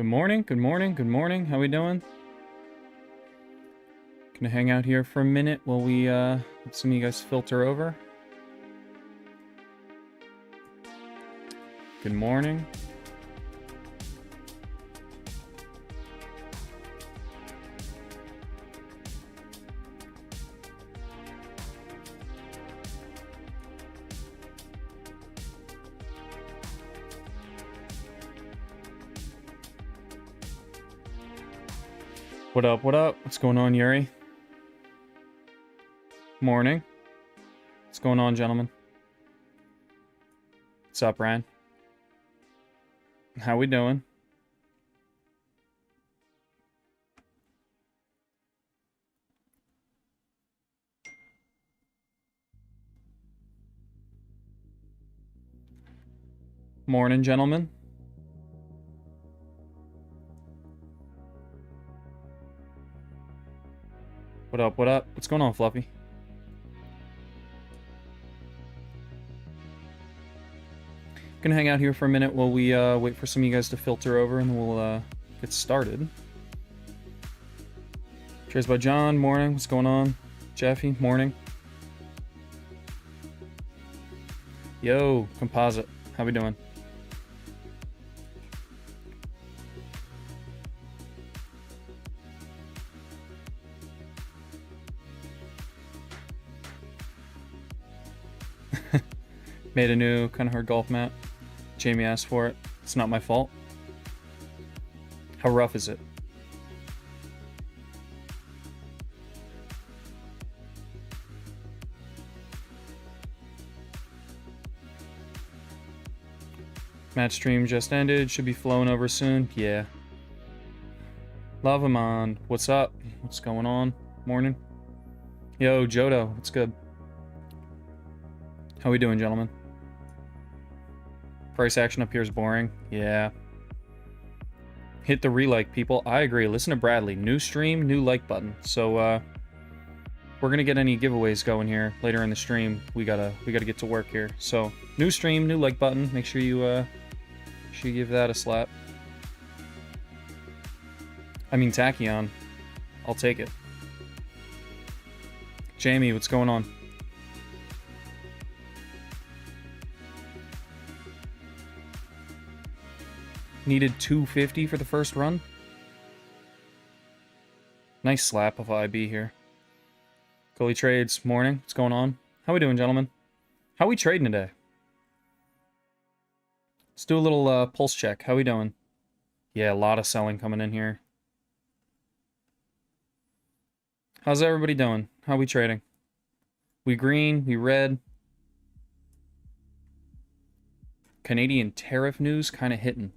Good morning, good morning, good morning. How we doing? Gonna hang out here for a minute while we let some of you guys filter over. Good morning. What up, what up? What's going on, Yuri? Morning. What's going on, gentlemen? What's up, Ryan? How we doing? Morning, gentlemen. What up, what up? What's going on, Fluffy? Gonna hang out here for a minute while we wait for some of you guys to filter over, and we'll get started. Cheers by John. Morning. What's going on? Jeffy. Morning. Yo, Composite. How we doing? Made a new kind of hard golf map. Jamie asked for it. It's not my fault. How rough is it? Match stream just ended. Should be flowing over soon. Yeah. Lavamon, what's up? What's going on? Morning. Yo, Jodo, what's good? How we doing, gentlemen? Price action up here is boring. Yeah. Hit the re-like, people. I agree. Listen to Bradley. New stream, new like button. So, we're gonna get any giveaways going here later in the stream. We gotta get to work here. So, new stream, new like button. Make sure you give that a slap. I mean, Tachyon. I'll take it. Jamie, what's going on? Needed 250 for the first run. Nice slap of IB here. Gully Trades, morning. What's going on? How we doing, gentlemen? How we trading today? Let's do a little pulse check. How we doing? Yeah, a lot of selling coming in here. How's everybody doing? How we trading? We green, we red. Canadian tariff news kind of hitting.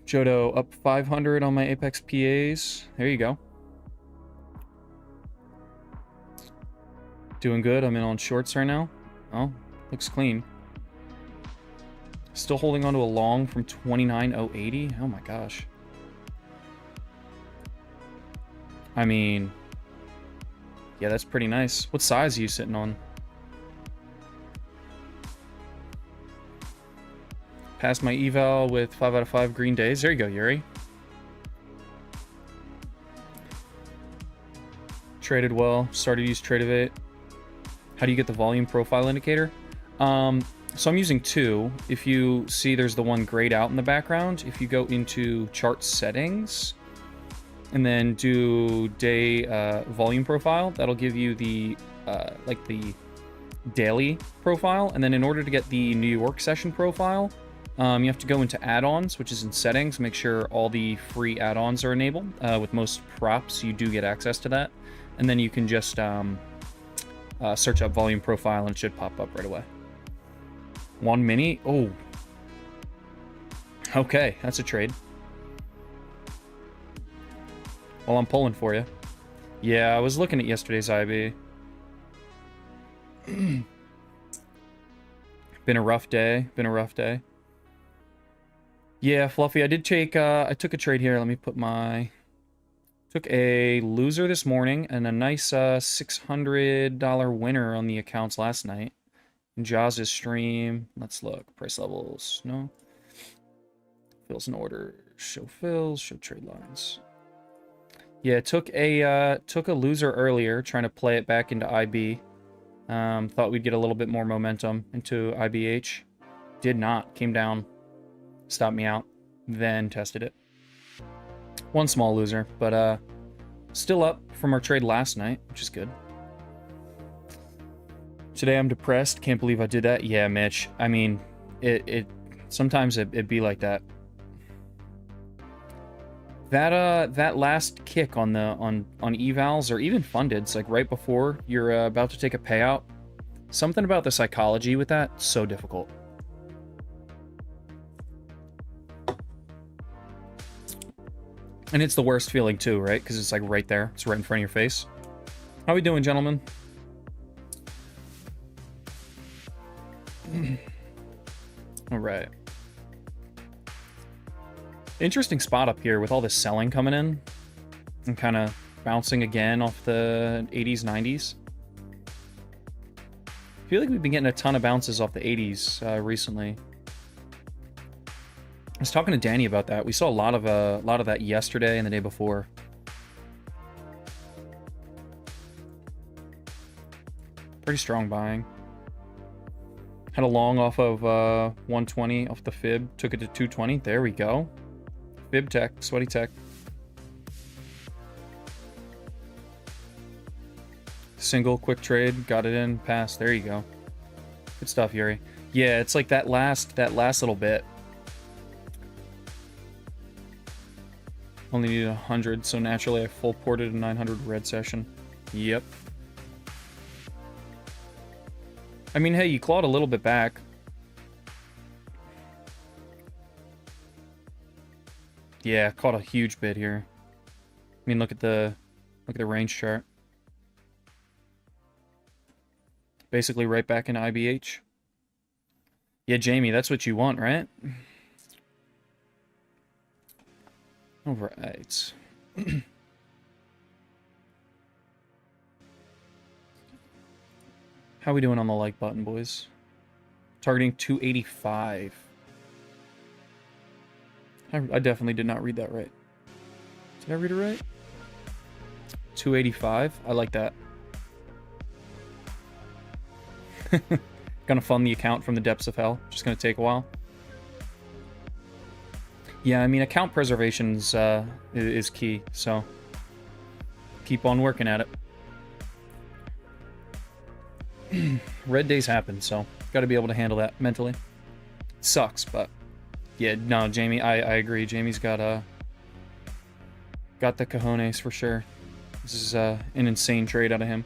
Jodo up 500 on my Apex PAs. There you go. Doing good. I'm in on shorts right now. Oh, looks clean. Still holding on to a long from 29,080. Oh my gosh. I mean, yeah, that's pretty nice. What size are you sitting on? Passed my eval with 5 out of 5 green days. There you go, Yuri. Traded well. Started to use Tradeify. How do you get the volume profile indicator? So I'm using two. If you see there's the one grayed out in the background, if you go into chart settings and then do day volume profile, that'll give you the like the daily profile. And then in order to get the New York session profile, you have to go into add-ons, which is in settings. Make sure all the free add-ons are enabled. With most props, you do get access to that. And then you can just search up volume profile and it should pop up right away. 1 mini? Oh. Okay, that's a trade. Well, I'm pulling for you. Yeah, I was looking at yesterday's IB. Been a rough day. Been a rough day. Yeah, Fluffy, I did take, I took a trade here. Let me put my... Took a loser this morning and a nice $600 winner on the accounts last night. In Jaws' stream. Let's look. Price levels. No. Fills in order. Show fills. Show trade lines. Yeah, took a loser earlier, trying to play it back into IB. Thought we'd get a little bit more momentum into IBH. Did not. Came down. Stopped me out. Then tested it. One small loser, but still up from our trade last night, which is good. Today I'm depressed. Can't believe I did that. Yeah, Mitch. I mean, it sometimes it'd be like that. That last kick on evals or even fundeds, like right before you're about to take a payout, something about the psychology with that, so difficult. And it's the worst feeling too, right? Because it's like right there. It's right in front of your face. How we doing, gentlemen? All right. Interesting spot up here with all this selling coming in and kind of bouncing again off the 80s, 90s. I feel like we've been getting a ton of bounces off the 80s recently. I was talking to Danny about that. We saw a lot of that yesterday and the day before. Pretty strong buying. Had a long off of 120 off the fib. Took it to 220. There we go. Fib tech, sweaty tech. Single, quick trade, got it in, pass. There you go. Good stuff, Yuri. Yeah, it's like that last little bit. Only needed 100, so naturally I full ported a 900 red session. Yep. I mean, hey, you clawed a little bit back. Yeah, caught a huge bid here. I mean, look at the range chart. Basically right back in IBH. Yeah, Jamie, that's what you want, right? All right. How we doing on the like button, boys? Targeting 285. I definitely did not read that right. Did I read it right? 285. I like that. Gonna fund the account from the depths of hell. Just gonna take a while. Yeah, I mean, account preservation is key, so keep on working at it. Red days happen, so gotta be able to handle that mentally. It sucks, but yeah, no, Jamie, I agree. Jamie's got the cojones for sure. This is an insane trade out of him.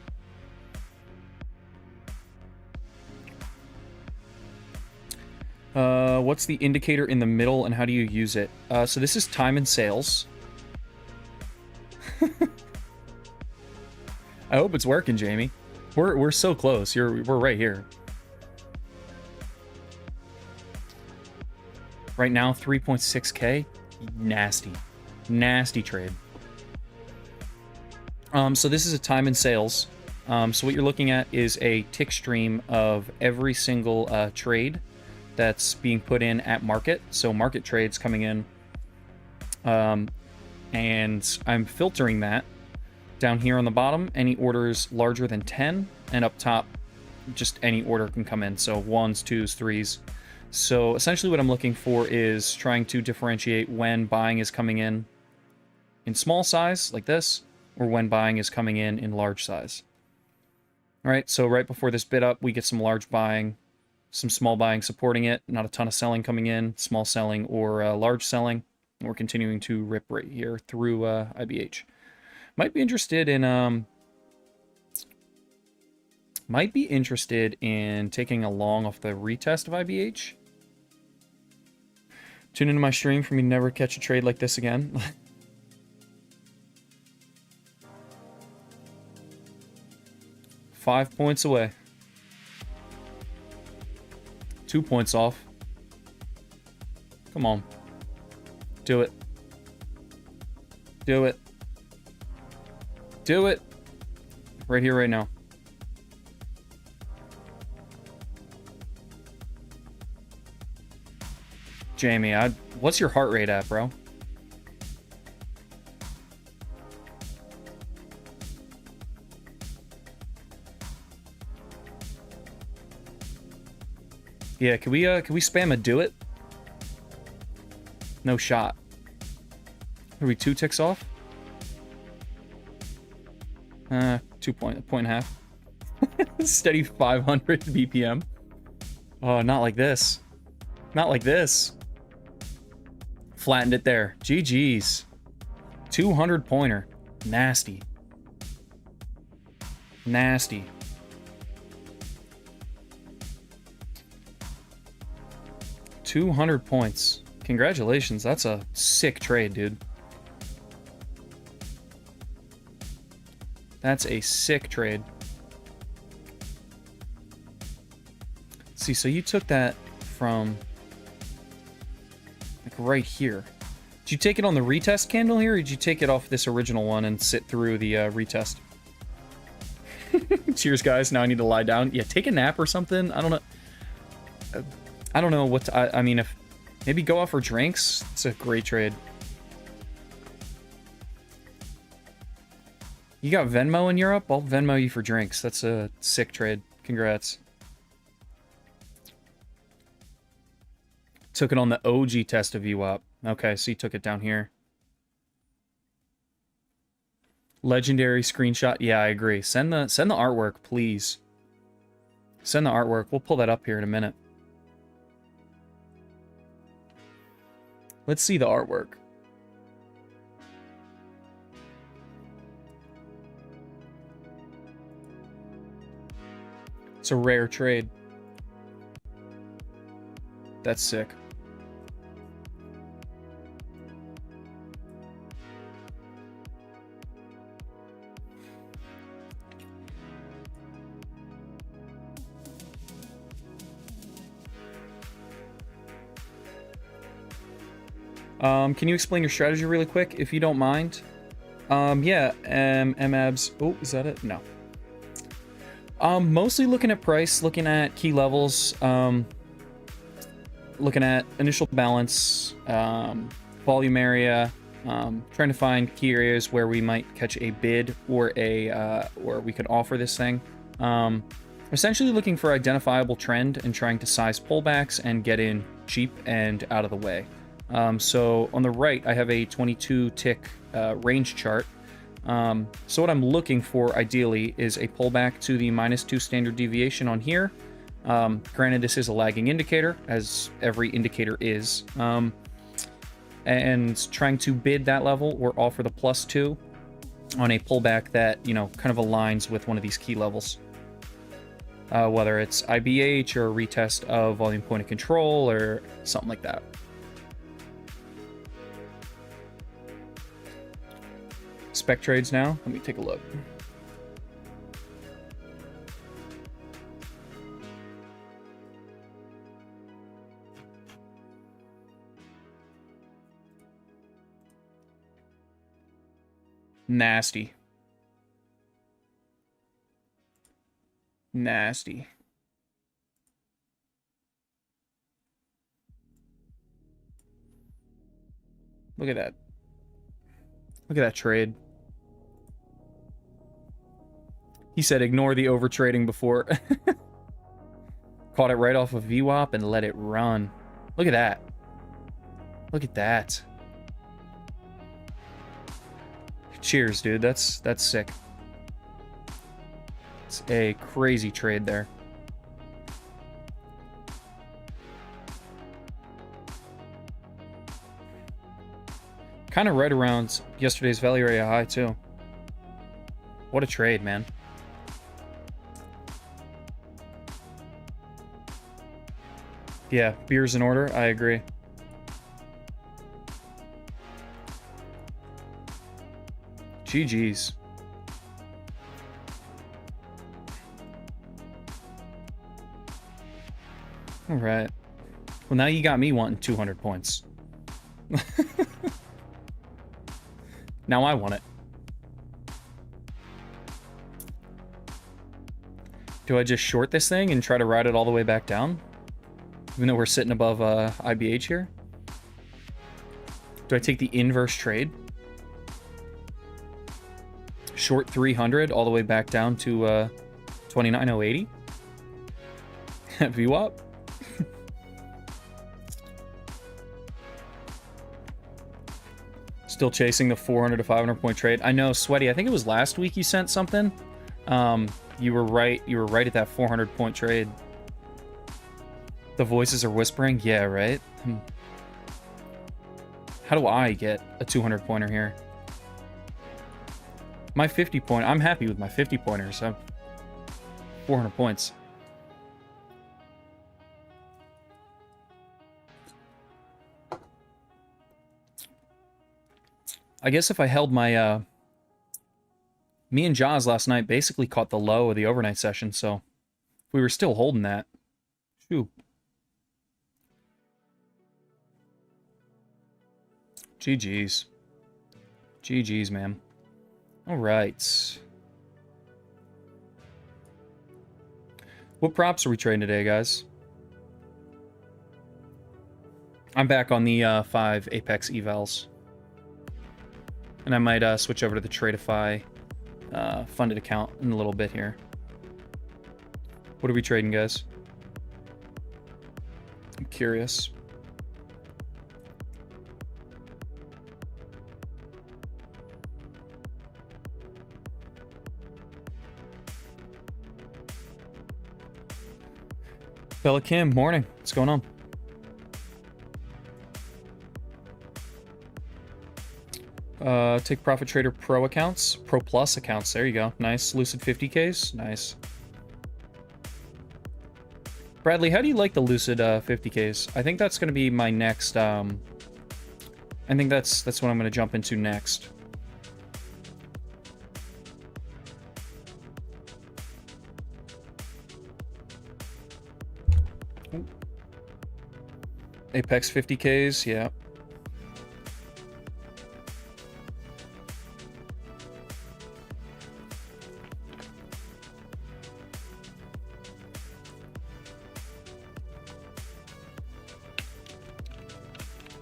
What's the indicator in the middle and how do you use it? So this is time and sales. I hope it's working, Jamie. We're so close. We're right here. Right now, 3.6K. Nasty. Nasty trade. So this is a time and sales. So what you're looking at is a tick stream of every single trade that's being put in at market. So market trades coming in. And I'm filtering that down here on the bottom. Any orders larger than 10, and up top, just any order can come in. So 1s, 2s, 3s. So essentially what I'm looking for is trying to differentiate when buying is coming in small size, like this, or when buying is coming in large size. All right, so right before this bid up, we get some large buying, some small buying supporting it, not a ton of selling coming in, small selling or large selling. We're continuing to rip right here through IBH. Might be interested in taking a long off the retest of IBH. Tune into my stream for me to never catch a trade like this again. $5 points away. 2 points off. Come on. Do it. Do it. Do it. Right here, right now. Jamie, What's your heart rate at, bro? Yeah, can we spam a do it? No shot. Are we 2 ticks off? A point and a half. Steady 500 BPM. Oh, not like this. Not like this. Flattened it there. GG's. 200 pointer. Nasty. Nasty. $200 points. Congratulations. That's a sick trade, dude. That's a sick trade. Let's see, so you took that from like right here. Did you take it on the retest candle here, or did you take it off this original one and sit through the retest? Cheers, guys. Now I need to lie down. Yeah, take a nap or something. I don't know. I don't know what to, I mean, if maybe go out for drinks. It's a great trade. You got Venmo in Europe? I'll Venmo you for drinks. That's a sick trade. Congrats. Took it on the OG test of VWAP. Okay, so you took it down here. Legendary screenshot. Yeah, I agree. Send the artwork, please. Send the artwork. We'll pull that up here in a minute. Let's see the artwork. It's a rare trade. That's sick. Can you explain your strategy really quick, if you don't mind? Yeah, MABs. Oh, is that it? No. Mostly looking at price, looking at key levels, looking at initial balance, volume area, trying to find key areas where we might catch a bid or or we could offer this thing. Essentially looking for identifiable trend and trying to size pullbacks and get in cheap and out of the way. So on the right, I have a 22 tick range chart. So what I'm looking for ideally is a pullback to the -2 standard deviation on here. Granted, this is a lagging indicator, as every indicator is, and trying to bid that level or offer the +2 on a pullback that, you know, kind of aligns with one of these key levels. Whether it's IBH or a retest of volume point of control or something like that. Spec trades now. Let me take a look. Nasty. Nasty. Look at that. Look at that trade. He said ignore the over trading before. Caught it right off of VWAP and let it run. Look at that. Look at that. Cheers, dude. That's sick. It's a crazy trade there. Kind of right around yesterday's value area high, too. What a trade, man. Yeah, beer's in order. I agree. GG's. All right. Well, now you got me wanting 200 points. Now I want it. Do I just short this thing and try to ride it all the way back down? Even though we're sitting above IBH here? Do I take the inverse trade? Short 300 all the way back down to 29,080? VWAP? Still chasing the 400 to 500 point trade. I know, Sweaty, I think it was last week you sent something. You were right. You were right at that 400 point trade. The voices are whispering? Yeah, right? How do I get a 200 pointer here? My 50 point, I'm happy with my 50 pointers. So 400 points. I guess if I held my, me and Jaws last night basically caught the low of the overnight session, so if we were still holding that, shoo. GG's. GG's, man. All right. What props are we trading today, guys? I'm back on the 5 Apex evals. And I might switch over to the Tradeify funded account in a little bit here. What are we trading, guys? I'm curious. Bella Kim, morning. What's going on? Take Profit Trader Pro accounts. Pro Plus accounts. There you go. Nice. Lucid 50Ks. Nice. Bradley, how do you like the Lucid 50Ks? I think that's going to be my next... I think that's what I'm going to jump into next. Apex 50Ks, yeah.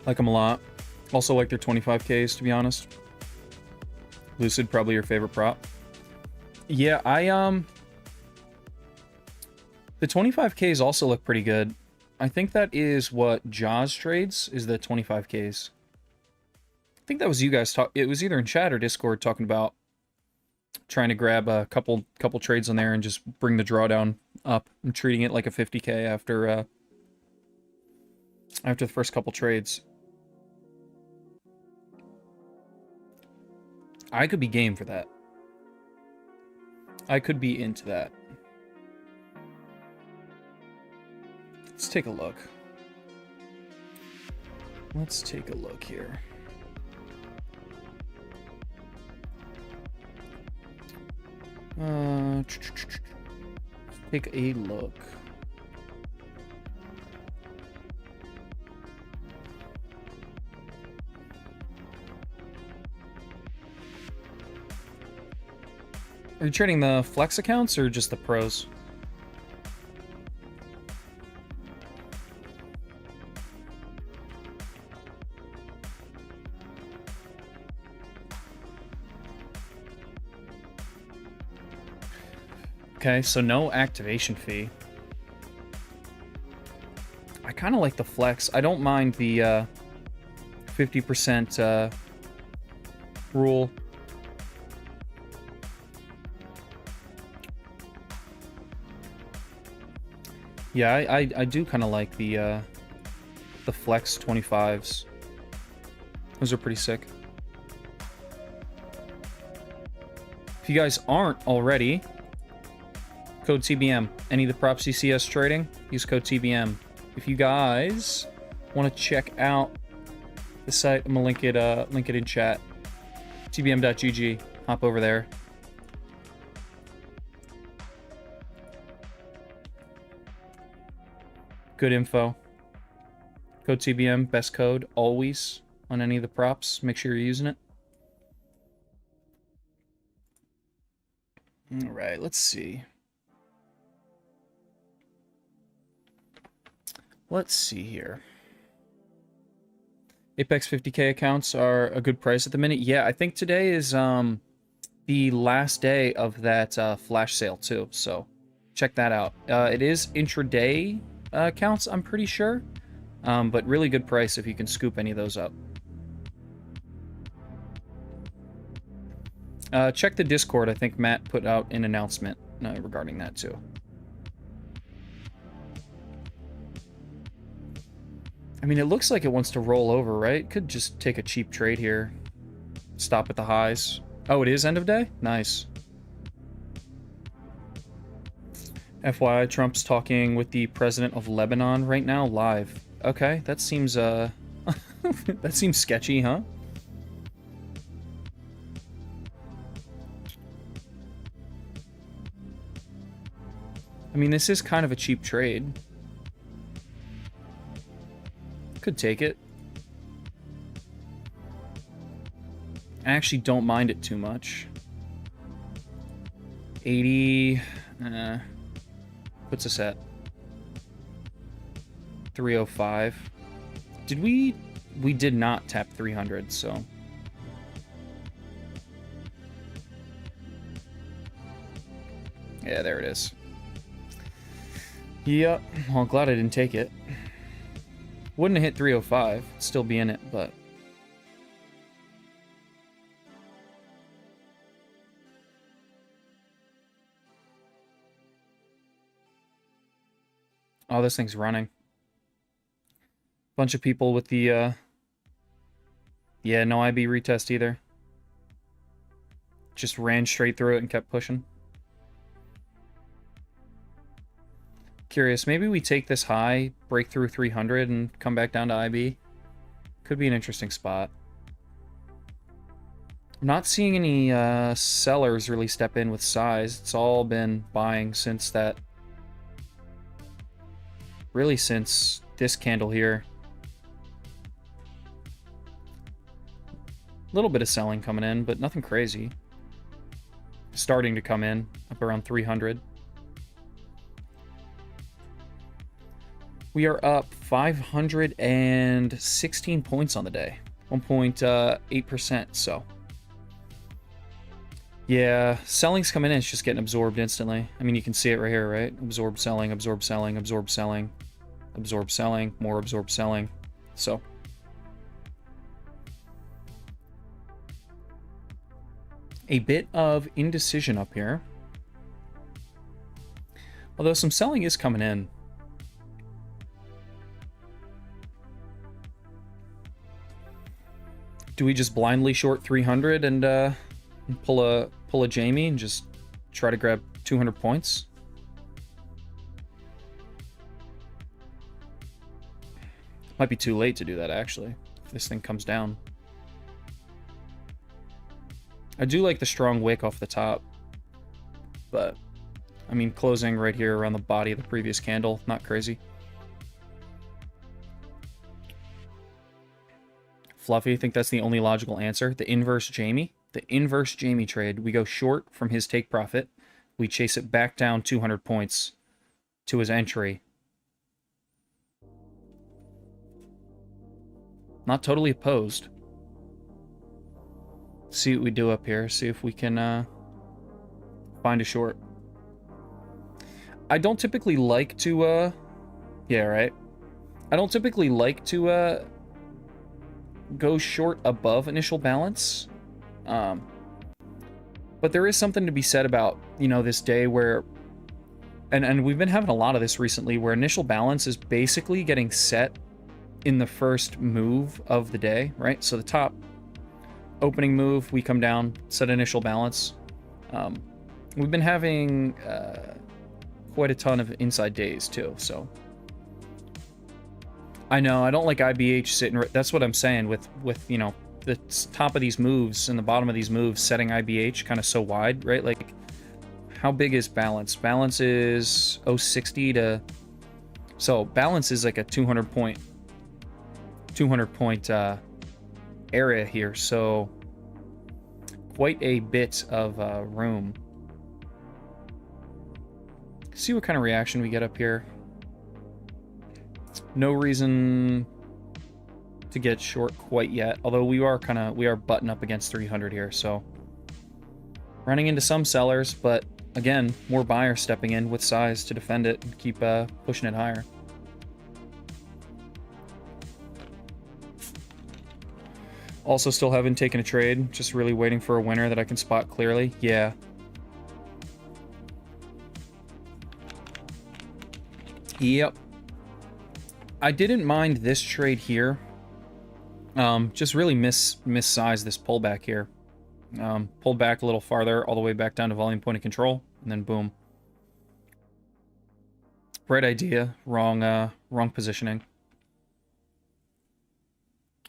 Like them a lot. Also like their 25Ks, to be honest. Lucid, probably your favorite prop. Yeah, the 25Ks also look pretty good. I think that is what Jaws trades, is the 25Ks. I think that was you guys it was either in chat or Discord talking about trying to grab a couple trades on there and just bring the drawdown up and treating it like a 50K after the first couple trades. I could be game for that. I could be into that. Let's take a look. Let's take a look here. Take a look. Are you trading the flex accounts or just the pros? Okay, so no activation fee. I kind of like the flex. I don't mind the 50% rule. Yeah, I do kind of like the flex 25s. Those are pretty sick. If you guys aren't already, code TBM. Any of the props you see us trading, use code TBM. If you guys want to check out the site, I'm gonna link it in chat. tbm.gg. Hop over there. Good info. Code TBM, best code, always, on any of the props. Make sure you're using it. Alright, let's see. Let's see here. Apex 50K accounts are a good price at the minute. Yeah, I think today is the last day of that flash sale too, so check that out. It is intraday accounts, I'm pretty sure, but really good price if you can scoop any of those up. Check the Discord. I think Matt put out an announcement regarding that too. I mean, it looks like it wants to roll over, right? Could just take a cheap trade here. Stop at the highs. Oh, it is end of day? Nice. FYI, Trump's talking with the president of Lebanon right now, live. Okay, that seems, that seems sketchy, huh? I mean, this is kind of a cheap trade. Could take it. I actually don't mind it too much. 80... what's this at? 305. Did we... We did not tap 300, so... Yeah, there it is. Yep. Well, glad I didn't take it. Wouldn't have hit 305. Still be in it, but... Oh, this thing's running. Bunch of people with the, yeah, no IB retest either. Just ran straight through it and kept pushing. Curious, maybe we take this high, break through 300, and come back down to IB. Could be an interesting spot. I'm not seeing any sellers really step in with size. It's all been buying since that... Really since this candle here. A little bit of selling coming in, but nothing crazy. Starting to come in, up around 300. We are up 516 points on the day. 1.8%, so. Yeah, selling's coming in, it's just getting absorbed instantly. I mean, you can see it right here, right? Absorb selling, absorb selling, absorb selling, absorb selling, more absorb selling. So. A bit of indecision up here. Although some selling is coming in. Do we just blindly short 300 and pull a Jamie and just try to grab 200 points? Might be too late to do that, actually, if this thing comes down. I do like the strong wick off the top, but, I mean, closing right here around the body of the previous candle, not crazy. Fluffy, I think that's the only logical answer. The inverse Jamie. The inverse Jamie trade. We go short from his take profit. We chase it back down 200 points to his entry. Not totally opposed. See what we do up here. See if we can find a short. I don't typically like to... yeah, right. I don't typically like to go short above initial balance. But there is something to be said about, you know, this day where... And we've been having a lot of this recently, where initial balance is basically getting set in the first move of the day, right? So the top opening move, we come down, set initial balance. We've been having quite a ton of inside days too, so I know I don't like IBH sitting. That's what I'm saying with you know, the top of these moves and the bottom of these moves setting IBH kind of so wide, right? Like, how big is balance? Balance is 060 to, so balance is like a 200 point area here, so quite a bit of room. See what kind of reaction we get up here. No reason to get short quite yet. Although we are butting up against 300 here, so running into some sellers, but again, more buyers stepping in with size to defend it and keep pushing it higher. Also still haven't taken a trade, just really waiting for a winner that I can spot clearly. Yeah. Yep. I didn't mind this trade here. Just really miss-sized this pullback here. Pulled back a little farther, all the way back down to volume point of control, and then boom. Right idea, wrong positioning.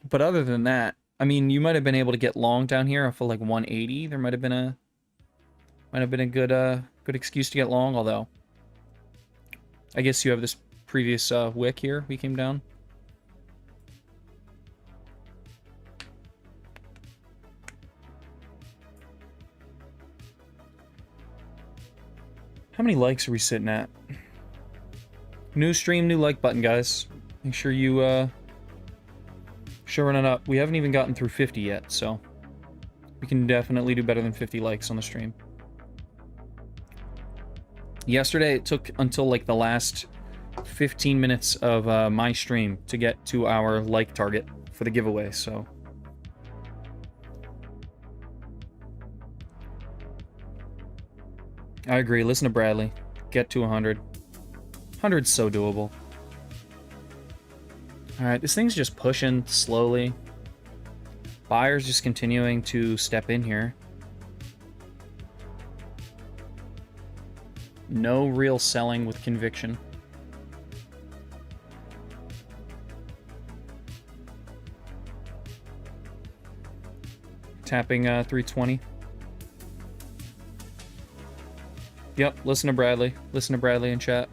But other than that, I mean, you might have been able to get long down here off of like 180. There might have been a good excuse to get long, although I guess you have this previous wick here we came down. How many likes are we sitting at? New stream, new like button, guys. Make sure you showing it up. We haven't even gotten through 50 yet, so we can definitely do better than 50 likes on the stream. Yesterday, it took until like the last 15 minutes of my stream to get to our like target for the giveaway, so I agree. Listen to Bradley. Get to 100. 100's so doable. Alright, this thing's just pushing slowly. Buyers just continuing to step in here. No real selling with conviction. Tapping 320. Yep, listen to Bradley. Listen to Bradley in chat.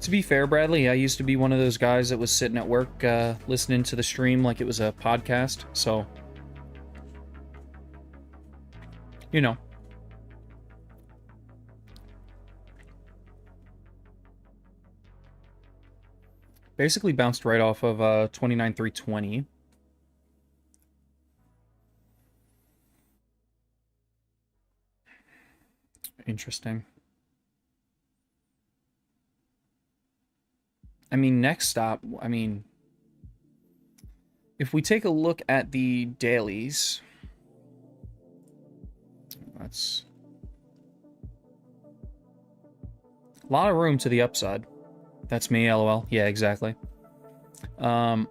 To be fair, Bradley, I used to be one of those guys that was sitting at work listening to the stream like it was a podcast, so you know. Basically bounced right off of 29,320. Interesting. I mean, next stop, I mean, if we take a look at the dailies, that's a lot of room to the upside. That's me, LOL. Yeah, exactly. You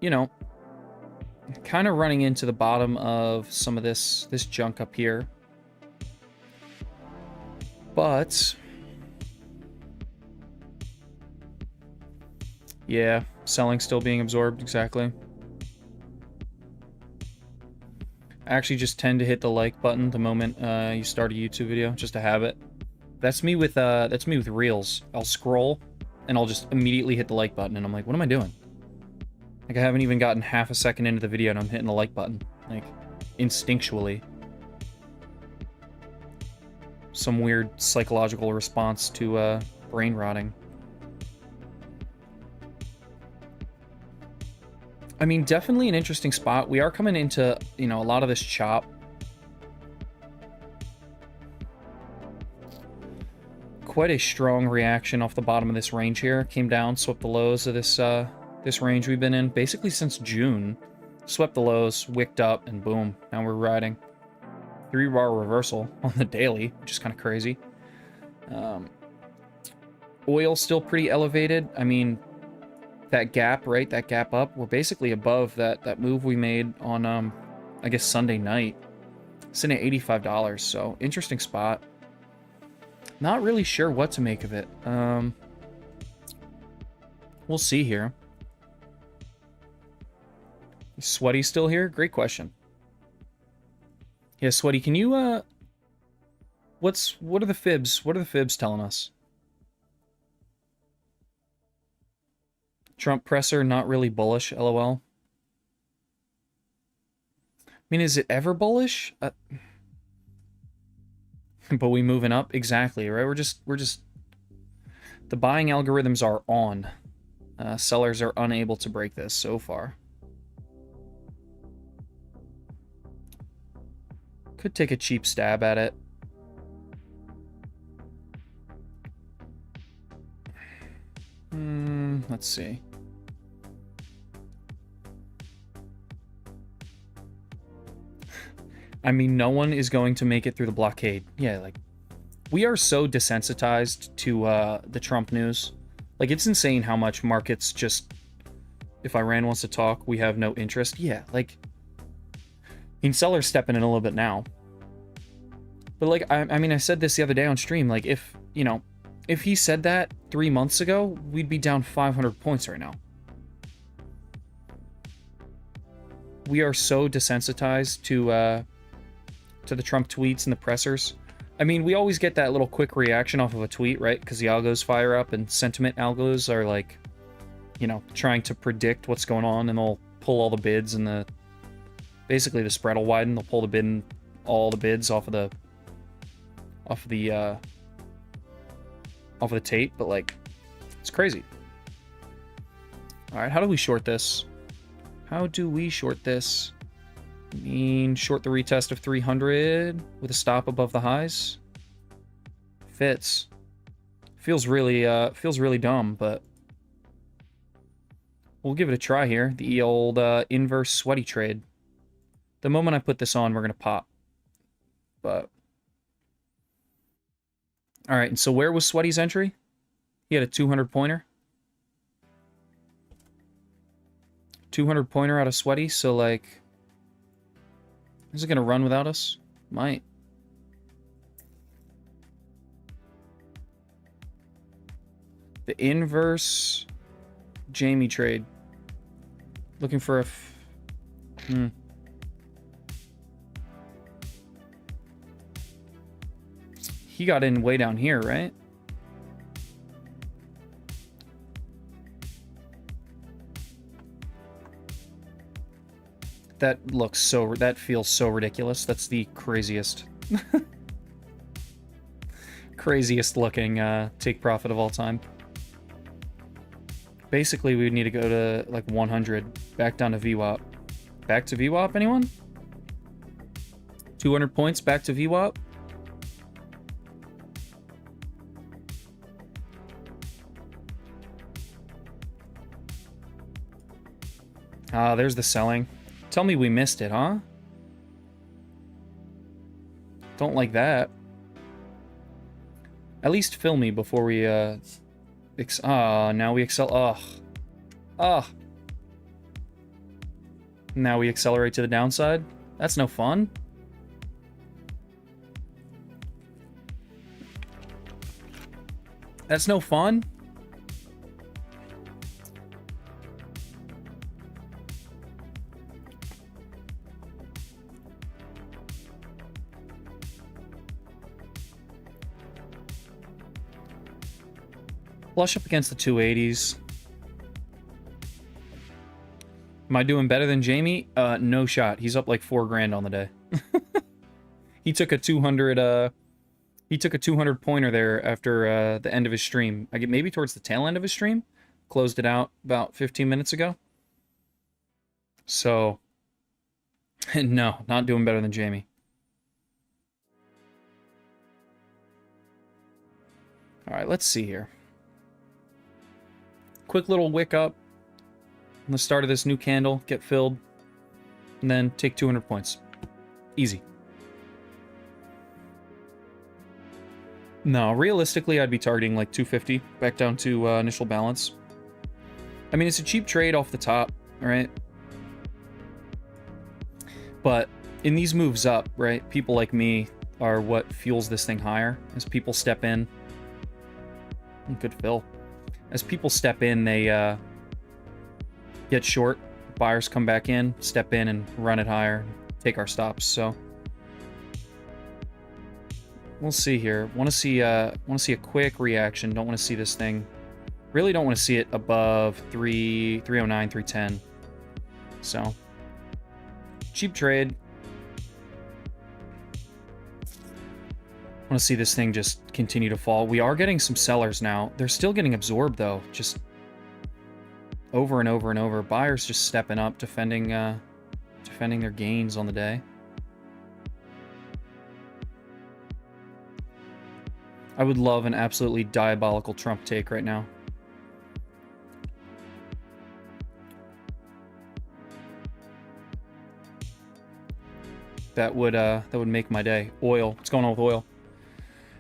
know, kind of running into the bottom of some of this junk up here. But yeah, selling still being absorbed, exactly. I actually just tend to hit the like button the moment you start a YouTube video, just to have it. That's me with Reels. I'll scroll and I'll just immediately hit the like button and I'm like, what am I doing? Like, I haven't even gotten half a second into the video and I'm hitting the like button, like instinctually. Some weird psychological response to brain rotting. I mean, definitely an interesting spot. We are coming into, you know, a lot of this chop. Quite a strong reaction off the bottom of this range here. Came down, swept the lows of this this range we've been in basically since June. Swept the lows, wicked up, and boom, now we're riding. 3-bar reversal on the daily, which is kind of crazy. Oil still pretty elevated. I mean, that gap, right? That gap up, we're basically above that move we made on, I guess, Sunday night. Sitting at $85, so interesting spot. Not really sure what to make of it. We'll see here. Is Sweaty still here? Great question. Yeah, Sweaty, can you, what are the fibs? What are the fibs telling us? Trump presser, not really bullish, lol. I mean, is it ever bullish? But we moving up? Exactly, right? We're just... The buying algorithms are on. Sellers are unable to break this so far. Could take a cheap stab at it. Let's see. I mean, no one is going to make it through the blockade. Yeah, like, we are so desensitized to the Trump news. Like, it's insane how much markets just... If Iran wants to talk, we have no interest. Yeah, like... I mean, sellers stepping in a little bit now. But, like, I mean, I said this the other day on stream. Like, if, you know, if he said that 3 months ago, we'd be down 500 points right now. We are so desensitized to the Trump tweets and the pressers. I mean, we always get that little quick reaction off of a tweet, right? Because the algos fire up and sentiment algos are like, you know, trying to predict what's going on, and they'll pull all the bids, and basically the spread will widen. They'll pull all the bids off of the tape, but like, it's crazy. All right, how do we short this? How do we short this? I mean, short the retest of 300 with a stop above the highs. Fits. Feels really dumb, but we'll give it a try here. The old inverse sweaty trade. The moment I put this on, we're gonna pop. But all right, and so where was Sweaty's entry? He had a 200 pointer. 200 pointer out of Sweaty, so like, is it gonna run without us? Might. The inverse Jamie trade. Looking for a He got in way down here, right? That feels so ridiculous. That's the craziest craziest looking take profit of all time. Basically, we would need to go to like 100, back down to VWAP. Back to VWAP, anyone? 200 points back to VWAP? Ah, there's the selling. Tell me we missed it, huh? Don't like that. At least fill me before we, now we excel. Ugh. Now we accelerate to the downside? That's no fun. That's no fun? Flush up against the 280s. Am I doing better than Jamie? No shot. He's up like 4 grand on the day. He took a 200 pointer there after the end of his stream. I get maybe towards the tail end of his stream. Closed it out about 15 minutes ago. So no, not doing better than Jamie. All right, let's see here. Quick little wick up on the start of this new candle, get filled, and then take 200 points. Easy. No, realistically, I'd be targeting like 250, back down to initial balance. I mean, it's a cheap trade off the top, right? But in these moves up, right, people like me are what fuels this thing higher. As people step in, good fill. As people step in, they get short. Buyers come back in, step in, and run it higher. Take our stops. So we'll see here. Want to see a quick reaction. Don't want to see this thing Really don't want to see it above 309, 310. So, cheap trade. I want to see this thing just continue to fall. We are getting some sellers now. They're still getting absorbed, though. Just over and over and over. Buyers just stepping up, defending their gains on the day. I would love an absolutely diabolical Trump take right now. That would make my day. Oil. What's going on with oil?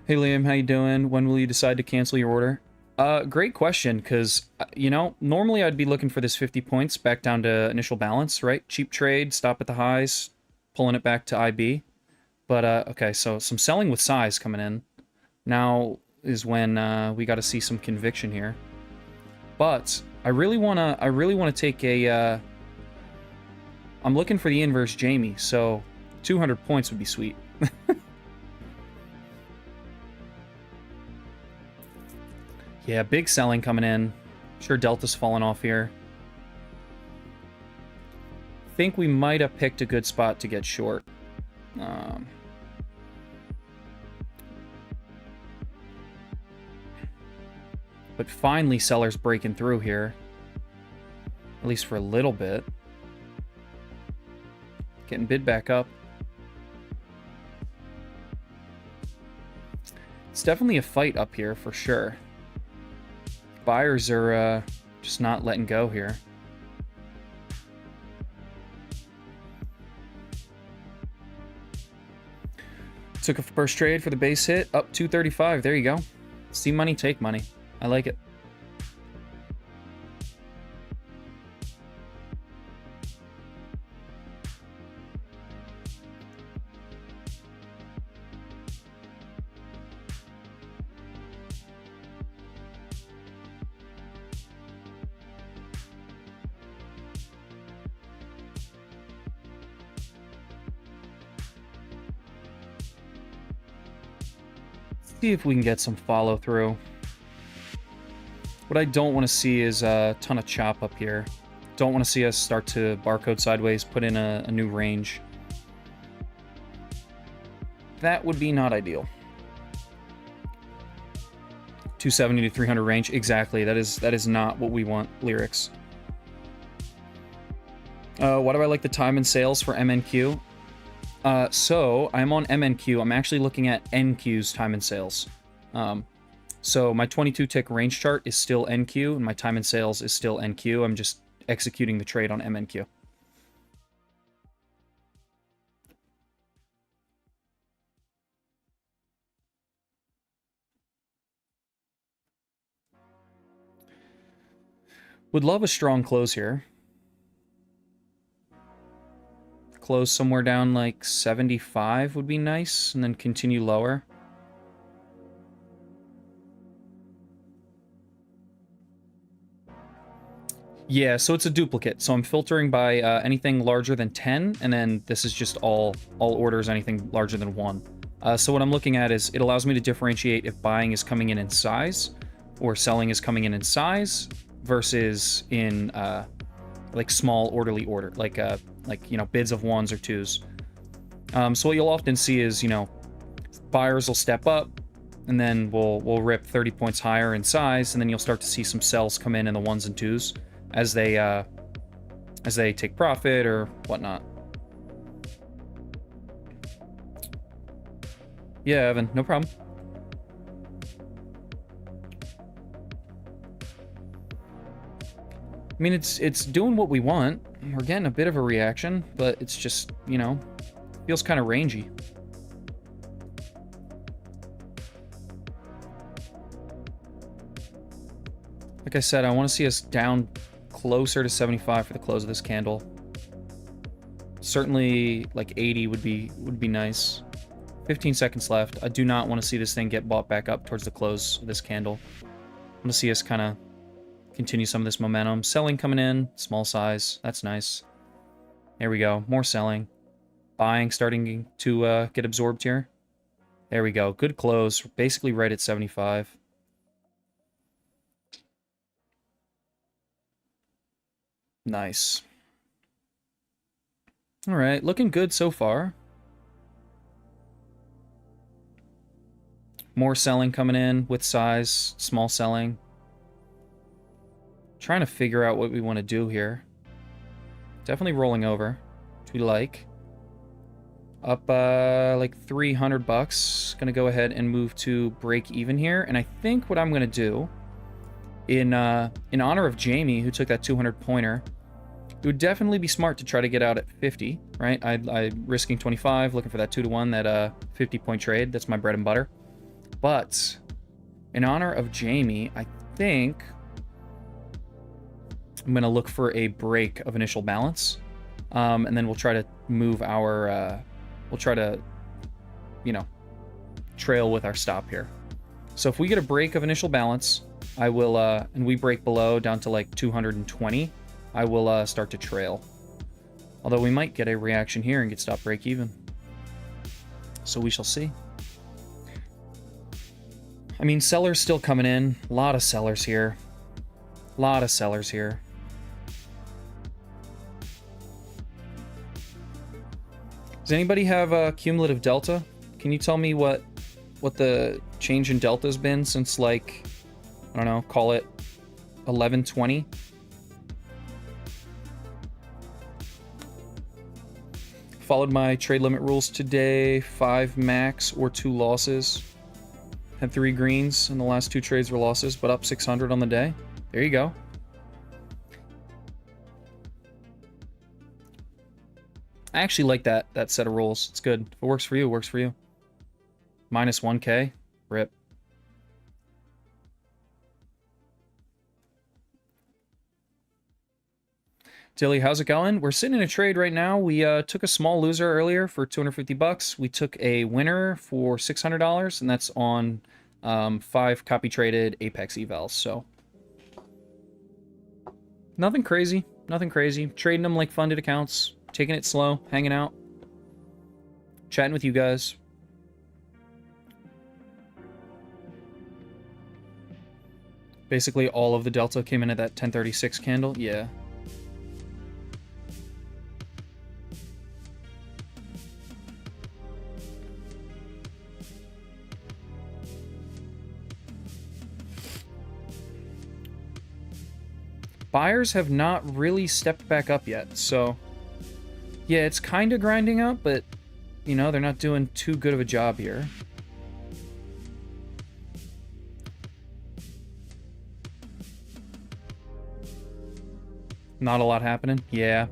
Hey Liam, how you doing? When will you decide to cancel your order? Great question, because, you know, normally I'd be looking for this 50 points back down to initial balance, right? Cheap trade, stop at the highs, pulling it back to IB. But, okay, so some selling with size coming in. Now is when we got to see some conviction here. But I really wanna take a. I'm looking for the inverse Jamie, so 200 points would be sweet. Yeah, big selling coming in. Sure, Delta's falling off here. Think we might have picked a good spot to get short. But finally, sellers breaking through here. At least for a little bit. Getting bid back up. It's definitely a fight up here for sure. Buyers are just not letting go here. Took a first trade for the base hit, up 235. There you go. See money, take money. I like it. See if we can get some follow through. What I don't want to see is a ton of chop up here. Don't want to see us start to barcode sideways, put in a new range. That would be not ideal. 270 to 300 range, exactly. That is not what we want, lyrics. Why do I like the time and sales for MNQ? So I'm on MNQ. I'm actually looking at NQ's time and sales. So my 22 tick range chart is still NQ, and my time and sales is still NQ. I'm just executing the trade on MNQ. Would love a strong close here. Close somewhere down like 75 would be nice, and then continue lower. Yeah, so it's a duplicate. So I'm filtering by anything larger than 10, and then this is just all orders, anything larger than 1. So what I'm looking at is it allows me to differentiate if buying is coming in size, or selling is coming in size, versus in like small orderly order, like you know, bids of 1s or 2s. So what you'll often see is, you know, buyers will step up, and then we'll rip 30 points higher in size, and then you'll start to see some sells come in the 1s and 2s as they take profit or whatnot. Yeah, Evan, no problem. I mean, it's doing what we want. We're getting a bit of a reaction, but it's just, you know, feels kind of rangy. Like I said, I want to see us down closer to 75 for the close of this candle. Certainly, like 80 would be nice. 15 seconds left. I do not want to see this thing get bought back up towards the close of this candle. I want to see us kind of continue some of this momentum. Selling coming in, small size. That's nice. There we go. More selling. Buying starting to get absorbed here. There we go. Good close. Basically right at 75. Nice. All right, looking good so far. More selling coming in with size, small selling. Trying to figure out what we want to do here. Definitely rolling over, which we like. Up like 300 bucks. Gonna go ahead and move to break even here. And I think what I'm gonna do, in honor of Jamie, who took that 200 pointer, it would definitely be smart to try to get out at 50, right? I risking 25, looking for that 2-to-1, that 50-point trade. That's my bread and butter. But in honor of Jamie, I think I'm gonna look for a break of initial balance, and then we'll try to move our. We'll try to, you know, trail with our stop here. So if we get a break of initial balance, I will, and we break below down to like 220, I will start to trail. Although we might get a reaction here and get stop break even. So we shall see. I mean, sellers still coming in. A lot of sellers here. A lot of sellers here. Does anybody have a cumulative delta? Can you tell me what the change in delta has been since, like, I don't know, call it 11:20? Followed my trade limit rules today. 5 max or 2 losses. Had 3 greens, and the last 2 trades were losses, but up 600 on the day. There you go. I actually like that set of rules. It's good. If it works for you, it works for you. Minus 1K. Rip. Dilly, how's it going? We're sitting in a trade right now. We took a small loser earlier for 250 bucks. We took a winner for $600, and that's on 5 copy traded Apex evals. So nothing crazy. Nothing crazy. Trading them like funded accounts. Taking it slow, hanging out, chatting with you guys. Basically, all of the delta came in at that 1036 candle. Yeah. Buyers have not really stepped back up yet, so yeah, it's kind of grinding up, but, you know, they're not doing too good of a job here. Not a lot happening. Yeah.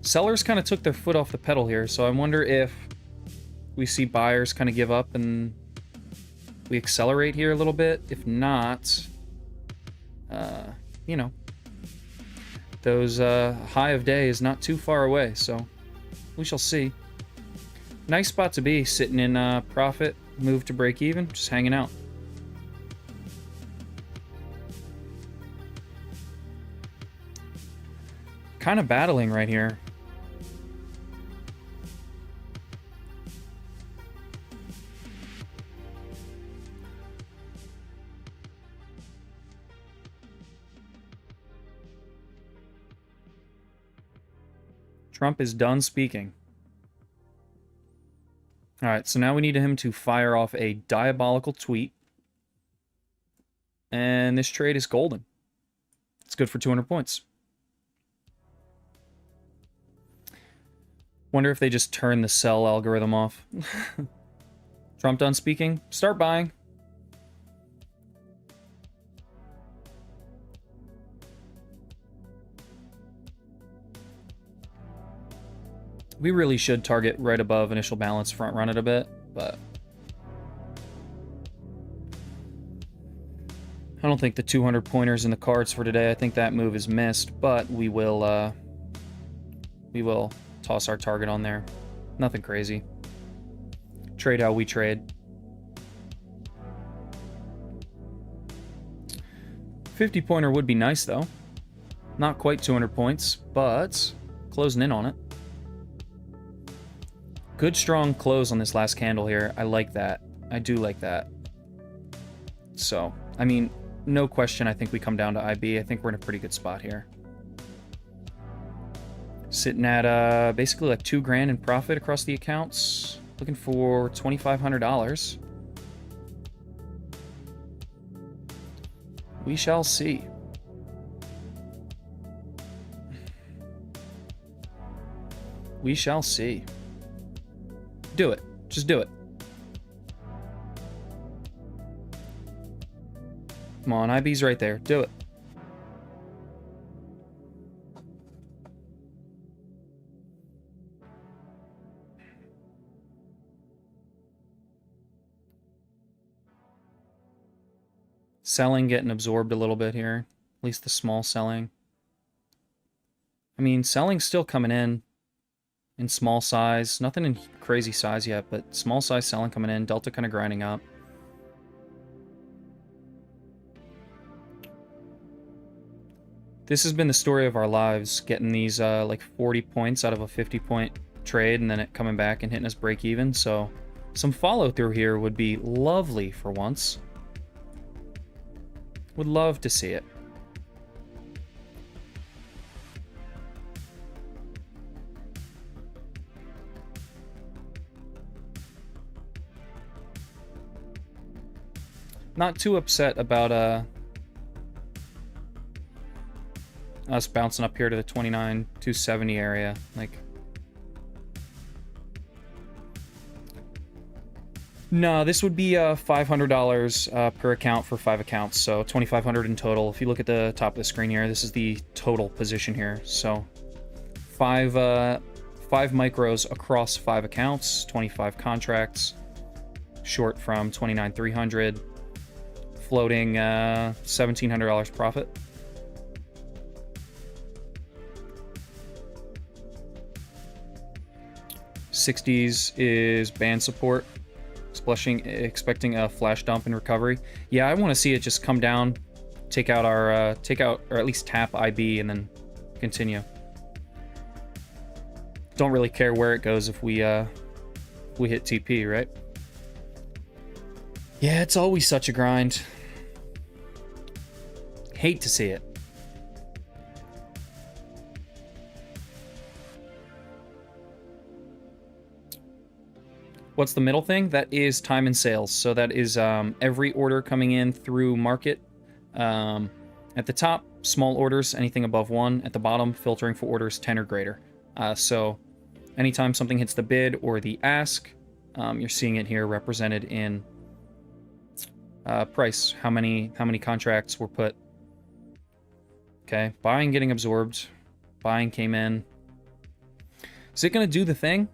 Sellers kind of took their foot off the pedal here, so I wonder if we see buyers kind of give up and we accelerate here a little bit. If not, you know, those high of day is not too far away, so we shall see. Nice spot to be, sitting in profit, move to break even, just hanging out. Kind of battling right here. Trump is done speaking. Alright, so now we need him to fire off a diabolical tweet. And this trade is golden. It's good for 200 points. Wonder if they just turn the sell algorithm off. Trump done speaking. Start buying. We really should target right above initial balance, front run it a bit, but I don't think the 200 pointers in the cards for today. I think that move is missed, but we will toss our target on there. Nothing crazy. Trade how we trade. 50 pointer would be nice though. Not quite 200 points, but closing in on it. Good strong close on this last candle here. I like that. I do like that. So, I mean, no question I think we come down to IB. I think we're in a pretty good spot here. Sitting at basically like $2,000 in profit across the accounts. Looking for $2,500. We shall see. We shall see. Do it. Just do it. Come on, IB's right there. Do it. Selling getting absorbed a little bit here. At least the small selling. I mean, selling's still coming in small size. Nothing in crazy size yet, but small size selling coming in. Delta kind of grinding up. This has been the story of our lives, getting these like 40 points out of a 50-point trade and then it coming back and hitting us break even. So some follow through here would be lovely for once. Would love to see it. Not too upset about us bouncing up here to the 29,270 area. Like, no, this would be $500 per account for 5 accounts, so $2,500 in total. If you look at the top of the screen here, this is the total position here. So five micros across 5 accounts, 25 contracts, short from 29,300, floating $1,700 profit. $60s is band support. Expecting a flash dump in recovery. Yeah, I want to see it just come down, take out or at least tap IB and then continue. Don't really care where it goes if we hit TP, right? Yeah, it's always such a grind. Hate to see it. What's the middle thing? That is time and sales. So that is every order coming in through market. At the top, small orders, anything above 1. At the bottom, filtering for orders 10 or greater. So anytime something hits the bid or the ask, you're seeing it here represented in price. How many contracts were put. Okay, buying getting absorbed. Buying came in. Is it going to do the thing?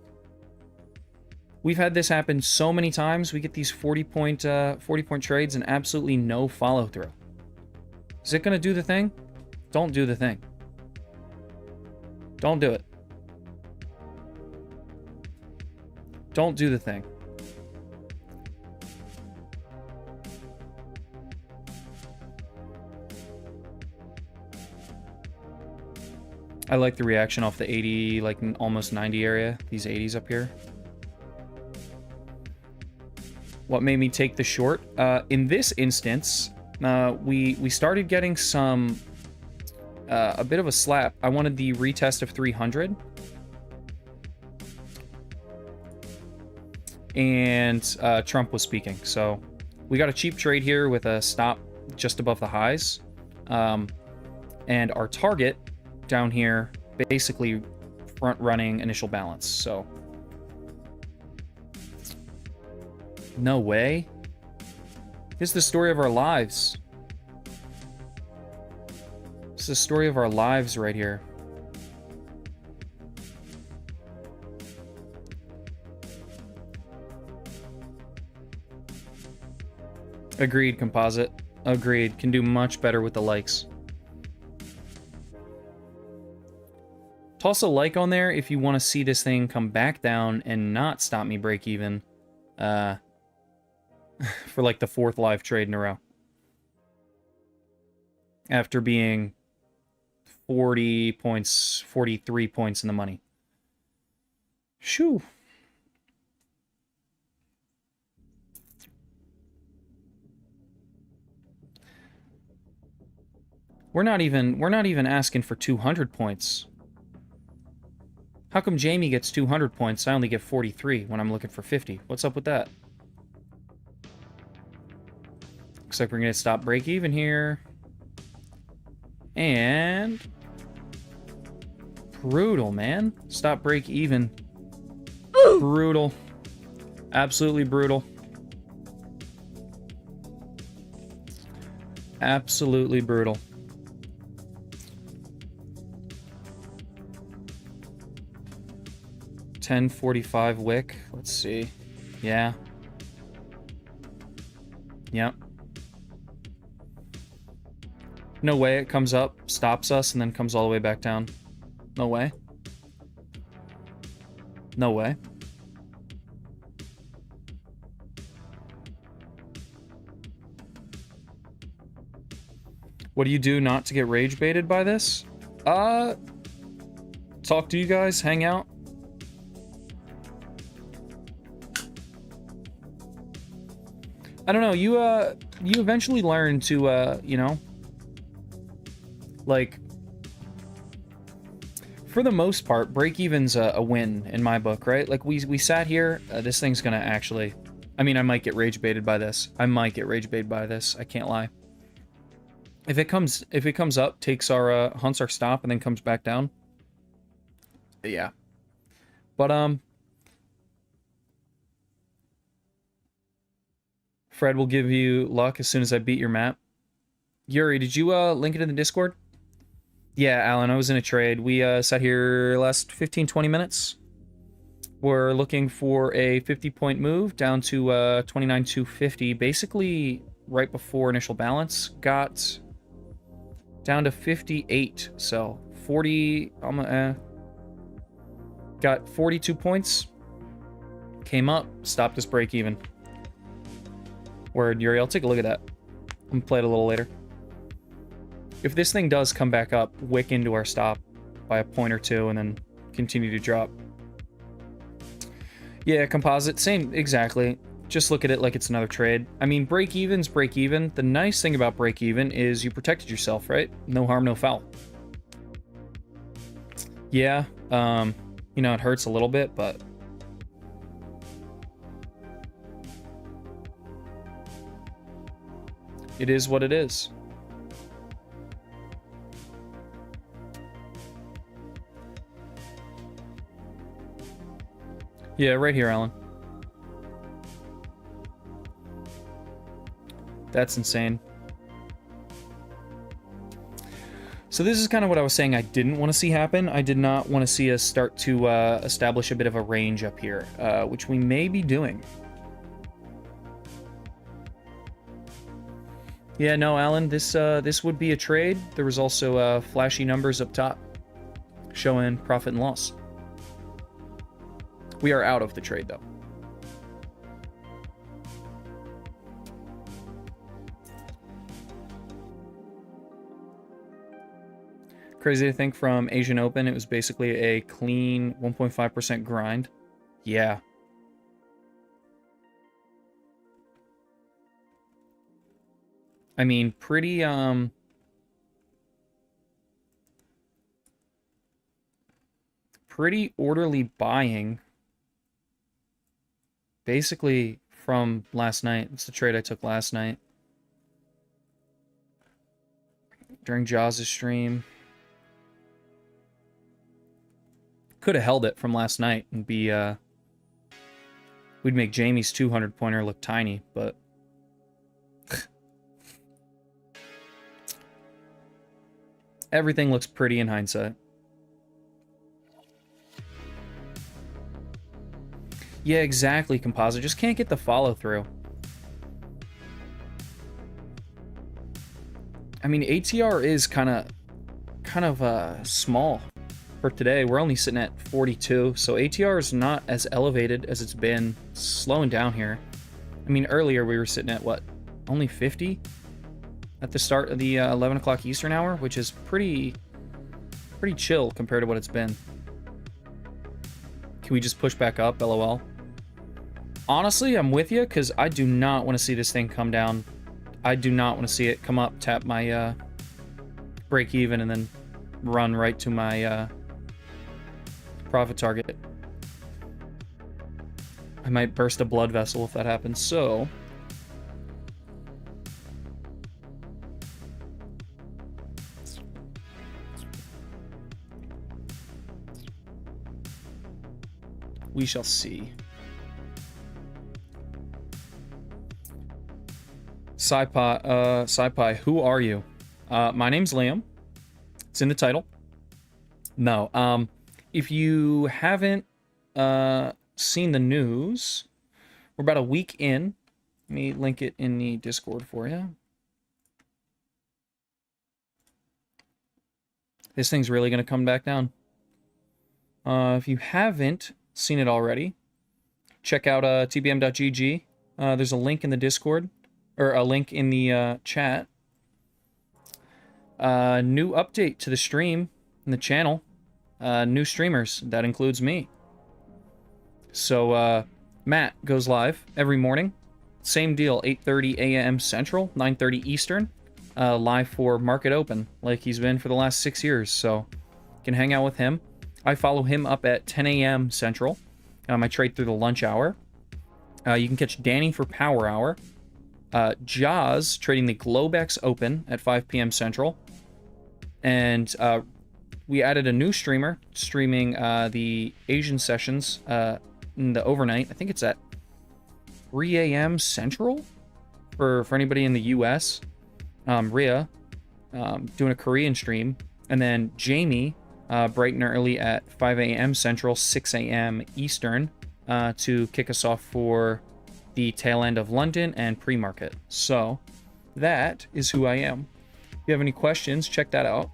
We've had this happen so many times. We get these 40-point trades and absolutely no follow-through. Is it going to do the thing? Don't do the thing. Don't do it. Don't do the thing. I like the reaction off the 80, like almost 90 area. These 80s up here. What made me take the short? In this instance, we started getting some a bit of a slap. I wanted the retest of 300, and Trump was speaking. So we got a cheap trade here with a stop just above the highs, and our target down here basically front running initial balance. So. No way. This is the story of our lives. This is the story of our lives right here. Agreed, Composite. Agreed. Can do much better with the likes. Toss a like on there if you want to see this thing come back down and not stop me break even. For like the 4th live trade in a row. After being 40 points, 43 points in the money. Shoo. We're not even asking for 200 points. How come Jamie gets 200 points? I only get 43 when I'm looking for 50. What's up with that? Looks like we're going to stop break even here. And... brutal, man. Stop break even. Brutal. Absolutely brutal. Absolutely brutal. $10.45 wick. Let's see. Yeah. Yep. No way it comes up, stops us, and then comes all the way back down. No way. No way. What do you do not to get rage baited by this? Talk to you guys, hang out. I don't know, you eventually learn to, you know, like, for the most part, break-even's a win in my book, right? Like, we sat here, this thing's gonna actually... I mean, I might get rage baited by this. I might get rage baited by this, I can't lie. If it comes up, takes our, hunts our stop, and then comes back down. Yeah. But, Fred will give you luck as soon as I beat your map. Yuri, did you, link it in the Discord? Yeah, Alan, I was in a trade. We, sat here last 15-20 minutes. We're looking for a 50-point move down to, 29,250. Basically, right before initial balance. Got down to 58. So, 40... got 42 points. Came up. Stopped us break even. Word, Yuri, I'll take a look at that. I'm gonna play it a little later. If this thing does come back up, wick into our stop by a point or two and then continue to drop. Yeah, composite, same, exactly. Just look at it like it's another trade. I mean, break even's break even. The nice thing about break even is you protected yourself, right? No harm, no foul. Yeah, you know, it hurts a little bit, but... it is what it is. Yeah, right here, Alan. That's insane. So this is kind of what I was saying I didn't want to see happen. I did not want to see us start to establish a bit of a range up here, which we may be doing. Yeah, no, Alan, this would be a trade. There was also flashy numbers up top showing profit and loss. We are out of the trade, though. Crazy to think from Asian Open, it was basically a clean 1.5% grind. Yeah. I mean, pretty orderly buying. Basically from last night. It's the trade I took last night. During Jaws' stream. Could have held it from last night and be, we'd make Jamie's 200-pointer look tiny, but... everything looks pretty in hindsight. Yeah, exactly, Composite. Just can't get the follow-through. I mean, ATR is kind of small for today. We're only sitting at 42, so ATR is not as elevated as it's been. Slowing down here. I mean, earlier we were sitting at, what, only 50? At the start of the 11 o'clock Eastern hour, which is pretty chill compared to what it's been. Can we just push back up, LOL? Honestly, I'm with you, because I do not want to see this thing come down. I do not want to see it come up, tap my break even, and then run right to my Profit target. I might burst a blood vessel if that happens, so... we shall see. Sci-Pi, who are you? My name's Liam. It's in the title. No, if you haven't seen the news, we're about a week in. Let me link it in the Discord for you. This thing's really going to come back down. If you haven't seen it already, check out tbm.gg. There's a link in the Discord, or a link in the chat. New update to the stream and the channel. New streamers. That includes me. So, Matt goes live every morning. Same deal, 8:30 a.m. Central, 9:30 Eastern. Live for Market Open, like he's been for the last 6 years. So, you can hang out with him. I follow him up at 10 a.m. Central. I trade through the lunch hour. You can catch Danny for Power Hour. Jaws trading the Globex Open at 5 p.m. Central. And we added a new streamer streaming the Asian sessions in the overnight. I think it's at 3 a.m. Central for anybody in the U.S. Rhea doing a Korean stream. And then Jamie, bright and early at 5 a.m. Central, 6 a.m. Eastern, to kick us off for the tail end of London and pre-market. So that is who I am. If you have any questions, check that out.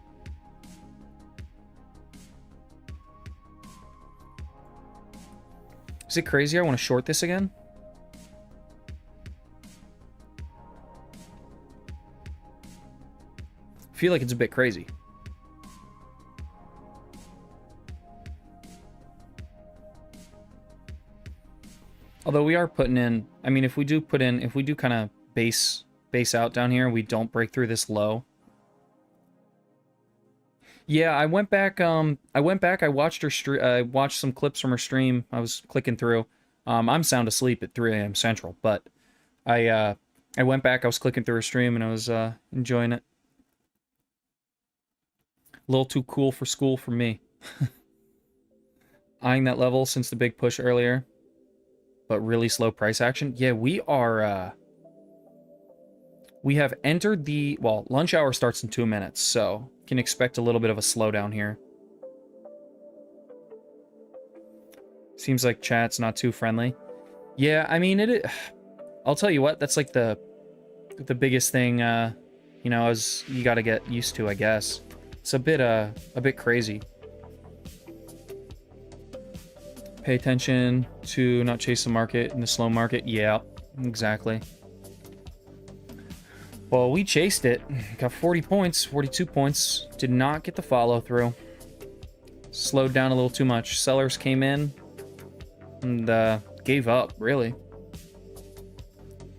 Is it crazy I want to short this again? I feel like it's a bit crazy. Although we are putting in, I mean, if we do kind of base out down here, we don't break through this low. Yeah, I went back, I watched her I watched some clips from her stream. I was clicking through. I'm sound asleep at 3 a.m. Central, but I went back, I was clicking through her stream, and I was enjoying it. A little too cool for school for me. Eyeing that level since the big push earlier. But really slow price action. Yeah, we are, we have entered the, well, lunch hour starts in 2 minutes, so can expect a little bit of a slowdown here. Seems like chat's not too friendly. Yeah, I mean, I'll tell you what, that's like the biggest thing, you know, as you gotta get used to, I guess. It's a bit crazy. Pay attention to not chase the market in the slow market. Yeah, exactly. Well, we chased it. Got 40 points, 42 points. Did not get the follow through. Slowed down a little too much. Sellers came in and gave up, really.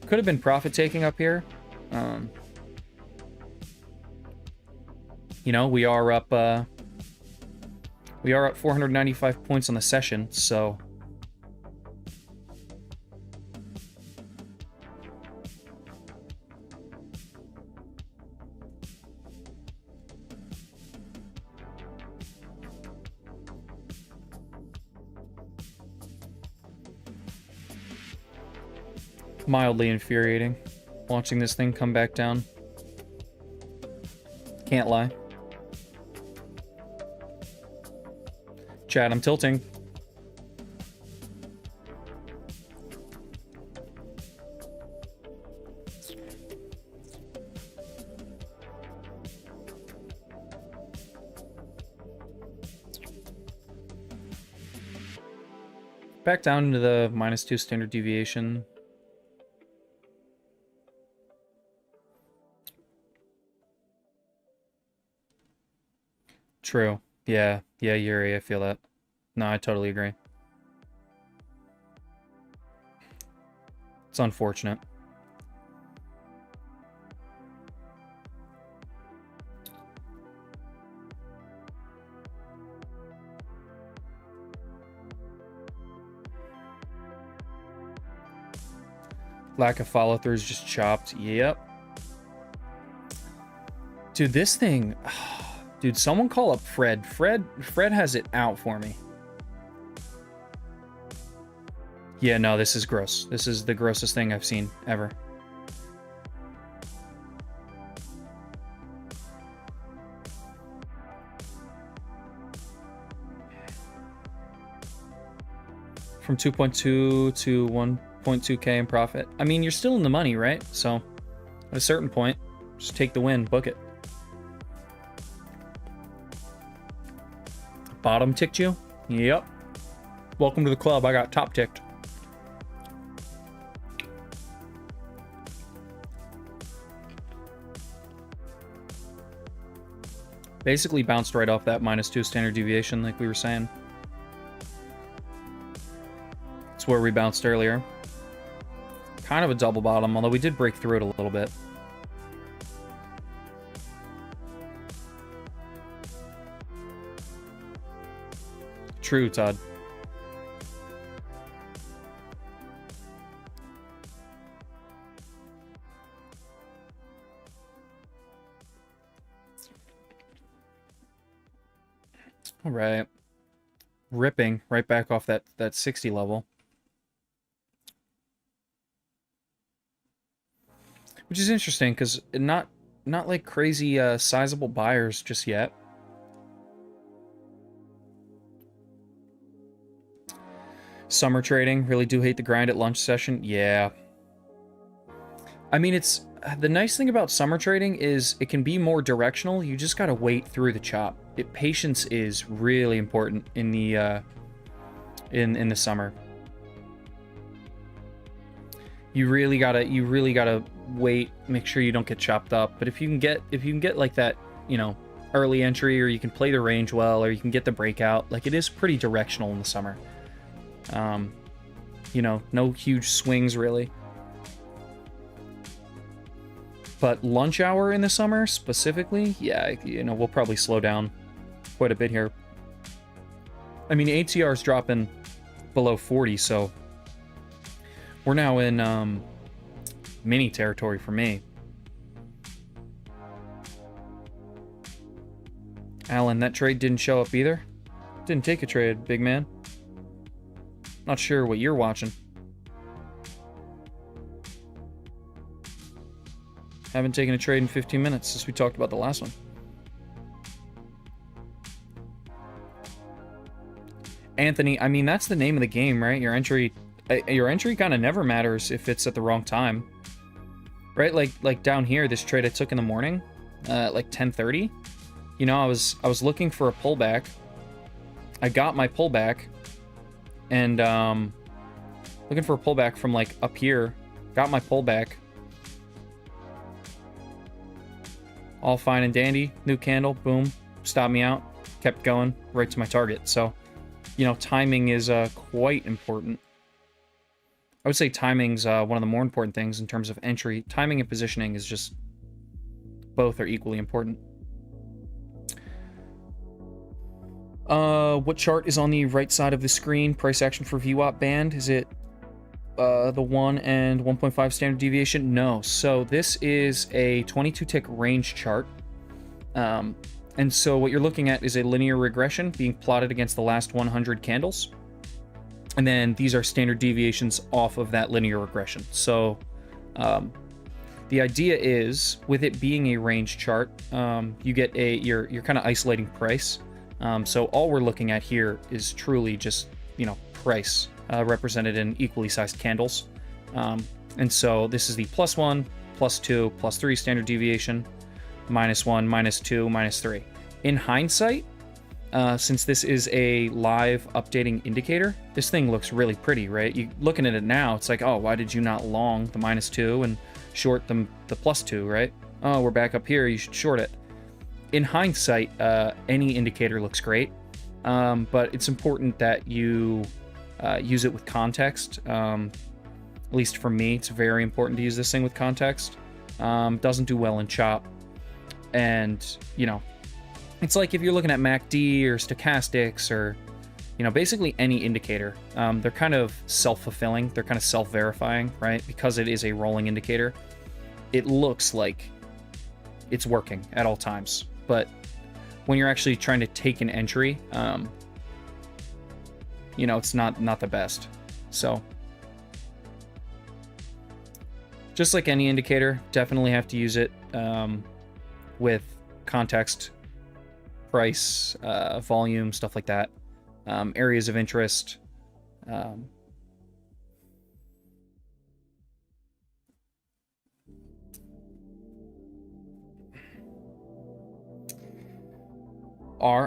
Could have been profit taking up here. You know, we are up 495 points on the session, so mildly infuriating watching this thing come back down. Can't lie. Chat, I'm tilting. Back down into the -2 standard deviation. True. Yeah, Yuri, I feel that. No, I totally agree. It's unfortunate. Lack of follow-through is just chopped. Yep. Dude, this thing... Dude, someone call up Fred. Fred has it out for me. Yeah, no, this is gross. This is the grossest thing I've seen ever. From 2.2 to 1.2K in profit. I mean, you're still in the money, right? So, at a certain point, just take the win, book it. Bottom ticked you? Yep. Welcome to the club. I got top ticked. Basically bounced right off that -2 standard deviation like we were saying. It's where we bounced earlier. Kind of a double bottom, although we did break through it a little bit. True, Todd. All right. Ripping right back off that 60 level. Which is interesting, because not like crazy sizable buyers just yet. Summer trading, really do hate the grind at lunch session. Yeah. I mean, it's the nice thing about summer trading is it can be more directional. You just gotta wait through the chop. Patience is really important in the in the summer. You really gotta wait, make sure you don't get chopped up. But if you can get like that, you know, early entry, or you can play the range well, or you can get the breakout, like it is pretty directional in the summer. You know, no huge swings really. But lunch hour in the summer specifically, yeah, you know, we'll probably slow down quite a bit here. I mean, ATR is dropping below 40, so we're now in mini territory for me. Alan, that trade didn't show up either. Didn't take a trade, big man. Not sure what you're watching. Haven't taken a trade in 15 minutes since we talked about the last one. Anthony, I mean, that's the name of the game, right? Your entry kind of never matters if it's at the wrong time. Right? Like down here, this trade I took in the morning, like 10:30. You know, I was looking for a pullback. I got my pullback, and looking for a pullback from like up here. Got my pullback. All fine and dandy. New candle, boom, stopped me out. Kept going right to my target. So, you know, timing is quite important. I would say timing's one of the more important things in terms of entry. Timing and positioning is just, both are equally important. What chart is on the right side of the screen? Price action for VWAP band? Is it the 1 and 1.5 standard deviation? No. So this is a 22 tick range chart. And so what you're looking at is a linear regression being plotted against the last 100 candles. And then these are standard deviations off of that linear regression. So the idea is, with it being a range chart, you get you're kind of isolating price. So all we're looking at here is truly just, you know, price represented in equally sized candles. And so this is the +1, +2, +3 standard deviation, -1, -2, -3. In hindsight, since this is a live updating indicator, this thing looks really pretty, right? You looking at it now, it's like, oh, why did you not long the -2 and short the +2, right? Oh, we're back up here, you should short it. In hindsight, any indicator looks great, but it's important that you use it with context. At least for me, it's very important to use this thing with context. Doesn't do well in chop. And, you know, it's like if you're looking at MACD or stochastics or, you know, basically any indicator. They're kind of self-fulfilling. They're kind of self-verifying, right? Because it is a rolling indicator, it looks like it's working at all times. But when you're actually trying to take an entry, you know, it's not the best. So just like any indicator, definitely have to use it with context, price, volume, stuff like that, areas of interest.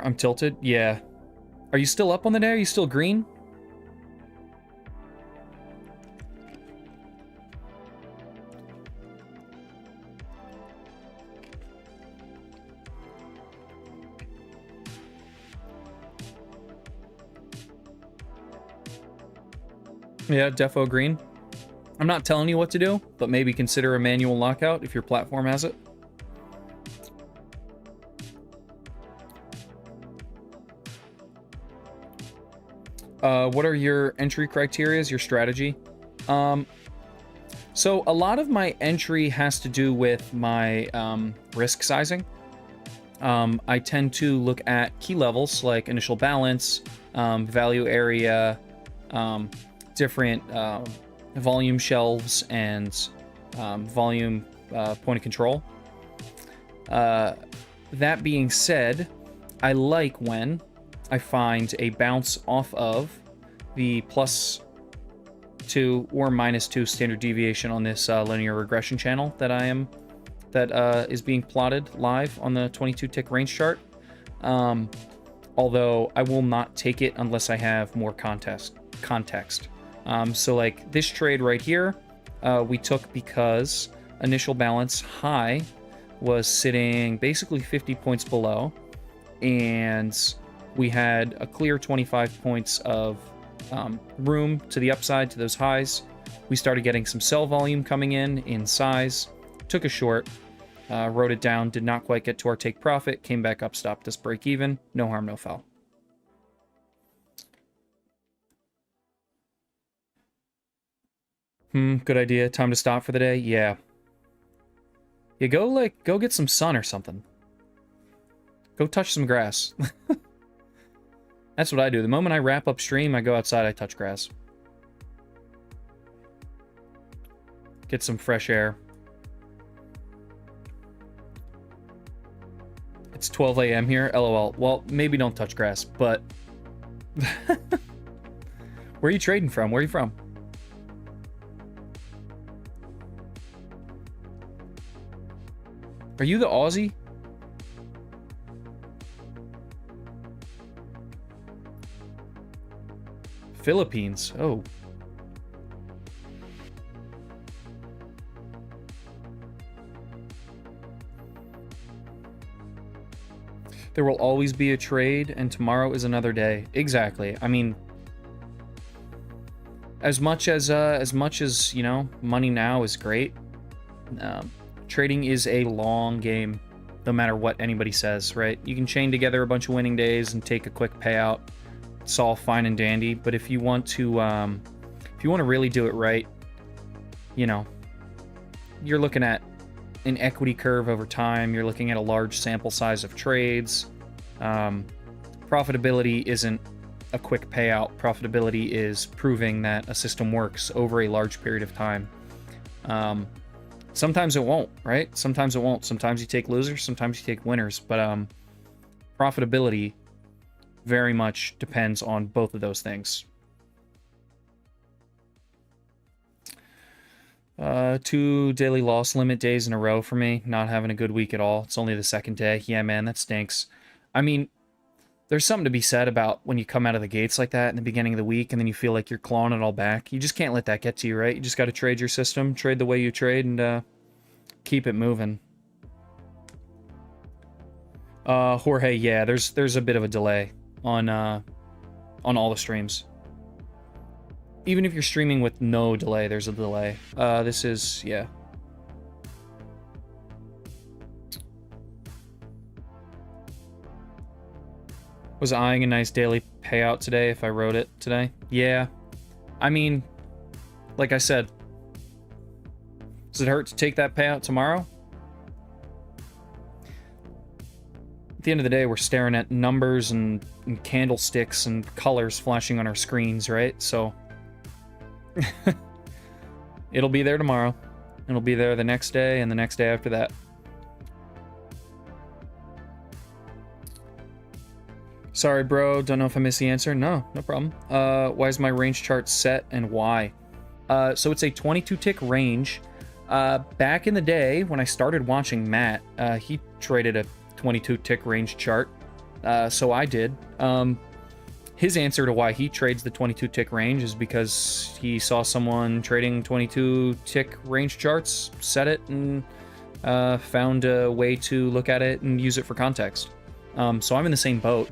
I'm tilted. Yeah. Are you still up on the day? Are you still green? Yeah, defo green. I'm not telling you what to do, but maybe consider a manual lockout if your platform has it. What are your entry criteria, your strategy? So a lot of my entry has to do with my risk sizing. I tend to look at key levels like initial balance, value area, different volume shelves, and volume point of control. That being said, I like when I find a bounce off of the +2 or -2 standard deviation on this linear regression channel that is being plotted live on the 22 tick range chart. Although I will not take it unless I have more context. So like this trade right here, we took because initial balance high was sitting basically 50 points below, and we had a clear 25 points of room to the upside to those highs. We started getting some sell volume coming in size, took a short, wrote it down, did not quite get to our take profit, came back up, stopped us break even, no harm, no foul. Good idea. Time to stop for the day? Yeah. Yeah, go get some sun or something. Go touch some grass. That's what I do. The moment I wrap up stream, I go outside, I touch grass. Get some fresh air. It's 12 a.m. here. LOL. Well, maybe don't touch grass, but... Where are you trading from? Where are you from? Are you the Aussie? Philippines. Oh. There will always be a trade, and tomorrow is another day. Exactly. I mean, as much as you know, money now is great. Trading is a long game, no matter what anybody says, right? You can chain together a bunch of winning days and take a quick payout. It's all fine and dandy, but if you want to really do it right, you know, you're looking at an equity curve over time. You're looking at a large sample size of trades. Profitability isn't a quick payout. Profitability is proving that a system works over a large period of time. Sometimes it won't, right? Sometimes it won't. Sometimes you take losers, sometimes you take winners, but profitability very much depends on both of those things. 2 daily loss limit days in a row for me. Not having a good week at all. It's only the second day. Yeah, man, that stinks. I mean, there's something to be said about when you come out of the gates like that in the beginning of the week and then you feel like you're clawing it all back. You just can't let that get to you, right? You just got to trade your system, trade the way you trade, and keep it moving. Jorge, yeah, there's a bit of a delay on all the streams. Even if you're streaming with no delay, there's a delay. This is, yeah. Was eyeing a nice daily payout today if I wrote it today. Yeah. I mean, like I said, does it hurt to take that payout tomorrow? At the end of the day, we're staring at numbers and candlesticks and colors flashing on our screens, right? So it'll be there tomorrow. It'll be there the next day and the next day after that. Sorry, bro. Don't know if I missed the answer. No problem. Why is my range chart set and why? So it's a 22-tick range. Back in the day, when I started watching Matt, he traded a 22-tick range chart. So I did. His answer to why he trades the 22-tick range is because he saw someone trading 22-tick range charts, set it, and found a way to look at it and use it for context. So I'm in the same boat.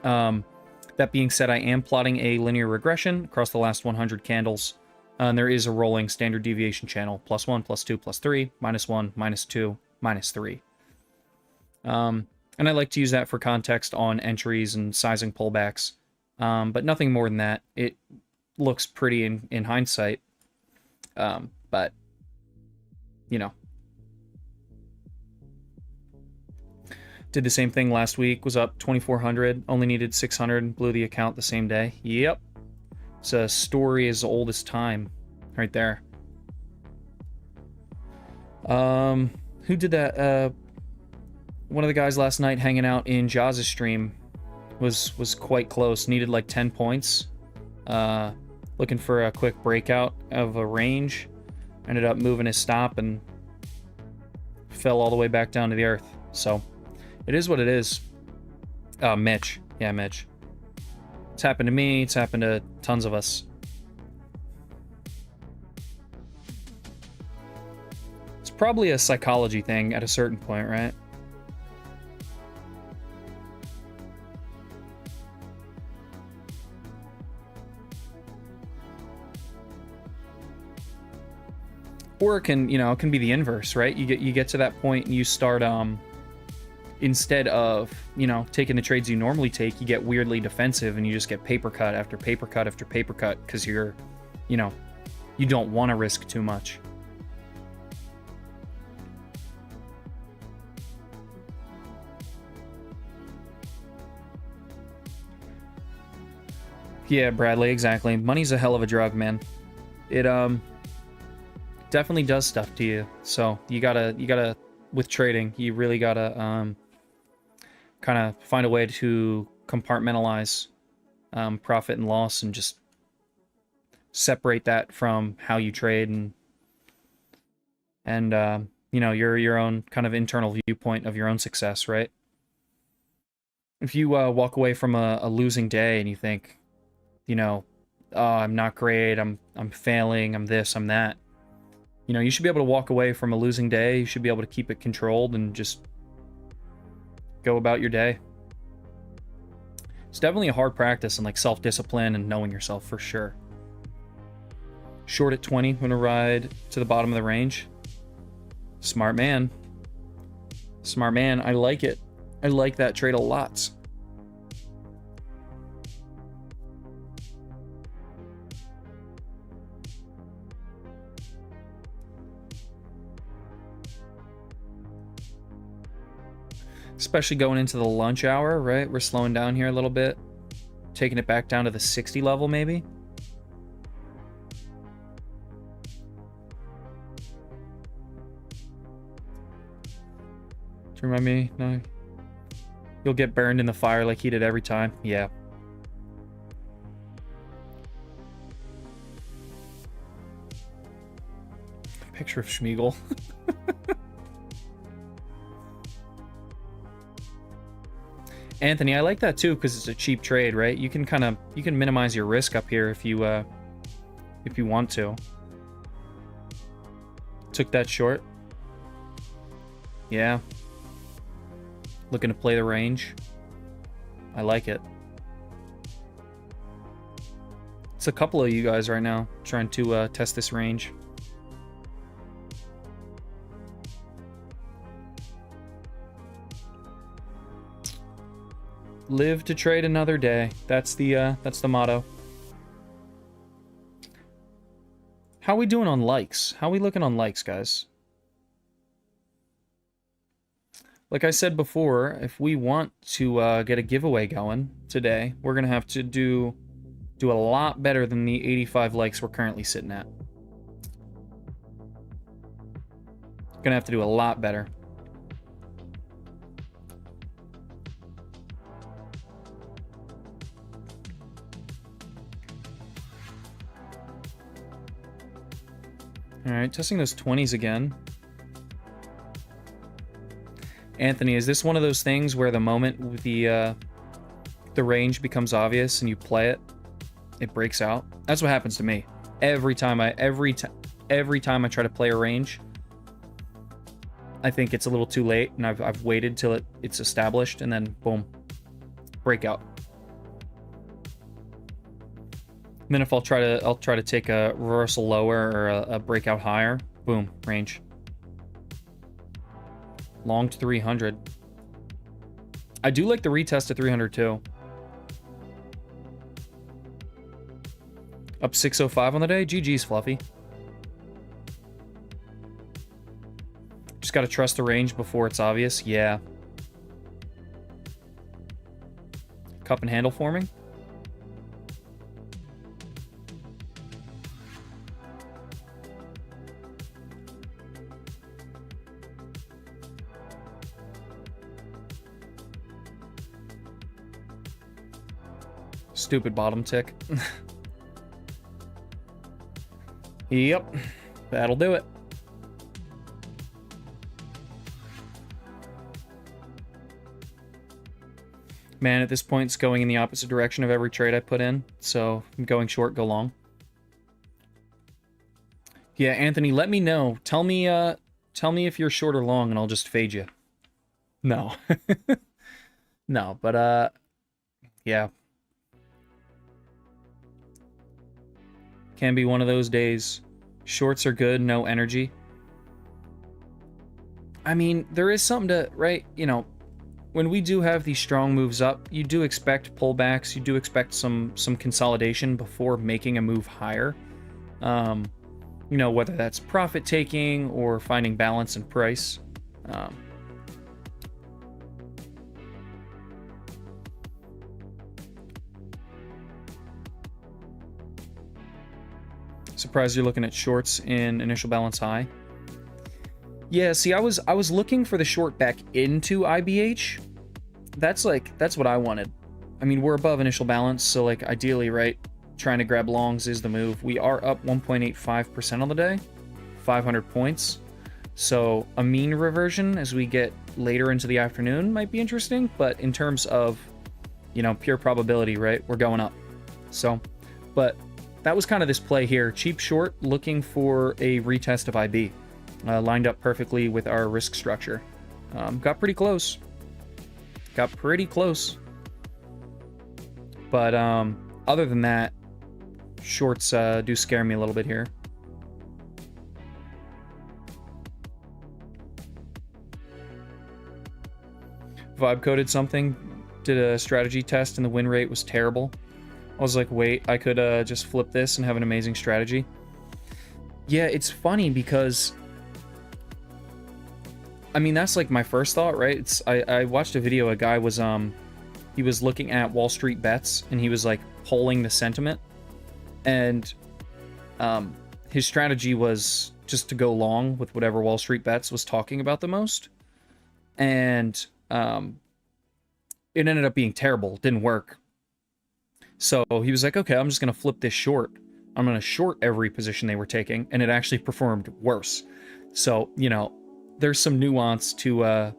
That being said, I am plotting a linear regression across the last 100 candles. And there is a rolling standard deviation channel. +1, +2, +3, -1, -2, -3. And I like to use that for context on entries and sizing pullbacks. But nothing more than that. It looks pretty in hindsight. But, you know. Did the same thing last week, was up 2,400, only needed 600, blew the account the same day. Yep. It's a story as old as time, right there. Who did that? One of the guys last night hanging out in Jaws' stream was quite close, needed like 10 points. Looking for a quick breakout of a range. Ended up moving his stop and fell all the way back down to the earth. So it is what it is. Mitch. Yeah, Mitch. It's happened to me. It's happened to tons of us. It's probably a psychology thing at a certain point, right? Or it can, it can be the inverse, right? You get to that point and you start instead of, taking the trades you normally take, you get weirdly defensive and you just get paper cut after paper cut after paper cut because you're, you don't want to risk too much. Yeah, Bradley, exactly. Money's a hell of a drug, man. It definitely does stuff to you. So you gotta with trading, you really gotta kind of find a way to compartmentalize profit and loss and just separate that from how you trade and your own kind of internal viewpoint of your own success, right? If you walk away from a losing day and you think, oh, I'm not great, I'm failing, I'm this, I'm that. You should be able to walk away from a losing day. You should be able to keep it controlled and just go about your day. It's definitely a hard practice and like self-discipline and knowing yourself for sure. Short at 20, I'm gonna ride to the bottom of the range. Smart man. Smart man, I like it. I like that trade a lot. Especially going into the lunch hour, right? We're slowing down here a little bit. Taking it back down to the 60 level, maybe? Do you remind me? No. You'll get burned in the fire like he did every time. Yeah. Picture of Schmeagol. Anthony, I like that too because it's a cheap trade, right? You can minimize your risk up here if you want to. Took that short. Yeah. Looking to play the range. I like it. It's a couple of you guys right now trying to test this range. Live to trade another day. That's the motto. How we doing on likes? How we looking on likes, guys? Like I said before, if we want to get a giveaway going today, we're gonna have to do a lot better than the 85 likes we're currently sitting at. Gonna have to do a lot better. Alright, testing those 20s again. Anthony, is this one of those things where the moment the range becomes obvious and you play it, it breaks out? That's what happens to me. Every time I try to play a range, I think it's a little too late, and I've waited till it's established, and then boom, breakout. And then if I'll try to take a reversal lower or a breakout higher, boom, range. Long to 300. I do like the retest at 300 too. Up 605 on the day. GG's, Fluffy. Just gotta trust the range before it's obvious. Yeah. Cup and handle forming. Stupid bottom tick. Yep. That'll do it. Man, at this point, it's going in the opposite direction of every trade I put in. So, I'm going short, go long. Yeah, Anthony, let me know. Tell me if you're short or long, and I'll just fade you. No. No, but, yeah. Can be one of those days. Shorts are good, no energy. I mean, there is something to, right? You know, when we do have these strong moves up, you do expect pullbacks. You do expect some consolidation before making a move higher. You know, whether that's profit taking or finding balance in price. Surprised you're looking at shorts in initial balance high. Yeah, see, I was looking for the short back into IBH. That's what I wanted. I mean, we're above initial balance, so like ideally, right, trying to grab longs is the move. We are up 1.85% on the day, 500 points. So a mean reversion as we get later into the afternoon might be interesting, but in terms of, you know, pure probability, right, we're going up. So, but that was kind of this play here. Cheap short, looking for a retest of IB. Lined up perfectly with our risk structure. Got pretty close. Got pretty close. But other than that, shorts do scare me a little bit here. Vibe coded something, did a strategy test, and the win rate was terrible. I was like, wait, I could just flip this and have an amazing strategy. Yeah, it's funny because, I mean, that's like my first thought, right? I watched a video, a guy was, he was looking at Wall Street bets, and he was like polling the sentiment. And his strategy was just to go long with whatever Wall Street bets was talking about the most. And it ended up being terrible. It didn't work. So he was like, okay, I'm just going to flip this short. I'm going to short every position they were taking, and it actually performed worse. So, you know, there's some nuance to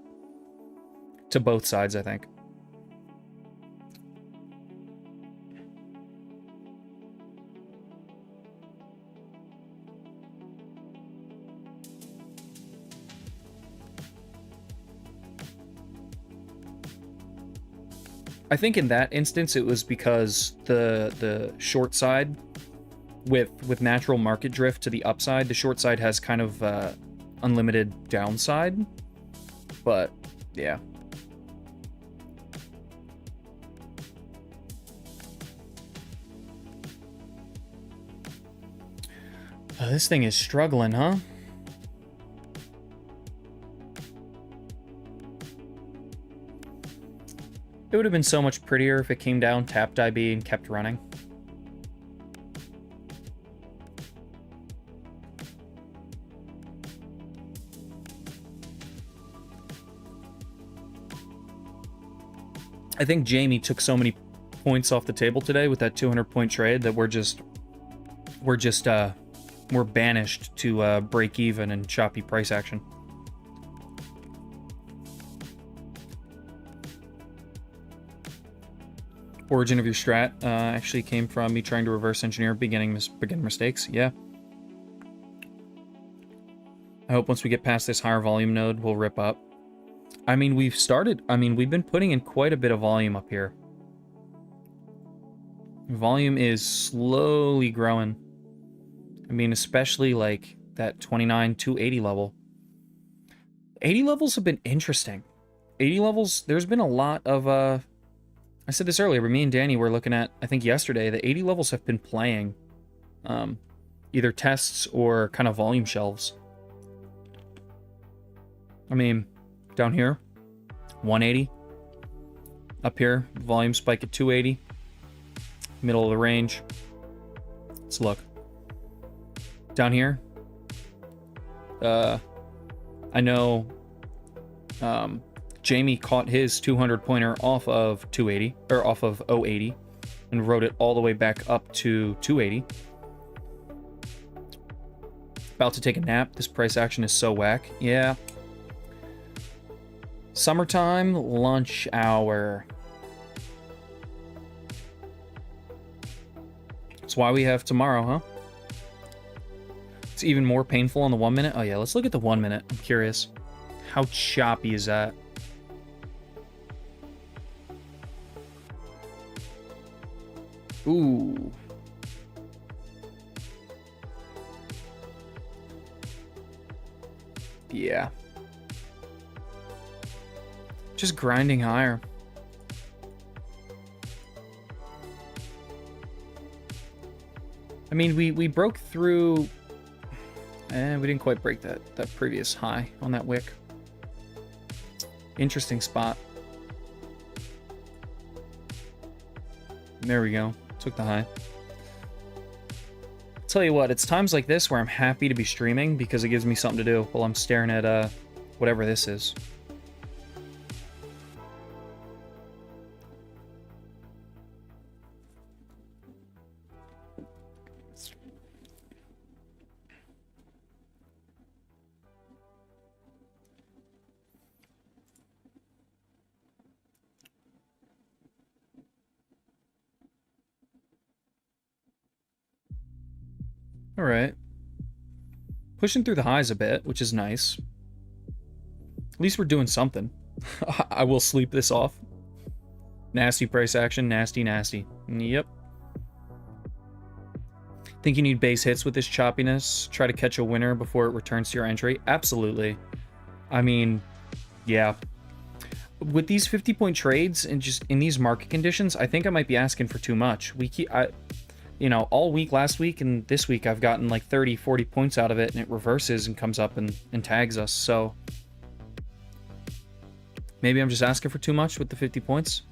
both sides, I think. I think in that instance, it was because the short side, with natural market drift to the upside, the short side has kind of unlimited downside. But yeah. Oh, this thing is struggling, huh? It would have been so much prettier if it came down, tapped IB, and kept running. I think Jamie took so many points off the table today with that 200-point trade that we're banished to break even and choppy price action. Origin of your strat actually came from me trying to reverse engineer beginner mistakes. Yeah. I hope once we get past this higher volume node, we'll rip up. I mean, we've been putting in quite a bit of volume up here. Volume is slowly growing. I mean, especially like that 29 280 level. 80 levels have been interesting. 80 levels, there's been a lot of I said this earlier, but me and Danny were looking at, I think yesterday, the 80 levels have been playing either tests or kind of volume shelves. I mean, down here, 180. Up here, volume spike at 280. Middle of the range. Let's look. Down here, I know Jamie caught his 200-pointer off of 280, or off of 080, and rode it all the way back up to 280. About to take a nap. This price action is so whack. Yeah. Summertime, lunch hour. That's why we have tomorrow, huh? It's even more painful on the 1 minute. Oh yeah, let's look at the 1 minute. I'm curious. How choppy is that? Ooh. Yeah. Just grinding higher. I mean, we broke through... we didn't quite break that previous high on that wick. Interesting spot. There we go. Took the high. Tell you what, it's times like this where I'm happy to be streaming because it gives me something to do while I'm staring at whatever this is. All right. Pushing through the highs a bit, which is nice. At least we're doing something. I will sleep this off. Nasty price action. Nasty, nasty. Yep. Think you need base hits with this choppiness? Try to catch a winner before it returns to your entry? Absolutely. I mean, yeah. With these 50-point trades and just in these market conditions, I think I might be asking for too much. You know, all week last week and this week I've gotten like 30, 40 points out of it, and it reverses and comes up and tags us. So maybe I'm just asking for too much with the 50 points.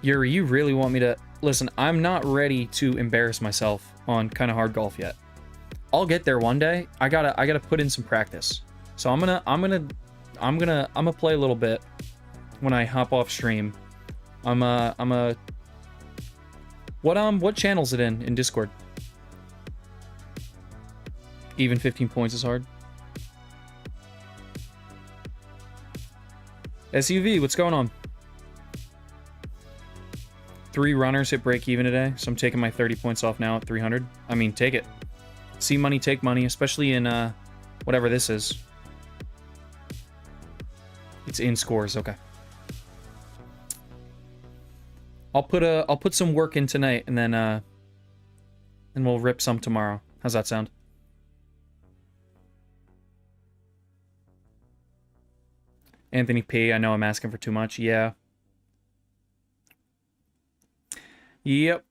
Yuri, you really want me to... Listen, I'm not ready to embarrass myself on kind of hard golf yet. I'll get there one day. I gotta put in some practice. So I'm gonna play a little bit when I hop off stream. What channel's it in Discord? Even 15 points is hard. SUV, what's going on? 3 runners hit break even today, so I'm taking my 30 points off now at 300. I mean, take it. See money, take money, especially in whatever this is. It's in scores, okay. I'll put some work in tonight, and then we'll rip some tomorrow. How's that sound? Anthony P, I know I'm asking for too much. Yeah. Yep.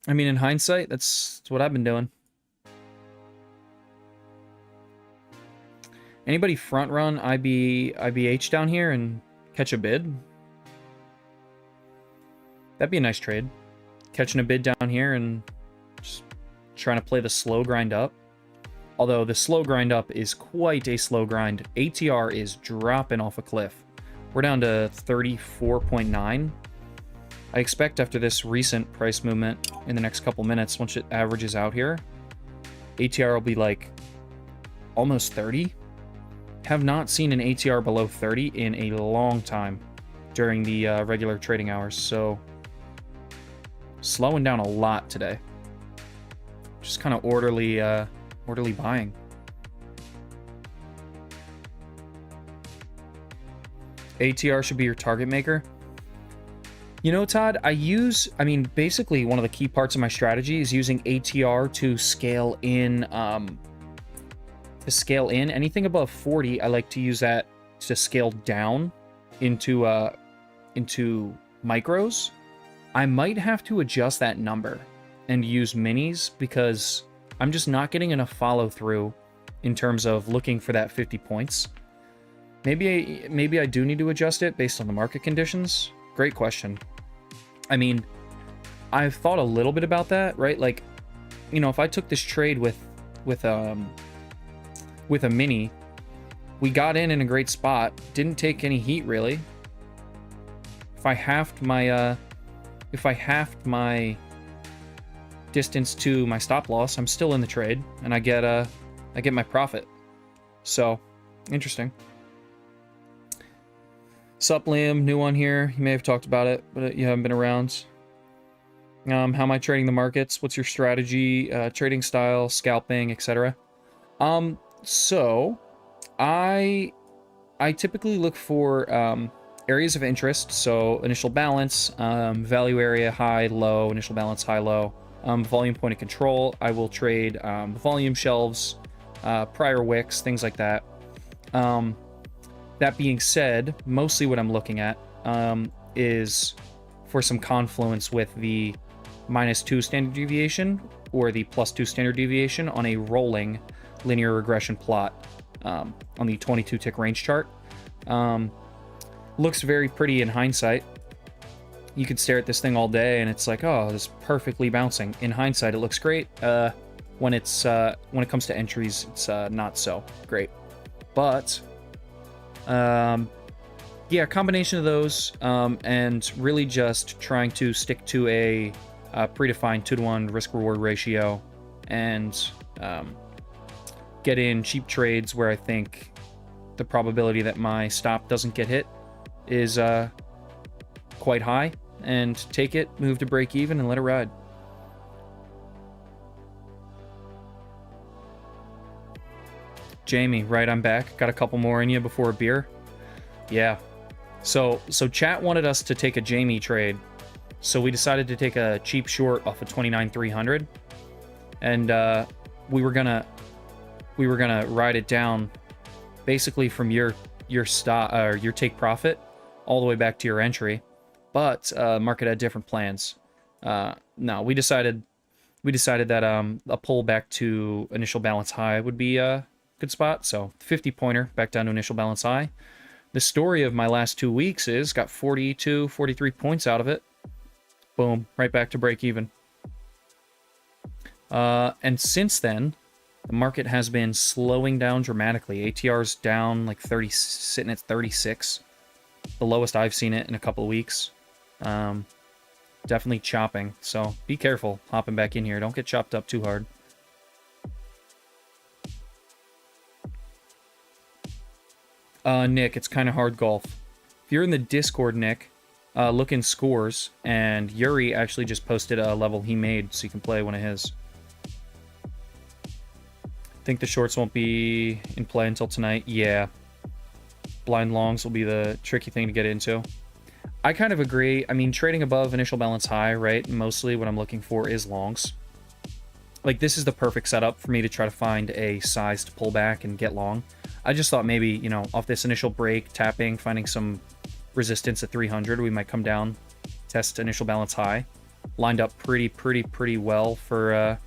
I mean, in hindsight, that's what I've been doing. Anybody front run IBH down here and catch a bid? That'd be a nice trade. Catching a bid down here and just trying to play the slow grind up. Although the slow grind up is quite a slow grind. ATR is dropping off a cliff. We're down to 34.9. I expect after this recent price movement in the next couple minutes, once it averages out here, ATR will be like almost 30. Have not seen an ATR below 30 in a long time during the regular trading hours, so slowing down a lot today. Just kind of orderly buying. ATR should be your target maker. You know, Todd, I mean, basically one of the key parts of my strategy is using ATR to scale in, anything above 40. I like to use that to scale down into micros. I might have to adjust that number and use minis because I'm just not getting enough follow through in terms of looking for that 50 points. Maybe I do need to adjust it based on the market conditions. Great question. I mean, I've thought a little bit about that, right? Like, you know, if I took this trade with a mini, we got in a great spot, didn't take any heat really. If I halved my distance to my stop loss, I'm still in the trade and I get my profit. So, interesting. Sup, Liam, new on here. You may have talked about it, but you haven't been around. How am I trading the markets? What's your strategy, trading style, scalping, etc.? So I typically look for areas of interest. So initial balance, value area, high, low, initial balance, high, low, volume point of control. I will trade volume shelves, prior wicks, things like that. That being said, mostly what I'm looking at is for some confluence with the -2 standard deviation or the +2 standard deviation on a rolling linear regression plot on the 22 tick range chart. Looks very pretty in hindsight. You could stare at this thing all day and it's like, oh, this is perfectly bouncing. In hindsight, it looks great. When it comes to entries, it's not so great. But yeah, a combination of those, and really just trying to stick to a predefined 2-to-1 risk-reward ratio and get in cheap trades where I think the probability that my stop doesn't get hit is quite high, and take it, move to break even, and let it ride. Jamie, right, I'm back. Got a couple more in you before a beer. Yeah. So chat wanted us to take a Jamie trade. So we decided to take a cheap short off of 29,300. And we were gonna ride it down basically from your stop or your take profit all the way back to your entry. But market had different plans. No, we decided that a pull back to initial balance high would be good spot. So 50 pointer back down to initial balance high. The story of my last 2 weeks is got 42, 43 points out of it. Boom, right back to break even. And since then, the market has been slowing down dramatically. ATR's down like 30, sitting at 36. The lowest I've seen it in a couple of weeks. Definitely chopping. So be careful hopping back in here. Don't get chopped up too hard. Nick, it's kind of hard golf. If you're in the Discord, Nick, look in scores, and Yuri actually just posted a level he made, so you can play one of his. Think the shorts won't be in play until tonight? Yeah. Blind longs will be the tricky thing to get into. I kind of agree. I mean, trading above initial balance high, right? Mostly what I'm looking for is longs. Like, this is the perfect setup for me to try to find a size to pull back and get long. I just thought maybe, you know, off this initial break, tapping, finding some resistance at 300, we might come down, test initial balance high. lined up pretty well for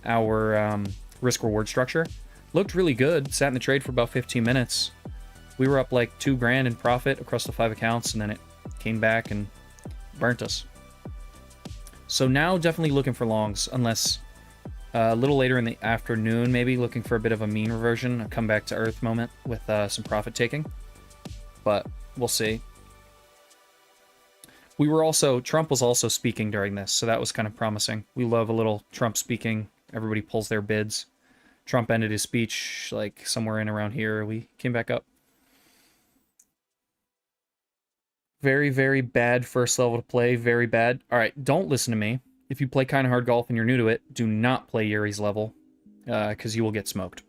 our risk-reward structure. Looked really good. Sat in the trade for about 15 minutes. We were up like 2 grand in profit across the 5 accounts, and then it came back and burnt us. So now definitely looking for longs, unless a little later in the afternoon, maybe looking for a bit of a mean reversion, a come back to earth moment with some profit taking. But we'll see. Trump was also speaking during this, so that was kind of promising. We love a little Trump speaking. Everybody pulls their bids. Trump ended his speech like somewhere in around here. We came back up. Very, very bad first level to play. Very bad. All right, don't listen to me. If you play kind of hard golf and you're new to it, do not play Yuri's level, because you will get smoked.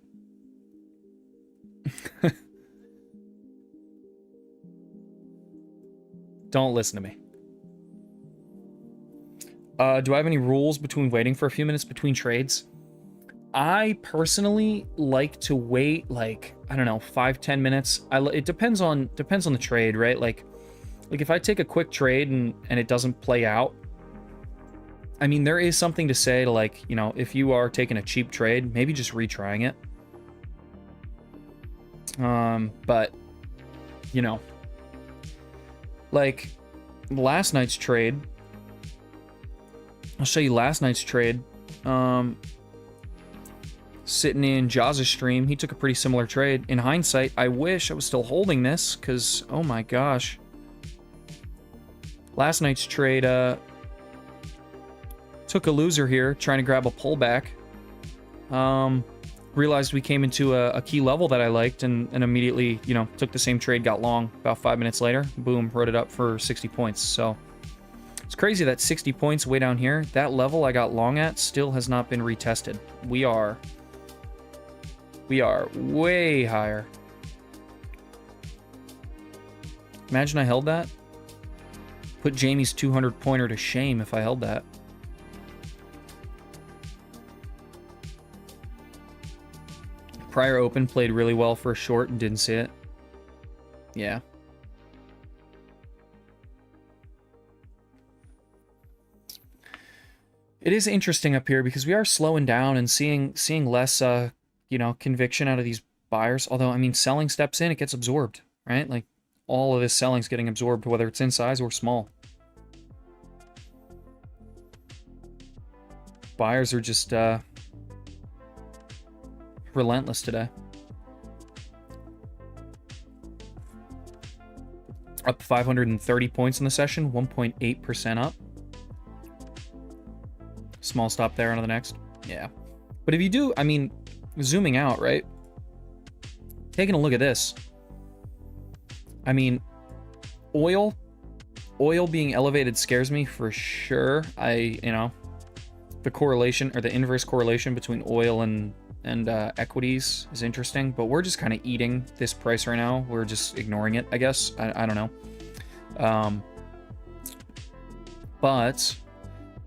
Don't listen to me. Do I have any rules between waiting for a few minutes between trades? I personally like to wait like, I don't know, 5-10 minutes. It depends on the trade, right? Like if I take a quick trade and it doesn't play out, I mean, there is something to say to, like, you know, if you are taking a cheap trade, maybe just retrying it. But, you know, like last night's trade, I'll show you last night's trade. Sitting in Jaws' stream, he took a pretty similar trade. In hindsight, I wish I was still holding this, because, oh my gosh. Last night's trade, took a loser here, trying to grab a pullback. Realized we came into a key level that I liked, and immediately, you know, took the same trade, got long. About 5 minutes later, boom, wrote it up for 60 points. So, it's crazy that 60 points way down here, that level I got long at still has not been retested. We are way higher. Imagine I held that. Put Jamie's 200 pointer to shame if I held that. Prior open played really well for a short and didn't see it. Yeah. It is interesting up here because we are slowing down and seeing less you know, conviction out of these buyers. Although, I mean, selling steps in, it gets absorbed, right? Like, all of this selling's getting absorbed, whether it's in size or small. Buyers are just relentless today. Up 530 points in the session, 1.8% up. Small stop there on the next. Yeah. But if you do, I mean, zooming out, right? Taking a look at this. I mean, oil being elevated scares me for sure. You know, the correlation or the inverse correlation between oil and equities is interesting, but we're just kind of eating this price right now. We're just ignoring it, I guess. I don't know. But,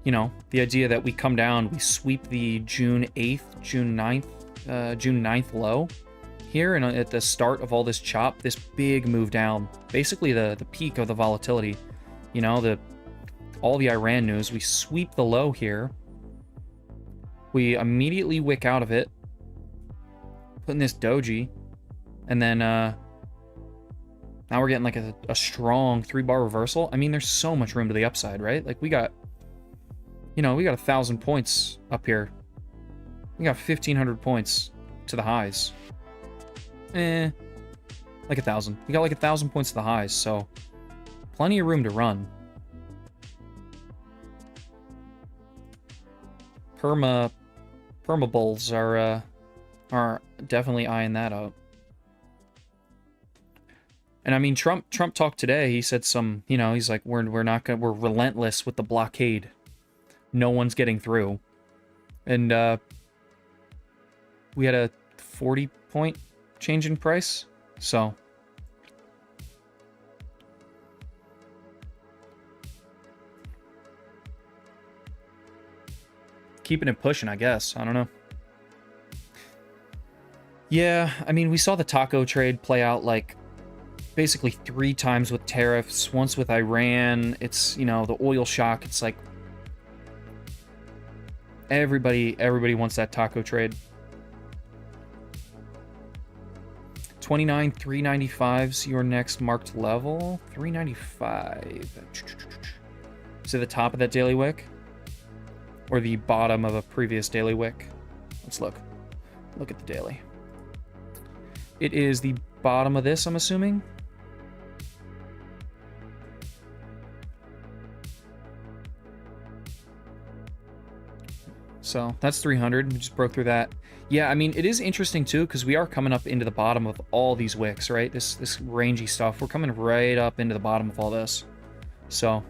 you know, the idea that we come down, we sweep the June 8th, June 9th low here, and at the start of all this chop, this big move down, basically the peak of the volatility, you know, all the Iran news, we sweep the low here. We immediately wick out of it, put in this doji, and then now we're getting like a strong 3-bar reversal. I mean, there's so much room to the upside, right? Like, we got, you know, we got 1,000 points up here. We got 1,500 points to the highs. Like 1,000. We got like 1,000 points to the highs, so plenty of room to run. Perma bulls are definitely eyeing that up. And I mean, Trump talked today. He said some, you know, he's like, we're relentless with the blockade. No one's getting through. And we had a 40-point change in price, so keeping it pushing, I guess. I don't know. Yeah, I mean, we saw the taco trade play out like basically 3 times with tariffs, once with Iran. It's, you know, the oil shock. It's like Everybody wants that taco trade. 29,395's your next marked level. 395. Is it the top of that daily wick? Or the bottom of a previous daily wick? Let's look. Look at the daily. It is the bottom of this, I'm assuming. So that's 300. We just broke through that. Yeah, I mean, it is interesting too, because we are coming up into the bottom of all these wicks, right? This rangy stuff. We're coming right up into the bottom of all this. So,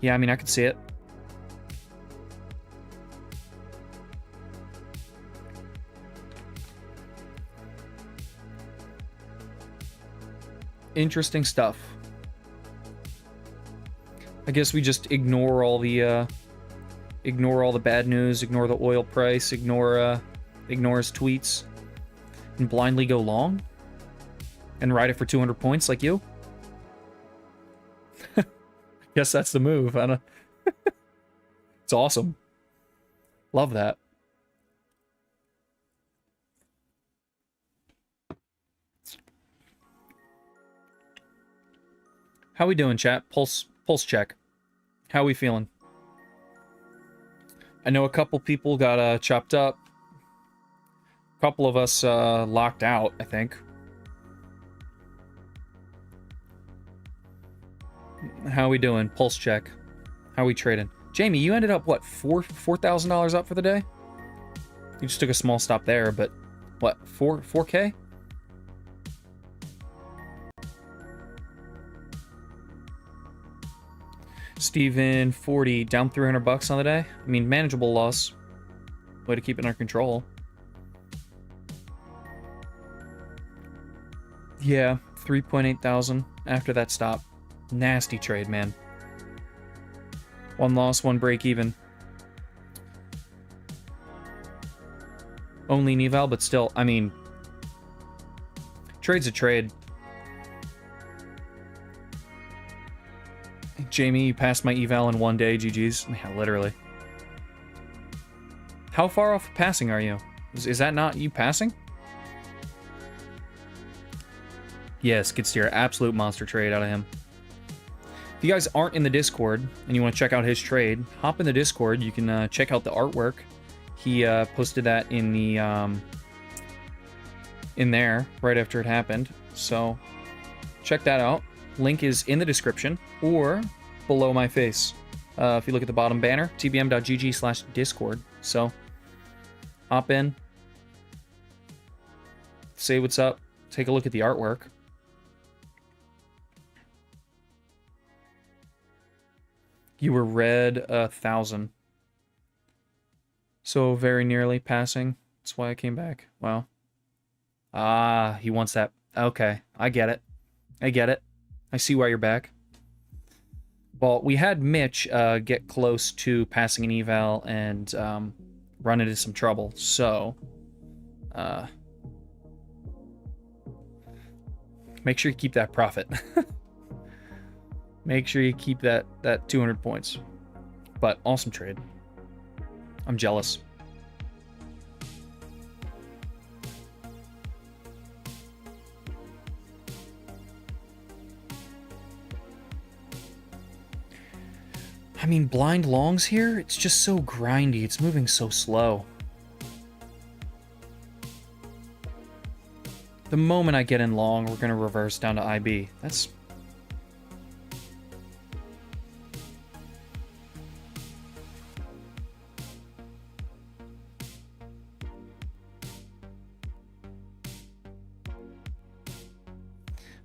yeah, I mean, I could see it. Interesting stuff. I guess we just ignore all the bad news, ignore the oil price, ignore his tweets, and blindly go long and ride it for 200 points like you. Guess that's the move. I don't. It's awesome. Love that. How we doing, chat? Pulse check. How we feeling? I know a couple people got chopped up. A couple of us locked out, I think. How we doing? Pulse check. How we trading? Jamie, you ended up, what, $4,000 up for the day? You just took a small stop there, but what, 4K? Steven, 40, down 300 bucks on the day. I mean, manageable loss. Way to keep it under control. Yeah, 3.8 thousand after that stop. Nasty trade, man. One loss, one break even. Only an eval, but still, I mean, trade's a trade. Jamie, you passed my eval in one day, GG's. Yeah, literally. How far off passing are you? Is that not you passing? Yes, Skid Steer, absolute monster trade out of him. If you guys aren't in the Discord and you want to check out his trade, hop in the Discord. You can check out the artwork. He posted that in the in there right after it happened. So check that out. Link is in the description or below my face. If you look at the bottom banner, tbm.gg/discord. So hop in, say what's up, take a look at the artwork. You were red 1,000. So very nearly passing. That's why I came back. Wow. Ah, he wants that. Okay, I get it. I get it. I see why you're back. Well, we had Mitch get close to passing an eval and run into some trouble. So, make sure you keep that profit. Make sure you keep that 200 points. But awesome trade. I'm jealous. I mean, blind longs here, it's just so grindy. It's moving so slow. The moment I get in long, we're going to reverse down to IB. That's...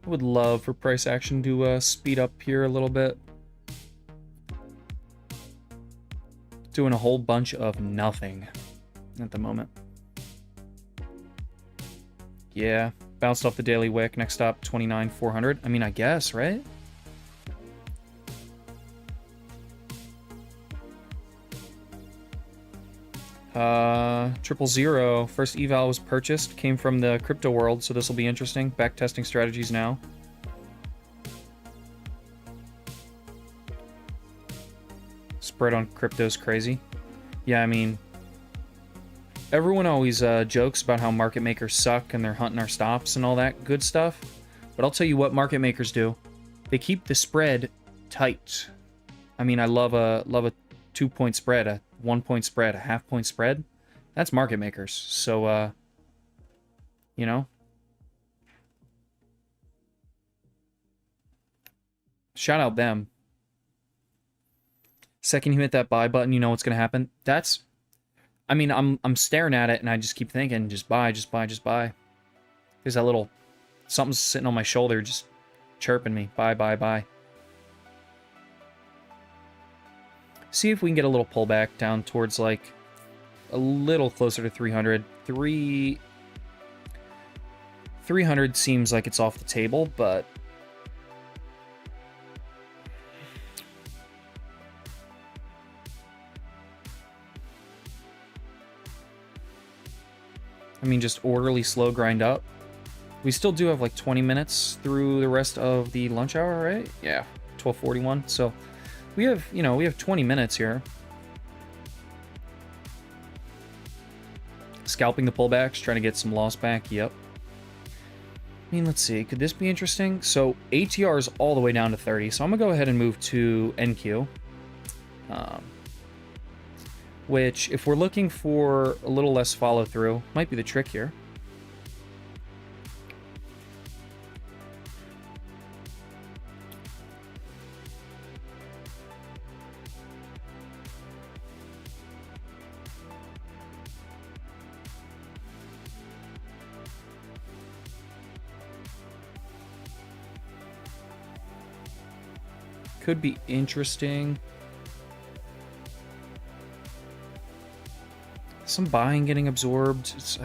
I would love for price action to speed up here a little bit. Doing a whole bunch of nothing at the moment. Yeah, bounced off the daily wick. Next up, 29,400. I mean, I guess, right? Triple zero. First eval was purchased. Came from the crypto world, so this will be interesting. Backtesting strategies now. Spread on crypto's crazy. Yeah, I mean, everyone always jokes about how market makers suck and they're hunting our stops and all that good stuff. But I'll tell you what market makers do. They keep the spread tight. I mean, I love a 2-point spread, a 1-point spread, a half-point spread. That's market makers. So, you know, shout out them. Second you hit that buy button, you know what's going to happen. That's, I mean, I'm staring at it and I just keep thinking, just buy, just buy, just buy. There's that little, something's sitting on my shoulder just chirping me. Buy, buy, buy. See if we can get a little pullback down towards, like, a little closer to 300. 300 seems like it's off the table, but I mean, just orderly slow grind up. We still do have like 20 minutes through the rest of the lunch hour, right? Yeah, 12:41. So we have, you know, we have 20 minutes here. Scalping the pullbacks, trying to get some loss back. Yep. I mean, let's see. Could this be interesting? So ATR is all the way down to 30. So I'm going to go ahead and move to NQ. Which, if we're looking for a little less follow-through, might be the trick here. Could be interesting. Some buying getting absorbed. It's,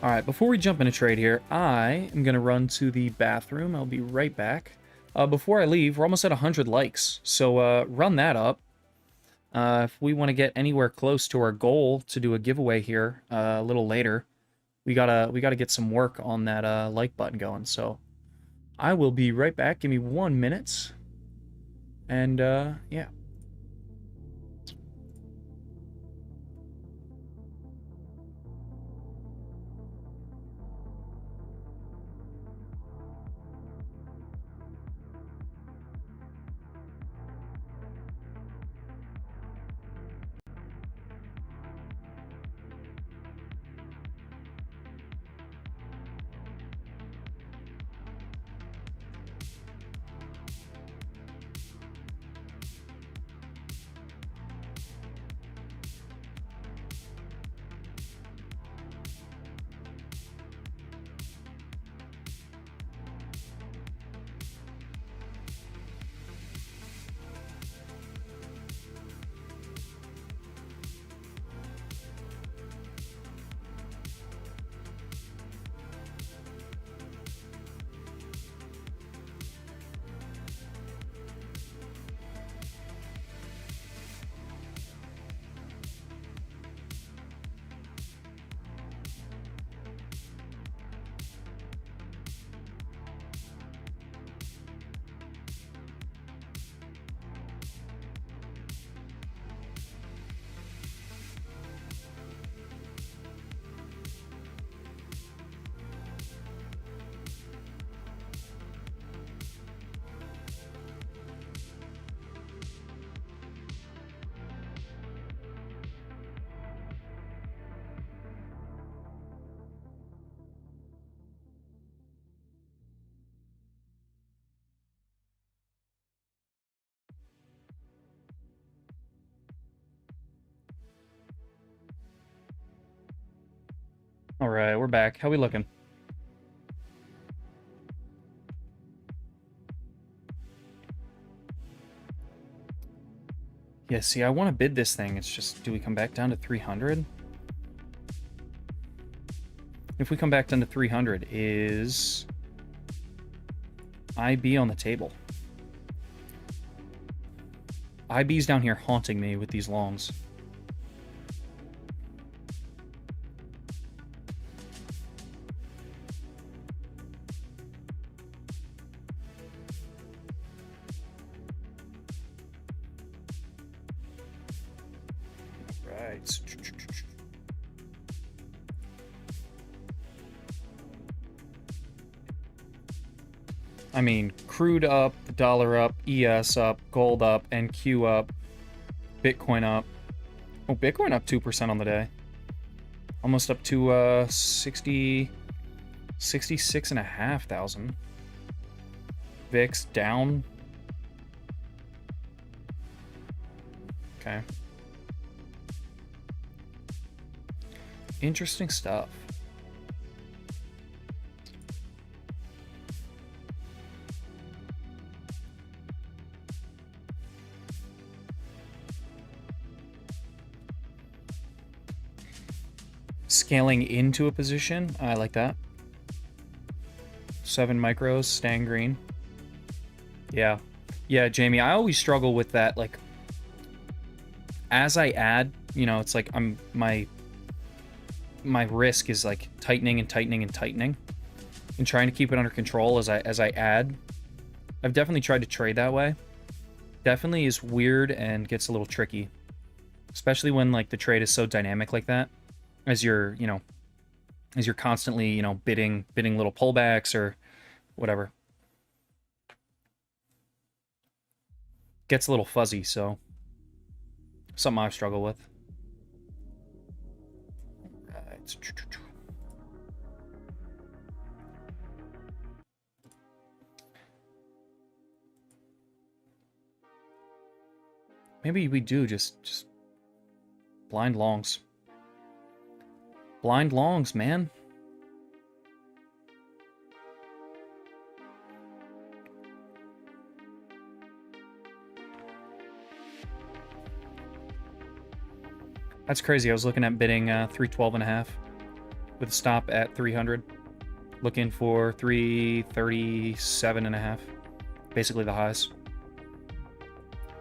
all right, before we jump into trade here, I am going to run to the bathroom. I'll be right back. Before I leave, we're almost at 100 likes, so run that up. If we want to get anywhere close to our goal to do a giveaway here a little later, we gotta get some work on that like button going. So I will be right back. Give me 1 minute. And, yeah. All right, we're back. How we looking? Yeah, see, I want to bid this thing. It's just, do we come back down to 300? If we come back down to 300, is IB on the table? IB's down here haunting me with these longs. right. I mean, crude up, dollar up, ES up, gold up, NQ up, Bitcoin up. Oh, Bitcoin up 2% on the day. Almost up to 66,500. VIX down. Okay. Interesting stuff. Scaling into a position. I like that. 7 micros, staying green. Yeah. Yeah, Jamie, I always struggle with that. Like, as I add, you know, it's like my risk is like tightening and tightening and tightening, and trying to keep it under control as I add. I've definitely tried to trade that way. Definitely is weird and gets a little tricky, especially when like the trade is so dynamic like that. As you're, you know, as you're constantly, you know, bidding little pullbacks or whatever. Gets a little fuzzy, so something I struggle with. Right. Maybe we do just blind longs. Blind longs, man. That's crazy. I was looking at bidding 312.5 with a stop at 300. Looking for 337.5. Basically the highs.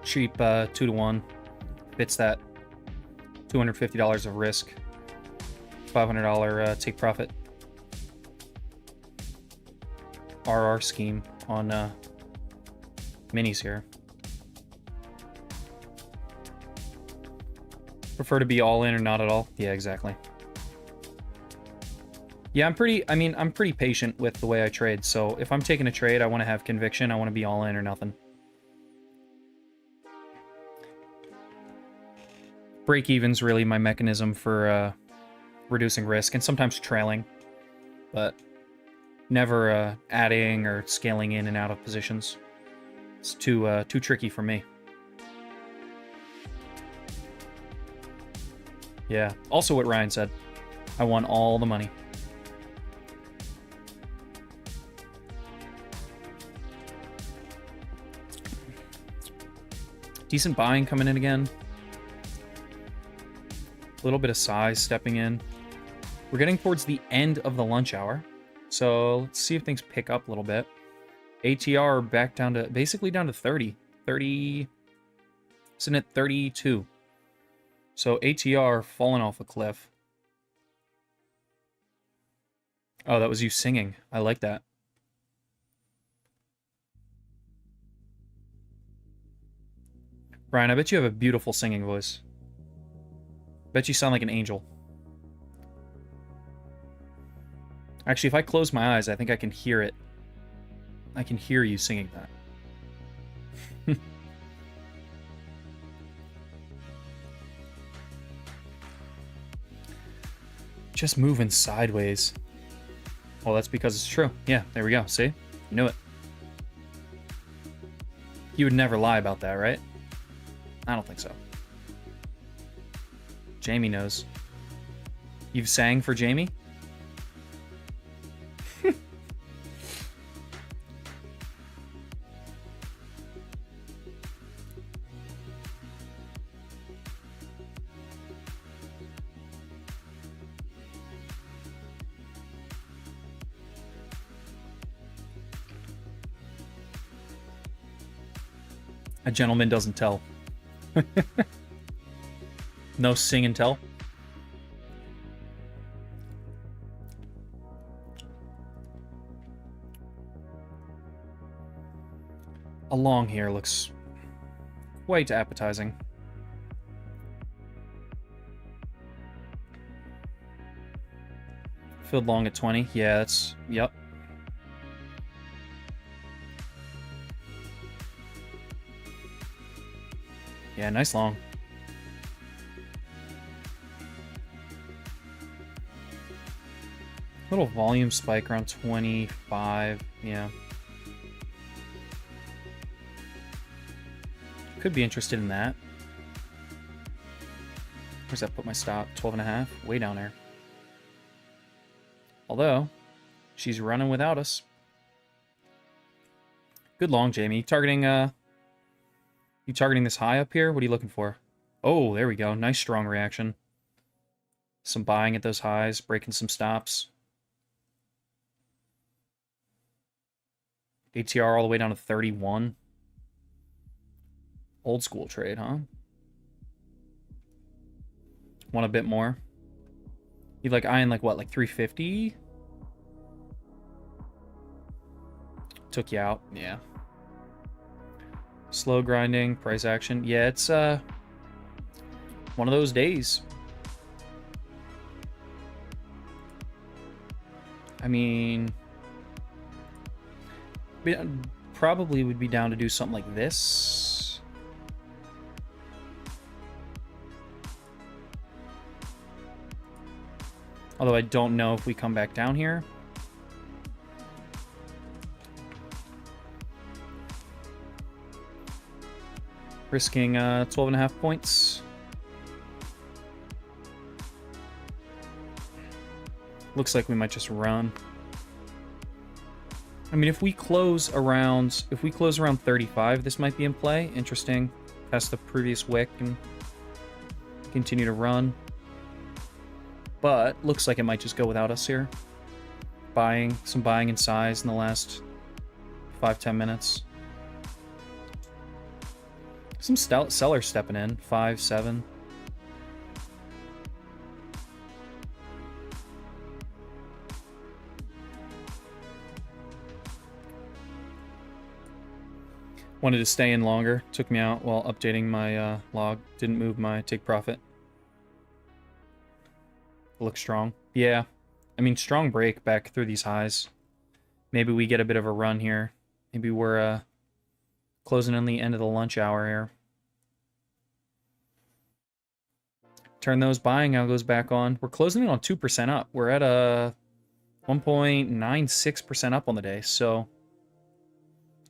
Cheap 2 to 1. Fits that $250 of risk. $500 take profit. RR scheme on minis here. Prefer to be all in or not at all? Yeah, exactly. Yeah, I'm pretty patient with the way I trade. So if I'm taking a trade, I want to have conviction. I want to be all in or nothing. Break-even's really my mechanism for reducing risk, and sometimes trailing, but never adding or scaling in and out of positions. It's too tricky for me. Yeah. Also what Ryan said. I want all the money. Decent buying coming in again. A little bit of size stepping in. We're getting towards the end of the lunch hour. So let's see if things pick up a little bit. ATR back down to, basically down to 30. 30, isn't it 32? So ATR falling off a cliff. Oh, that was you singing. I like that. Ryan, I bet you have a beautiful singing voice. Bet you sound like an angel. Actually, if I close my eyes, I think I can hear it. I can hear you singing that. Just moving sideways. Well, that's because it's true. Yeah, there we go. See? You knew it. You would never lie about that, right? I don't think so. Jamie knows. You've sang for Jamie? A gentleman doesn't tell. No sing and tell. A long here looks quite appetizing. Filled long at 20. Yeah, that's... Yep. Yeah, nice long. Little volume spike around 25. Yeah. Could be interested in that. Where's that put my stop? 12.5? Way down there. Although, she's running without us. Good long, Jamie. You targeting this high up here? What are you looking for? Oh, there we go. Nice strong reaction. Some buying at those highs, breaking some stops. ATR all the way down to 31. Old school trade, huh? Want a bit more? You like eyeing like what, like 350? Took you out, yeah. Slow grinding, price action. Yeah, it's one of those days. I mean, probably would be down to do something like this. Although I don't know if we come back down here. Risking 12.5 points. Looks like we might just run. I mean, if we close around 35, this might be in play. Interesting. Past the previous wick and continue to run. But looks like it might just go without us here. Some buying in size in the last 5-10 minutes. Some sellers stepping in. 5, 7. Wanted to stay in longer. Took me out while updating my log. Didn't move my take profit. Looks strong. Yeah. I mean, strong break back through these highs. Maybe we get a bit of a run here. Maybe we're closing on the end of the lunch hour here. Turn those buying algos back on. We're closing in on 2% up. We're at a 1.96% up on the day. So,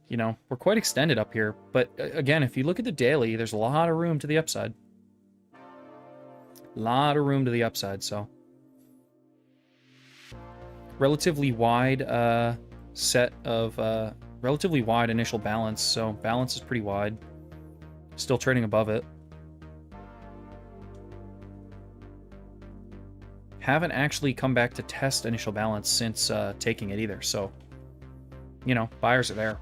you know, we're quite extended up here. But again, if you look at the daily, there's a lot of room to the upside. A lot of room to the upside, so. Relatively wide set of, relatively wide initial balance. So balance is pretty wide. Still trading above it. Haven't actually come back to test initial balance since taking it either. So, you know, buyers are there.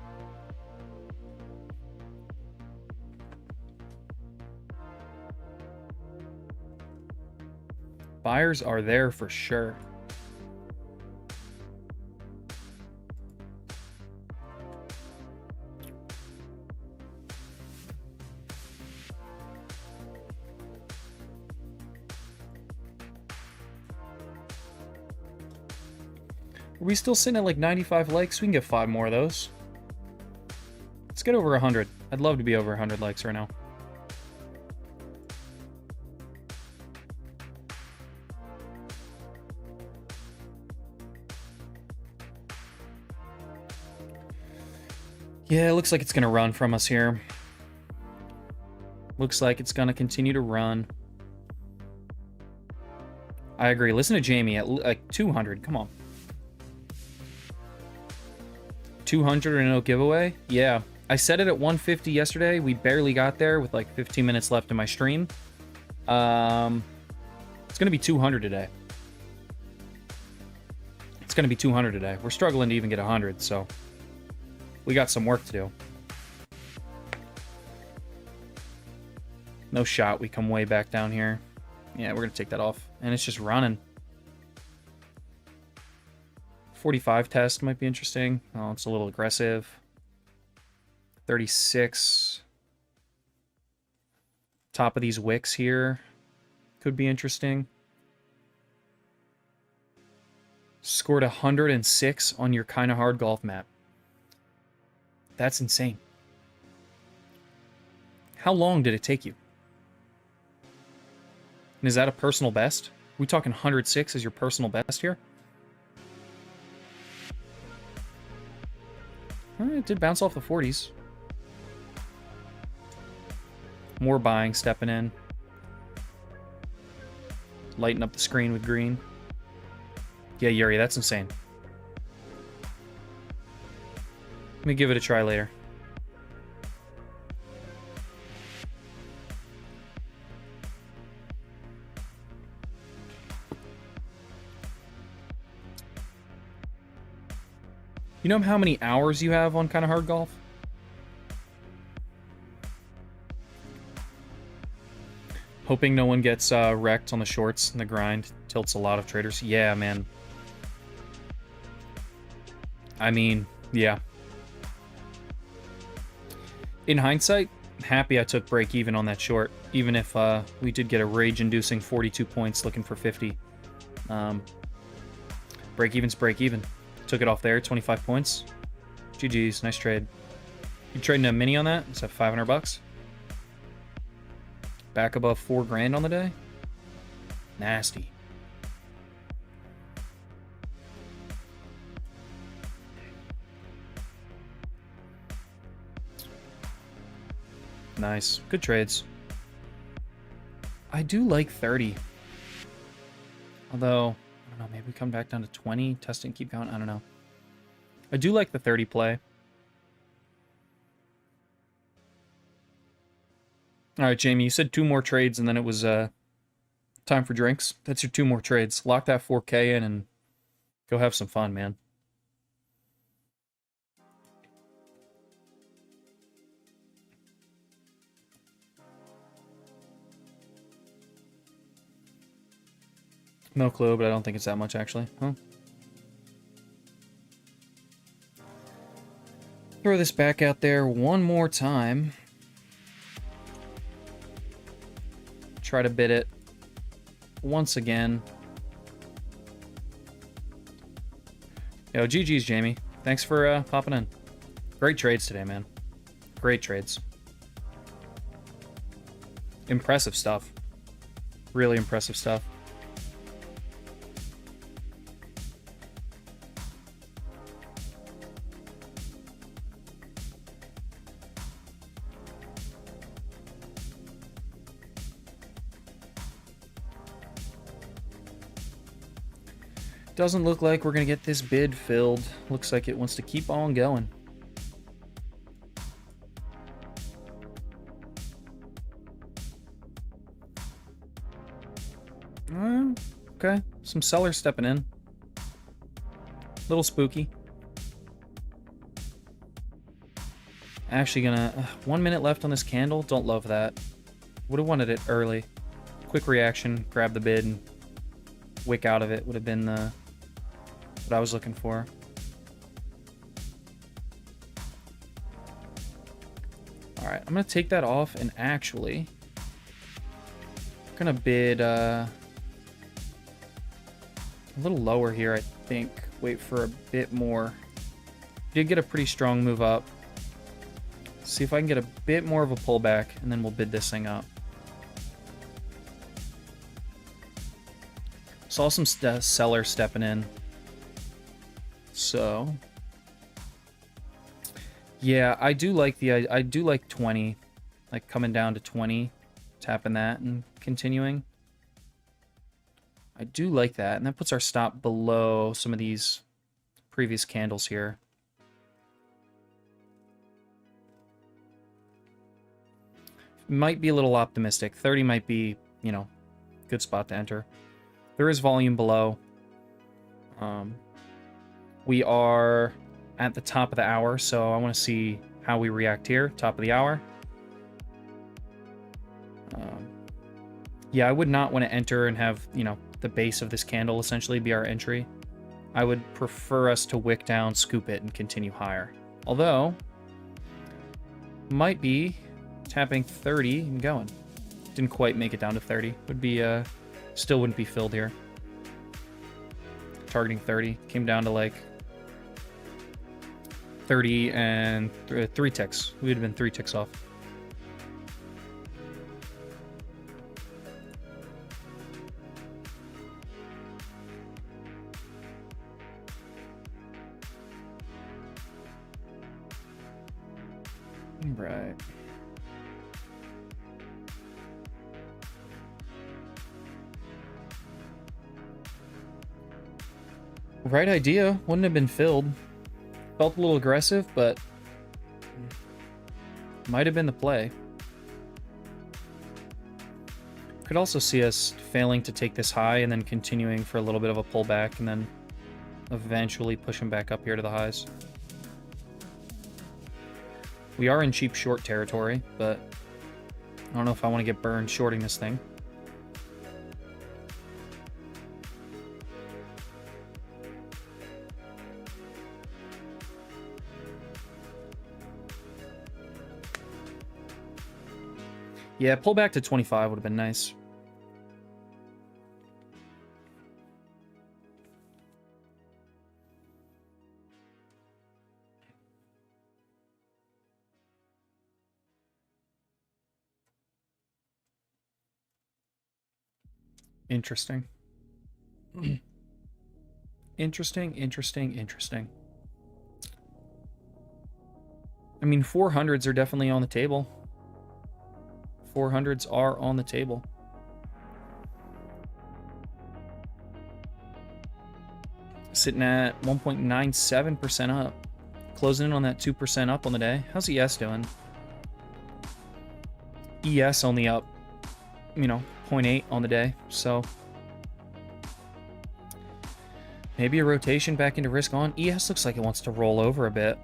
Buyers are there for sure. Are we still sitting at like 95 likes? We can get 5 more of those. Let's get over 100. I'd love to be over 100 likes right now. Yeah, it looks like it's going to run from us here. Looks like it's going to continue to run. I agree. Listen to Jamie at like 200. Come on. 200 and no giveaway? Yeah. I set it at 150 yesterday. We barely got there with like 15 minutes left in my stream. It's going to be 200 today. It's going to be 200 today. We're struggling to even get 100, so we got some work to do. No shot. We come way back down here. Yeah, we're going to take that off. And it's just running. 45 test might be interesting. Oh, it's a little aggressive. 36. Top of these wicks here could be interesting. Scored 106 on your Kinda Hard Golf map. That's insane. How long did it take you? And is that a personal best? We talking 106 as your personal best here? It did bounce off the 40s. More buying stepping in. Lighten up the screen with green. Yeah, Yuri, that's insane. Let me give it a try later. You know how many hours you have on Kinda Hard Golf? Hoping no one gets wrecked on the shorts and the grind. Tilts a lot of traders. Yeah, man. I mean, yeah. In hindsight, happy I took break even on that short, even if we did get a rage-inducing 42 points looking for 50. Break even's break even. Took it off there, 25 points. GG's, nice trade. You trading a mini on that? Is that 500 bucks? Back above 4 grand on the day? Nasty. Nice. Good trades. I do like 30. Although, I don't know, maybe we come back down to 20, test and keep going. I don't know. I do like the 30 play. All right, Jamie, you said 2 more trades and then it was time for drinks. That's your 2 more trades. Lock that 4K in and go have some fun, man. No clue, but I don't think it's that much, actually. Huh? Throw this back out there one more time. Try to bid it once again. Yo, GG's, Jamie. Thanks for popping in. Great trades today, man. Great trades. Impressive stuff. Really impressive stuff. Doesn't look like we're going to get this bid filled. Looks like it wants to keep on going. Okay. Some sellers stepping in. Little spooky. Actually gonna... 1 minute left on this candle. Don't love that. Would have wanted it early. Quick reaction. Grab the bid and wick out of it. Would have been what I was looking for. Alright, I'm going to take that off and actually... I'm going to bid a little lower here, I think. Wait for a bit more. Did get a pretty strong move up. See if I can get a bit more of a pullback, and then we'll bid this thing up. Saw some sellers stepping in. So, yeah, I do like 20, like coming down to 20, tapping that and continuing. I do like that, and that puts our stop below some of these previous candles here. Might be a little optimistic. 30 might be, you know, good spot to enter. There is volume below. We are at the top of the hour, so I want to see how we react here. Top of the hour. Yeah, I would not want to enter and have, you know, the base of this candle essentially be our entry. I would prefer us to wick down, scoop it, and continue higher. Although, might be tapping 30 and going. Didn't quite make it down to 30. Would be, still wouldn't be filled here. targeting 30. Came down to like 30 and 3 ticks. We would have been 3 ticks off. Right. Right idea. Wouldn't have been filled. Felt a little aggressive, but might have been the play. Could also see us failing to take this high and then continuing for a little bit of a pullback and then eventually pushing back up here to the highs. We are in cheap short territory, but I don't know if I want to get burned shorting this thing. Yeah, pull back to 25 would have been nice. Interesting. Interesting. I mean, 400s are definitely on the table. 400s are on the table. Sitting at 1.97% up. Closing in on that 2% up on the day. How's ES doing? ES only up, 0.8 on the day, so maybe a rotation back into risk on. ES looks like it wants to roll over a bit,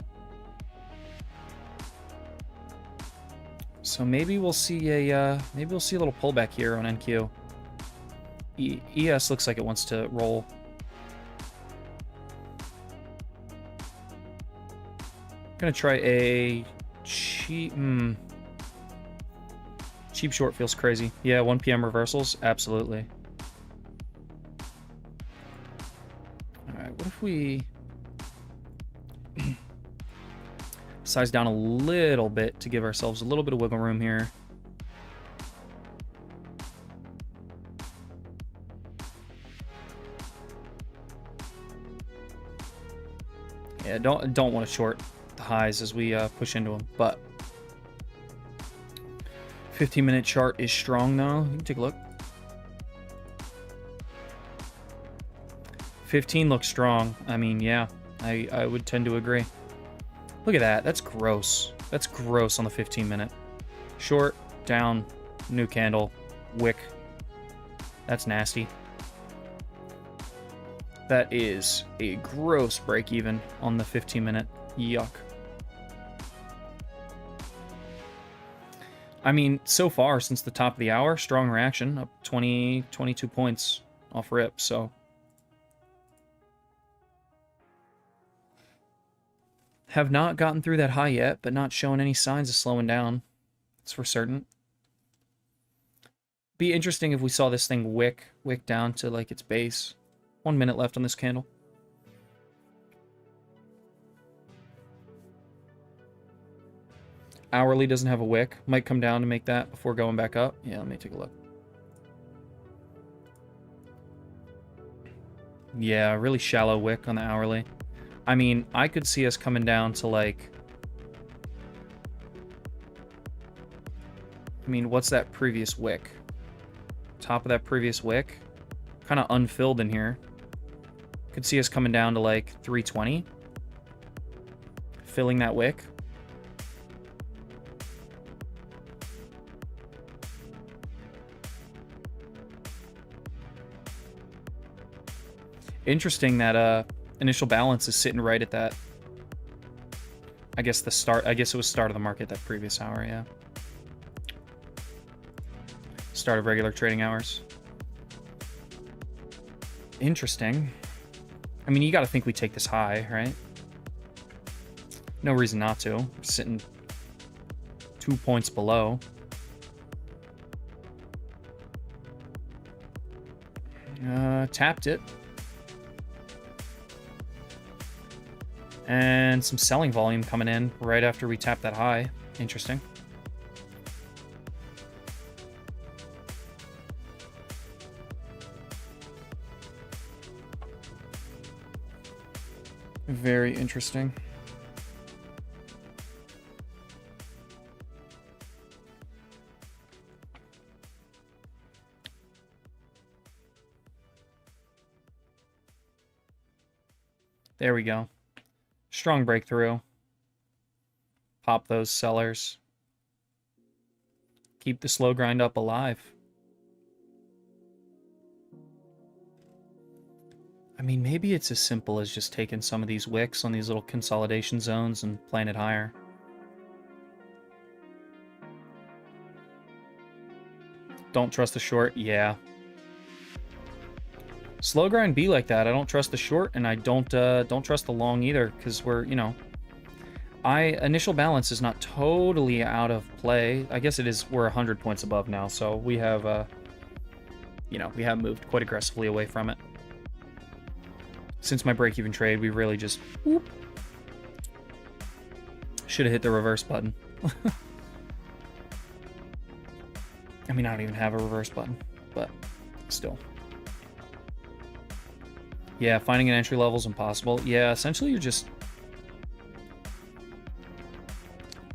so maybe we'll see a little pullback here on NQ. ES looks like it wants to roll. Gonna try a cheap short feels crazy. Yeah, 1 p.m. reversals, absolutely. All right, what if we size down a little bit to give ourselves a little bit of wiggle room here? Yeah, don't want to short the highs as we push into them, but 15-minute chart is strong though. You can take a look. 15 looks strong. I mean, yeah, I would tend to agree. Look at that. That's gross. That's gross on the 15-minute. Short, down, new candle, wick. That's nasty. That is a gross break even on the 15-minute. Yuck. I mean, so far, since the top of the hour, strong reaction, up 22 points off rip, so. Have not gotten through that high yet, but not showing any signs of slowing down. That's for certain. Be interesting if we saw this thing wick down to, like, its base. 1 minute left on this candle. Hourly doesn't have a wick. Might come down to make that before going back up. Yeah, let me take a look. Yeah, really shallow wick on the hourly. I mean, I could see us coming down to like... I mean, what's that previous wick? Top of that previous wick? Kind of unfilled in here. Could see us coming down to like 320. Filling that wick. Interesting that initial balance is sitting right at that. I guess it was start of the market that previous hour, yeah. Start of regular trading hours. Interesting. I mean, you got to think we take this high, right? No reason not to. We're sitting 2 points below. Tapped it. And some selling volume coming in right after we tap that high. Interesting. Very interesting. There we go. Strong breakthrough. Pop those sellers. Keep the slow grind up alive. I mean, maybe it's as simple as just taking some of these wicks on these little consolidation zones and playing it higher. Don't trust the short? Yeah. Slow grind be like that. I don't trust the short, and I don't trust the long either, because we're, you know, initial balance is not totally out of play. I guess it is. We're 100 points above now, so we have, you know, we have moved quite aggressively away from it. Since my break-even trade, we really just whoop. Should have hit the reverse button. I mean, I don't even have a reverse button, but still. Yeah, finding an entry level is impossible. Yeah, essentially you're just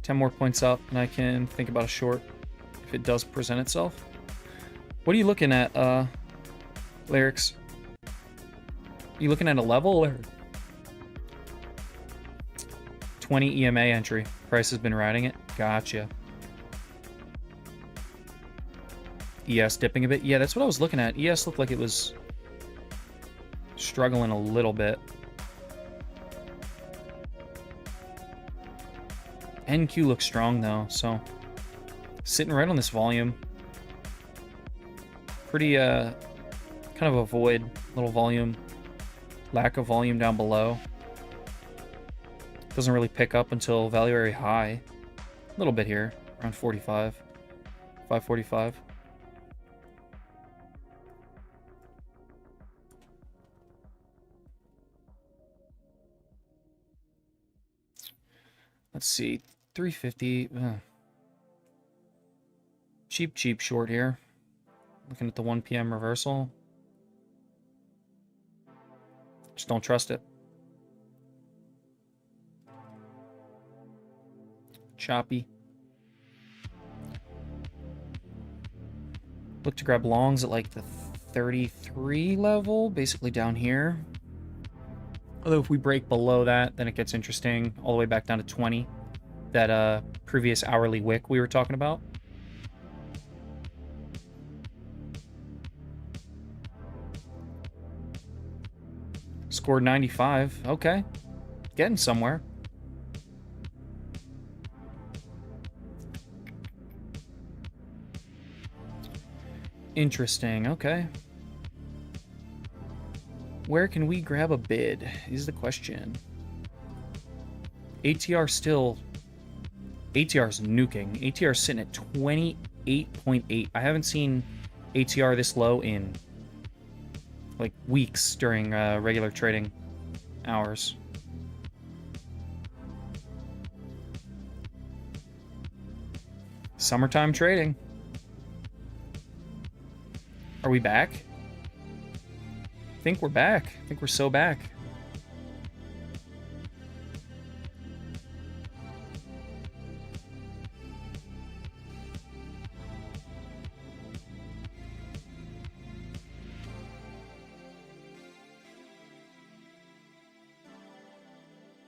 10 more points up, and I can think about a short if it does present itself. What are you looking at, Lyrics? You looking at a level or 20 EMA entry? Price has been riding it. Gotcha. ES dipping a bit. Yeah, that's what I was looking at. ES looked like it was struggling a little bit. NQ looks strong though, so sitting right on this volume. Pretty kind of avoid little volume, lack of volume down below. Doesn't really pick up until value area high. A little bit here, around 45, 545. Let's see, 350. Cheap short here. Looking at the 1 p.m. reversal. Just don't trust it. Choppy. Look to grab longs at like the 33 level, basically down here. Although if we break below that, then it gets interesting. All the way back down to 20. That previous hourly wick we were talking about. Scored 95. Okay. Getting somewhere. Interesting. Okay. Where can we grab a bid is the question. ATR still... ATR's nuking. ATR's sitting at 28.8. I haven't seen ATR this low in like weeks during regular trading hours. Summertime trading. Are we back? I think we're back. I think we're so back.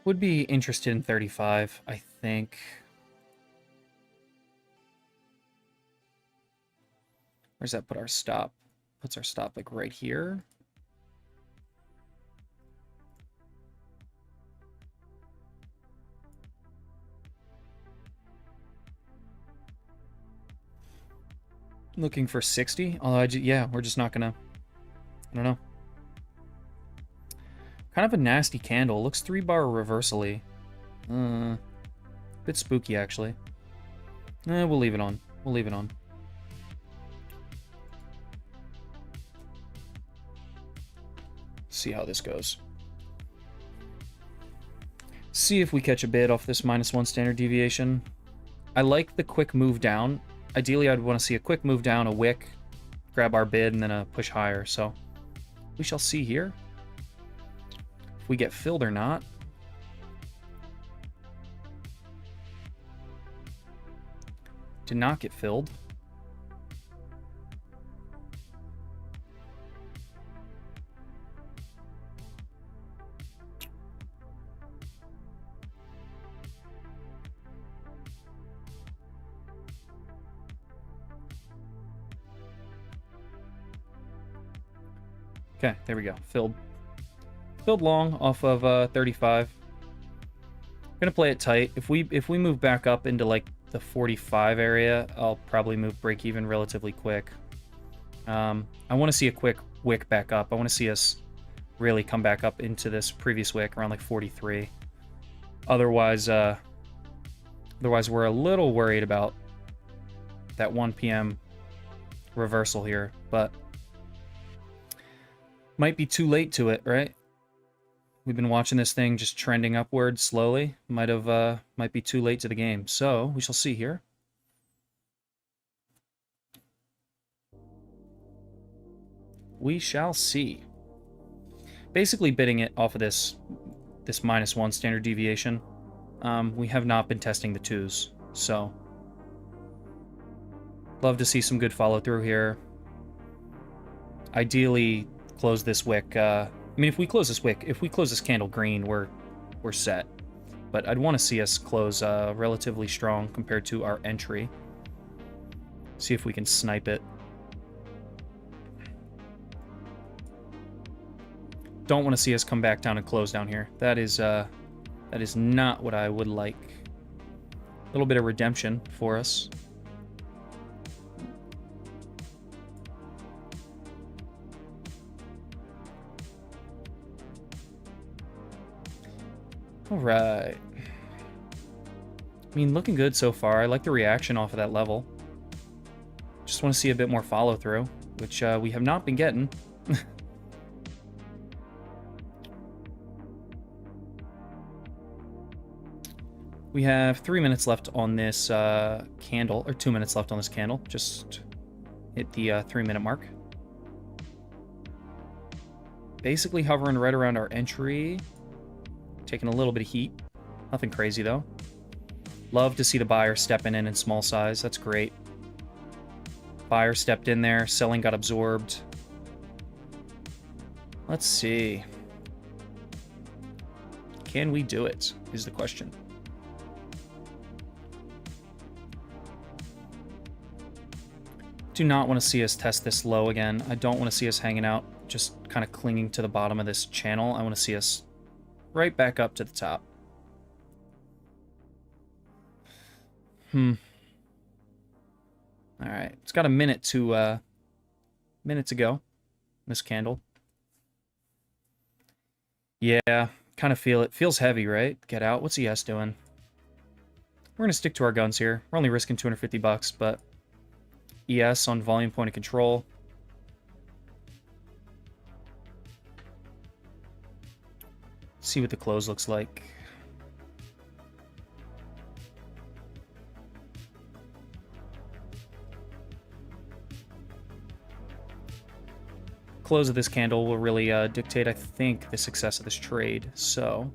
Would be interested in 35, I think. Where's that put our stop? Puts our stop like right here. Looking for 60. Although yeah, we're just not gonna. I don't know. Kind of a nasty candle. Looks 3-bar reversally. Bit spooky actually. We'll leave it on. We'll leave it on. See how this goes. See if we catch a bid off this -1 standard deviation. I like the quick move down. Ideally, I'd want to see a quick move down, a wick, grab our bid, and then a push higher. So we shall see here if we get filled or not. Did not get filled. Okay, there we go. Filled. Filled long off of 35. Gonna play it tight. If we move back up into like the 45 area, I'll probably move break even relatively quick. I want to see a quick wick back up. I want to see us really come back up into this previous wick around like 43. Otherwise we're a little worried about that 1 p.m. reversal here, but might be too late to it, right? We've been watching this thing just trending upward slowly. Might be too late to the game. So we shall see here. We shall see. Basically bidding it off of this -1 standard deviation. We have not been testing the 2s, so love to see some good follow through here. Ideally, close this wick. I mean, if we close this candle green, we're set. But I'd want to see us close relatively strong compared to our entry. See if we can snipe it. Don't want to see us come back down and close down here. That is not what I would like. A little bit of redemption for us. All right. I mean, looking good so far. I like the reaction off of that level. Just want to see a bit more follow through, which we have not been getting. We have 3 minutes left on this candle, or 2 minutes left on this candle. Just hit the 3-minute mark. Basically hovering right around our entry. Taking a little bit of heat. Nothing crazy, though. Love to see the buyer stepping in small size. That's great. Buyer stepped in there. Selling got absorbed. Let's see. Can we do it, is the question. Do not want to see us test this low again. I don't want to see us hanging out, just kind of clinging to the bottom of this channel. I want to see us right back up to the top. All right, it's got a minute to go. This candle. Yeah, kind of feel it. Feels heavy, right? Get out. What's ES doing? We're gonna stick to our guns here. We're only risking 250 bucks, but ES on volume point of control. See what the close looks like. Close of this candle will really dictate, I think, the success of this trade. So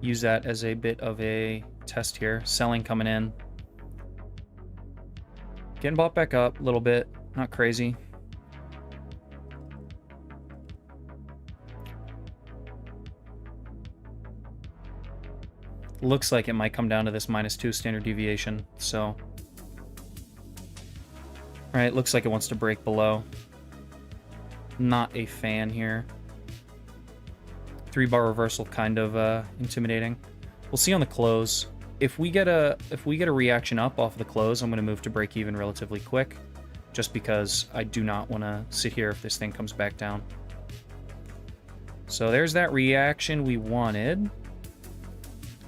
use that as a bit of a test here. Selling coming in. Getting bought back up a little bit. Not crazy. Looks like it might come down to this -2 standard deviation. So, alright, looks like it wants to break below. Not a fan here. 3-bar reversal kind of intimidating. We'll see on the close. If we get a reaction up off of the close, I'm going to move to break even relatively quick, just because I do not want to sit here if this thing comes back down. So there's that reaction we wanted.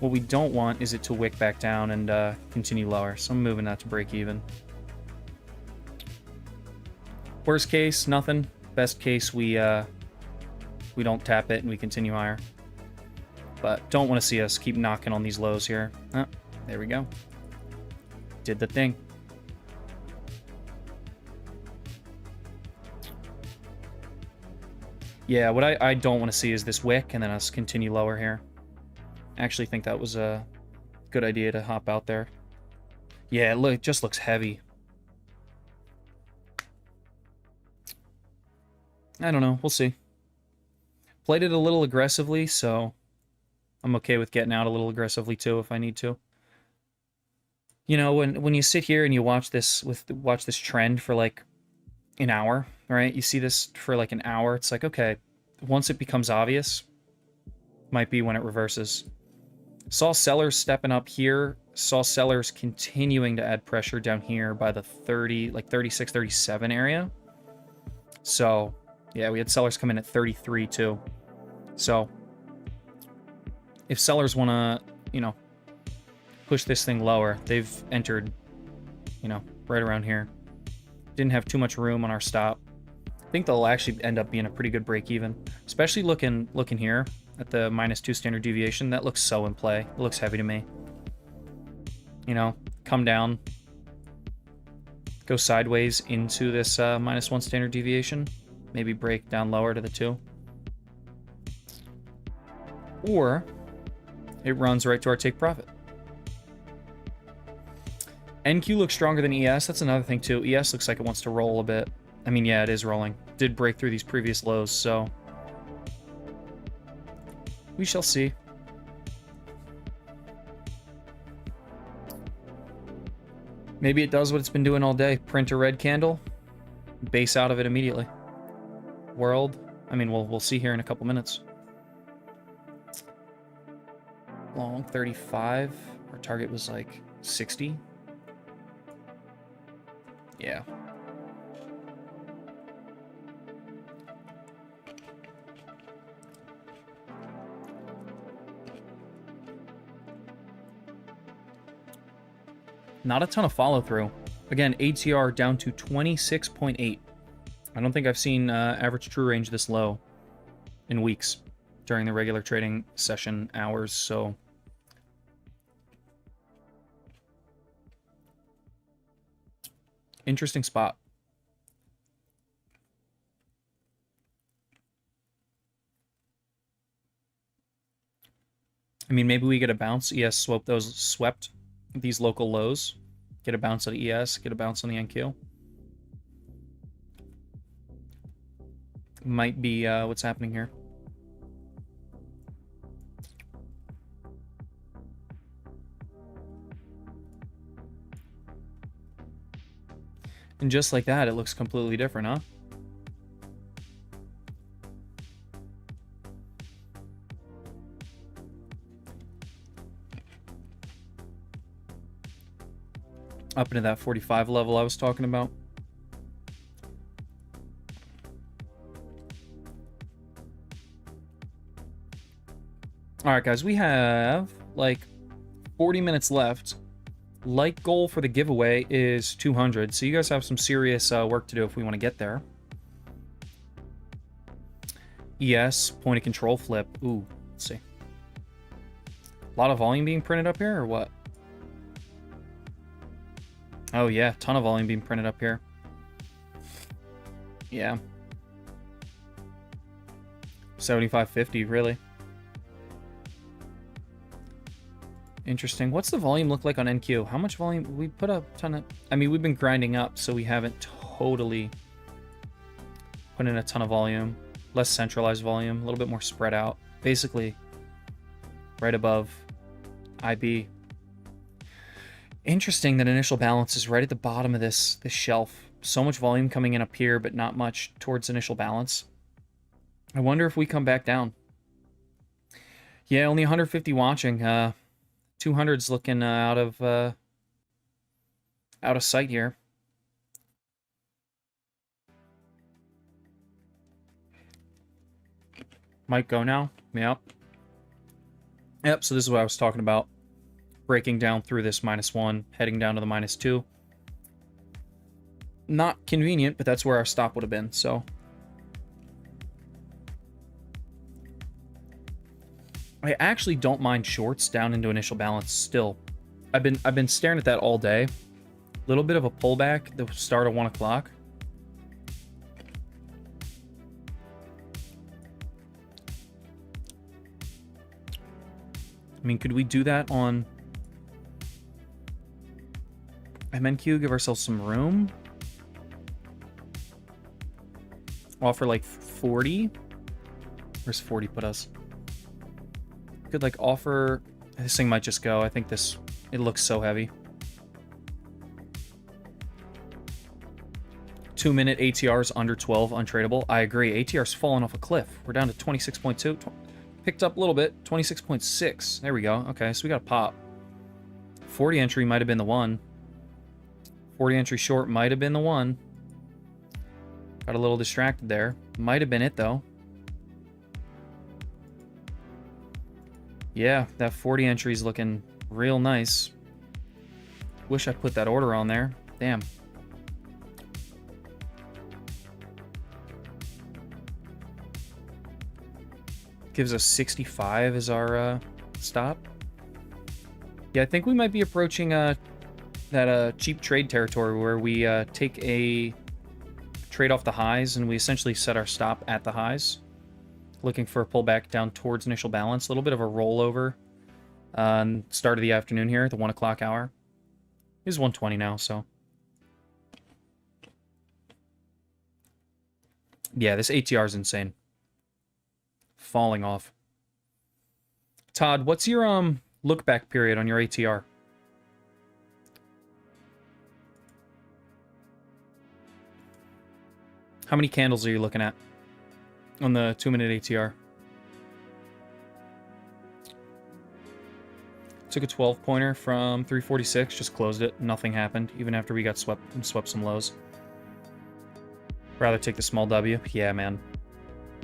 What we don't want is it to wick back down and continue lower, so I'm moving that to break even. Worst case, nothing. Best case, we don't tap it and we continue higher. But don't want to see us keep knocking on these lows here. Oh, there we go. Did the thing. Yeah, what I don't want to see is this wick and then us continue lower here. I actually think that was a good idea to hop out there. Yeah, it just looks heavy. I don't know. We'll see. Played it a little aggressively, so I'm okay with getting out a little aggressively too if I need to. You know, when you sit here and you watch this trend for like an hour, right? You see this for like an hour. It's like, okay, once it becomes obvious, might be when it reverses. Saw sellers stepping up here. Saw sellers continuing to add pressure down here by the 30, like 36, 37 area. So, yeah, we had sellers come in at 33 too. So, if sellers want to, you know, push this thing lower, they've entered, you know, right around here. Didn't have too much room on our stop. I think they'll actually end up being a pretty good break even, especially looking here at the -2 standard deviation. That looks so in play. It looks heavy to me. You know, come down, go sideways into this -1 standard deviation, maybe break down lower to the 2. Or it runs right to our take profit. NQ looks stronger than ES. That's another thing too. ES looks like it wants to roll a bit. I mean, yeah, it is rolling. Did break through these previous lows, so we shall see. Maybe it does what it's been doing all day. Print a red candle, base out of it immediately. World, I mean, we'll see here in a couple minutes. Long 35. Our target was like 60. Yeah. Not a ton of follow-through. Again, ATR down to 26.8. I don't think I've seen average true range this low in weeks during the regular trading session hours, so interesting spot. I mean, maybe we get a bounce. ES swept these local lows. Get a bounce on the ES, get a bounce on the NQ. Might be what's happening here. And just like that, it looks completely different, huh? Up into that 45 level I was talking about. All right, guys, we have like 40 minutes left. Like goal for the giveaway is 200, so you guys have some serious work to do if we want to get there. ES, point of control flip. Ooh, let's see. A lot of volume being printed up here, or what? Oh yeah, ton of volume being printed up here. Yeah. 75.50, really. Interesting. What's the volume look like on NQ? How much volume? We put a ton of... I mean, we've been grinding up, so we haven't totally put in a ton of volume. Less centralized volume, a little bit more spread out. Basically, right above IB. Interesting that initial balance is right at the bottom of this shelf. So much volume coming in up here, but not much towards initial balance. I wonder if we come back down. Yeah, only 150 watching. 200's looking out of sight here. Might go now. Yep. Yep, so this is what I was talking about. Breaking down through this -1, heading down to the -2. Not convenient, but that's where our stop would have been, so. I actually don't mind shorts down into initial balance still. I've been staring at that all day. Little bit of a pullback, the start of 1 o'clock. I mean, could we do that on MNQ? Give ourselves some room. Offer like 40. Where's 40 put us? Could like offer. This thing might just go. I think this. It looks so heavy. 2-minute ATRs under 12 untradeable. I agree. ATR's fallen off a cliff. We're down to 26.2. Picked up a little bit. 26.6. There we go. Okay, so we got a pop. 40 entry might have been the one. 40 entry short might have been the one. Got a little distracted there. Might have been it, though. Yeah, that 40 entry is looking real nice. Wish I put that order on there. Damn. Gives us 65 as our stop. Yeah, I think we might be approaching that cheap trade territory where we take a trade off the highs and we essentially set our stop at the highs. Looking for a pullback down towards initial balance. A little bit of a rollover. Start of the afternoon here, the 1 o'clock hour. It is 1:20 now, so. Yeah, this ATR is insane. Falling off. Todd, what's your look back period on your ATR? How many candles are you looking at on the 2-minute ATR? Took a 12-pointer from 346, just closed it. Nothing happened, even after we got swept some lows. Rather take the small W. Yeah, man.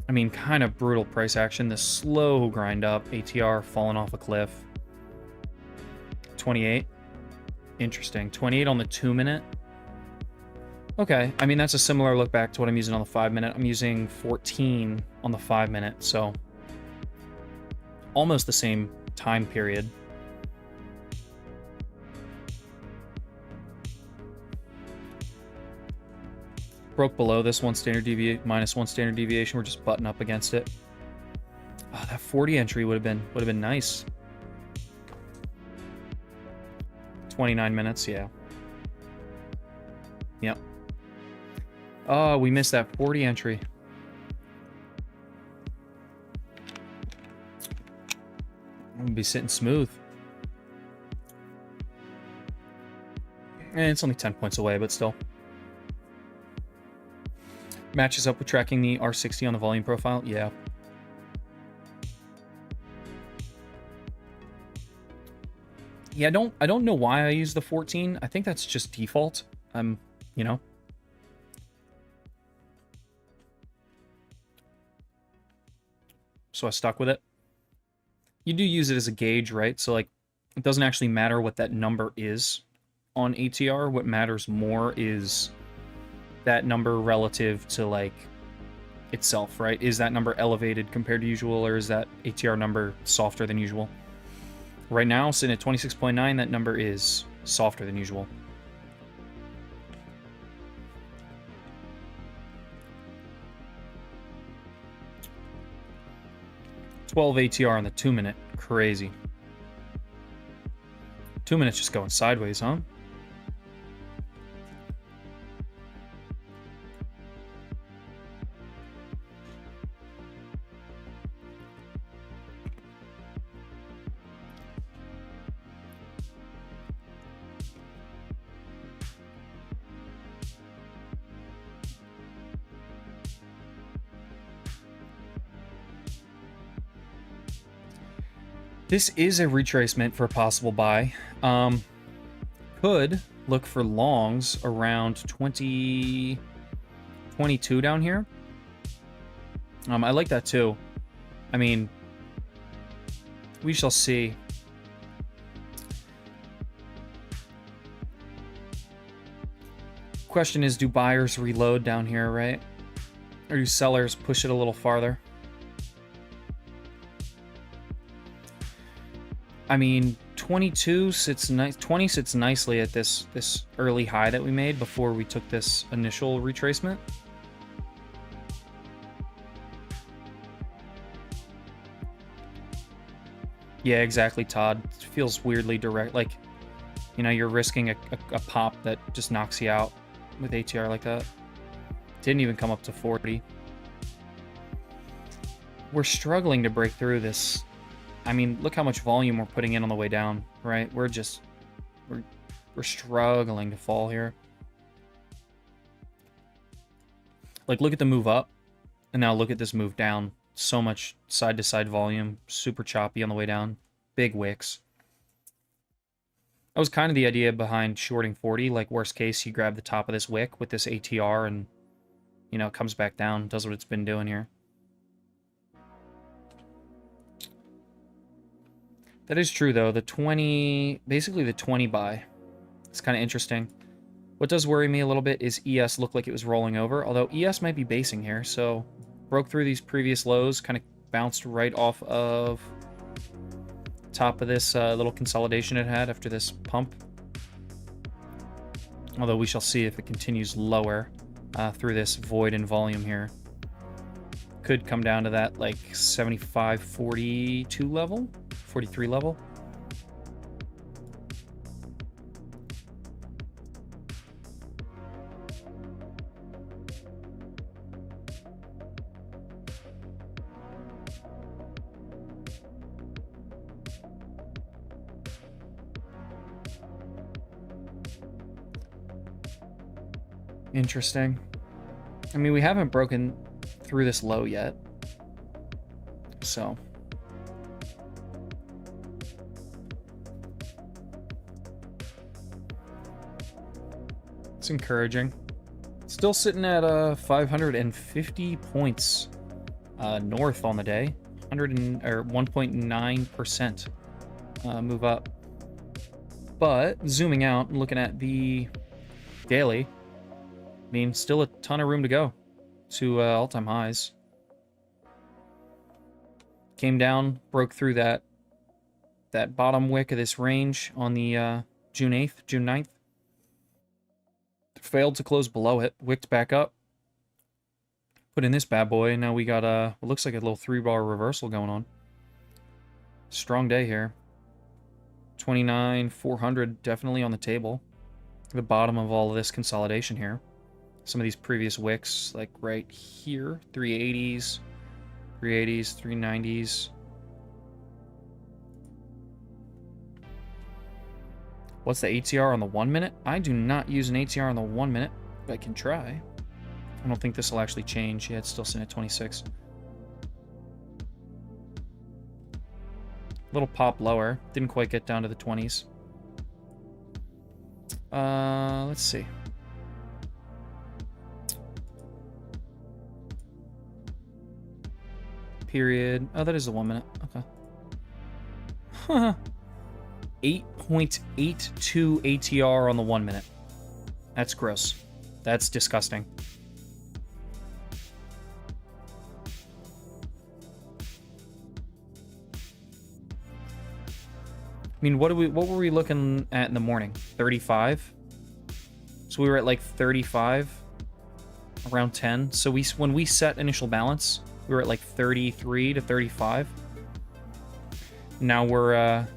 I mean, kind of brutal price action. This slow grind up. ATR falling off a cliff. 28. Interesting. 28 on the 2-minute. Okay. I mean, that's a similar look back to what I'm using on the 5-minute. I'm using 14 on the 5-minute, so almost the same time period. Broke below this -1 standard deviation. We're just butting up against it. Oh, that 40 entry would have been nice. 29 minutes, yeah. Yep. Oh, we missed that 40 entry. I'm gonna be sitting smooth. It's only 10 points away, but still. Matches up with tracking the R60 on the volume profile? Yeah. Yeah, I don't know why I use the 14. I think that's just default. You know. So I stuck with it. You do use it as a gauge, right? So like it doesn't actually matter what that number is on ATR. What matters more is that number relative to like itself, right? Is that number elevated compared to usual, or is that ATR number softer than usual? Right now, sitting at 26.9, that number is softer than usual. $12 ATR on the 2-minute. Crazy. 2 minutes just going sideways, huh? This is a retracement for a possible buy. Could look for longs around 20, 22 down here. I like that too. I mean, we shall see. Question is, do buyers reload down here, right? Or do sellers push it a little farther? I mean, 22 sits nice. 20 sits nicely at this early high that we made before we took this initial retracement. Yeah, exactly, Todd. It feels weirdly direct. Like, you know, you're risking a pop that just knocks you out with ATR like that. Didn't even come up to 40. We're struggling to break through this. I mean, look how much volume we're putting in on the way down, right? We're struggling to fall here. Like, look at the move up, and now look at this move down. So much side-to-side volume, super choppy on the way down. Big wicks. That was kind of the idea behind shorting 40. Like, worst case, you grab the top of this wick with this ATR and, you know, it comes back down, does what it's been doing here. That is true, though. The 20... Basically, the 20 buy. It's kind of interesting. What does worry me a little bit is ES looked like it was rolling over, although ES might be basing here, so... Broke through these previous lows, kind of bounced right off of top of this little consolidation it had after this pump. Although we shall see if it continues lower through this void in volume here. Could come down to that like 75, 42 level, 43 level. Interesting. I mean, we haven't broken through this low yet. So. It's encouraging. Still sitting at 550 points north on the day. 1.9% move up. But zooming out and looking at the daily, I mean, still a ton of room to go to all-time highs. Came down, broke through that bottom wick of this range on the June 8th, June 9th. Failed to close below it, wicked back up. Put in this bad boy, and now we got what looks like a little 3-bar reversal going on. Strong day here. 29,400 definitely on the table. The bottom of all of this consolidation here. Some of these previous wicks, like right here, 380s, 380s, 390s. What's the ATR on the 1 minute? I do not use an ATR on the 1 minute, but I can try. I don't think this will actually change. Yeah, it's still sitting at 26. Little pop lower. Didn't quite get down to the 20s. Let's see. Period. Oh, that is the 1 minute. Okay. Huh. 8.82 ATR on the 1 minute. That's gross. That's disgusting. I mean, what were we looking at in the morning? 35? So we were at like 35 around 10. So when we set initial balance, we were at like 33 to 35. Now we're at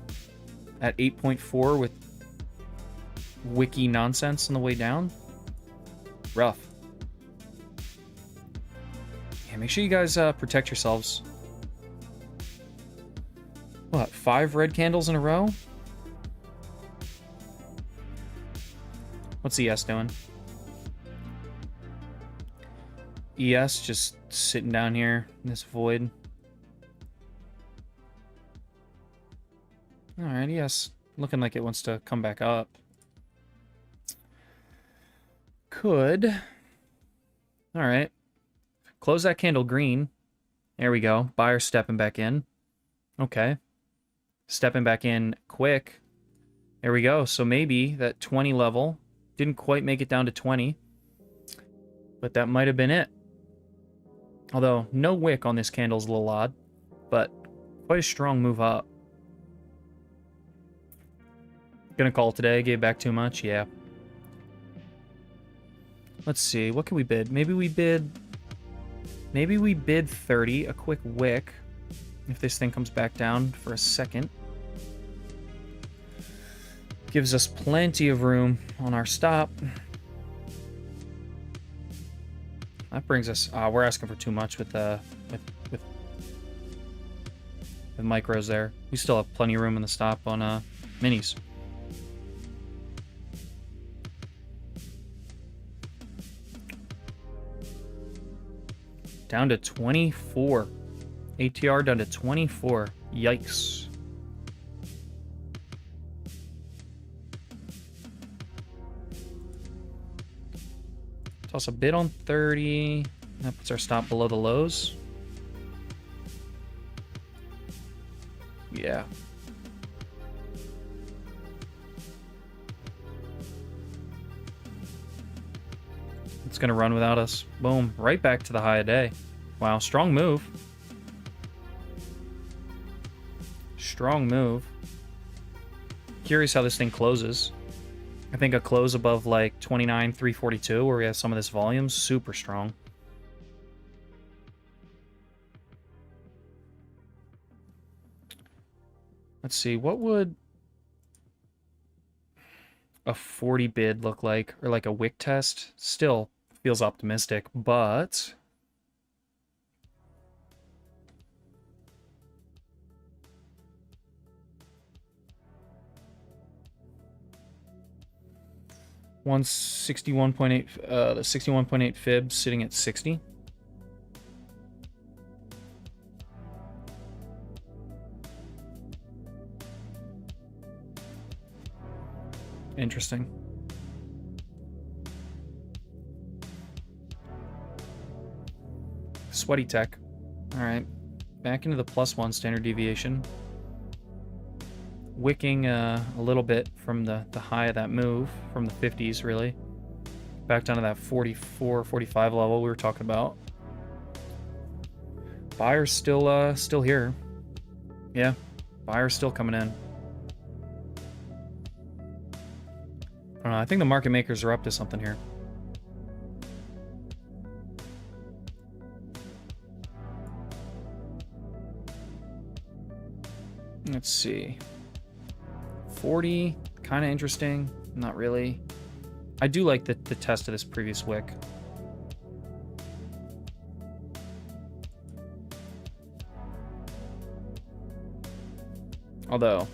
8.4 with wiki nonsense on the way down. Rough. Yeah, make sure you guys protect yourselves. What, 5 red candles in a row? What's ES doing? ES just sitting down here in this void. Alright, ES looking like it wants to come back up. Could. Alright. Close that candle green. There we go. Buyer stepping back in. Okay. Stepping back in quick. There we go. So maybe that 20 level didn't quite make it down to 20. But that might have been it. Although, no wick on this candle is a little odd. But quite a strong move up. Gonna call today. Gave back too much. Yeah. Let's see. What can we bid? Maybe we bid 30. A quick wick. If this thing comes back down for a second. Gives us plenty of room on our stop. That brings us... we're asking for too much with micros there. We still have plenty of room in the stop on minis. Down to 24. ATR down to 24. Yikes. Toss a bid on 30. That puts our stop below the lows. Yeah. It's going to run without us. Boom. Right back to the high of day. Wow. Strong move. Strong move. Curious how this thing closes. I think a close above like 29,342 where we have some of this volume. Super strong. Let's see. What would a 40 bid look like? Or like a wick test? Still feels optimistic, but... the 61.8 fib sitting at 60. Interesting. Sweaty tech. All right, back into the +1 standard deviation. Wicking a little bit from the high of that move, from the 50s really. Back down to that 44, 45 level we were talking about. Buyer's still here. Yeah, buyer's still coming in. I don't know, I think the market makers are up to something here. Let's see. 40, kind of interesting. Not really. I do like the test of this previous wick. Although,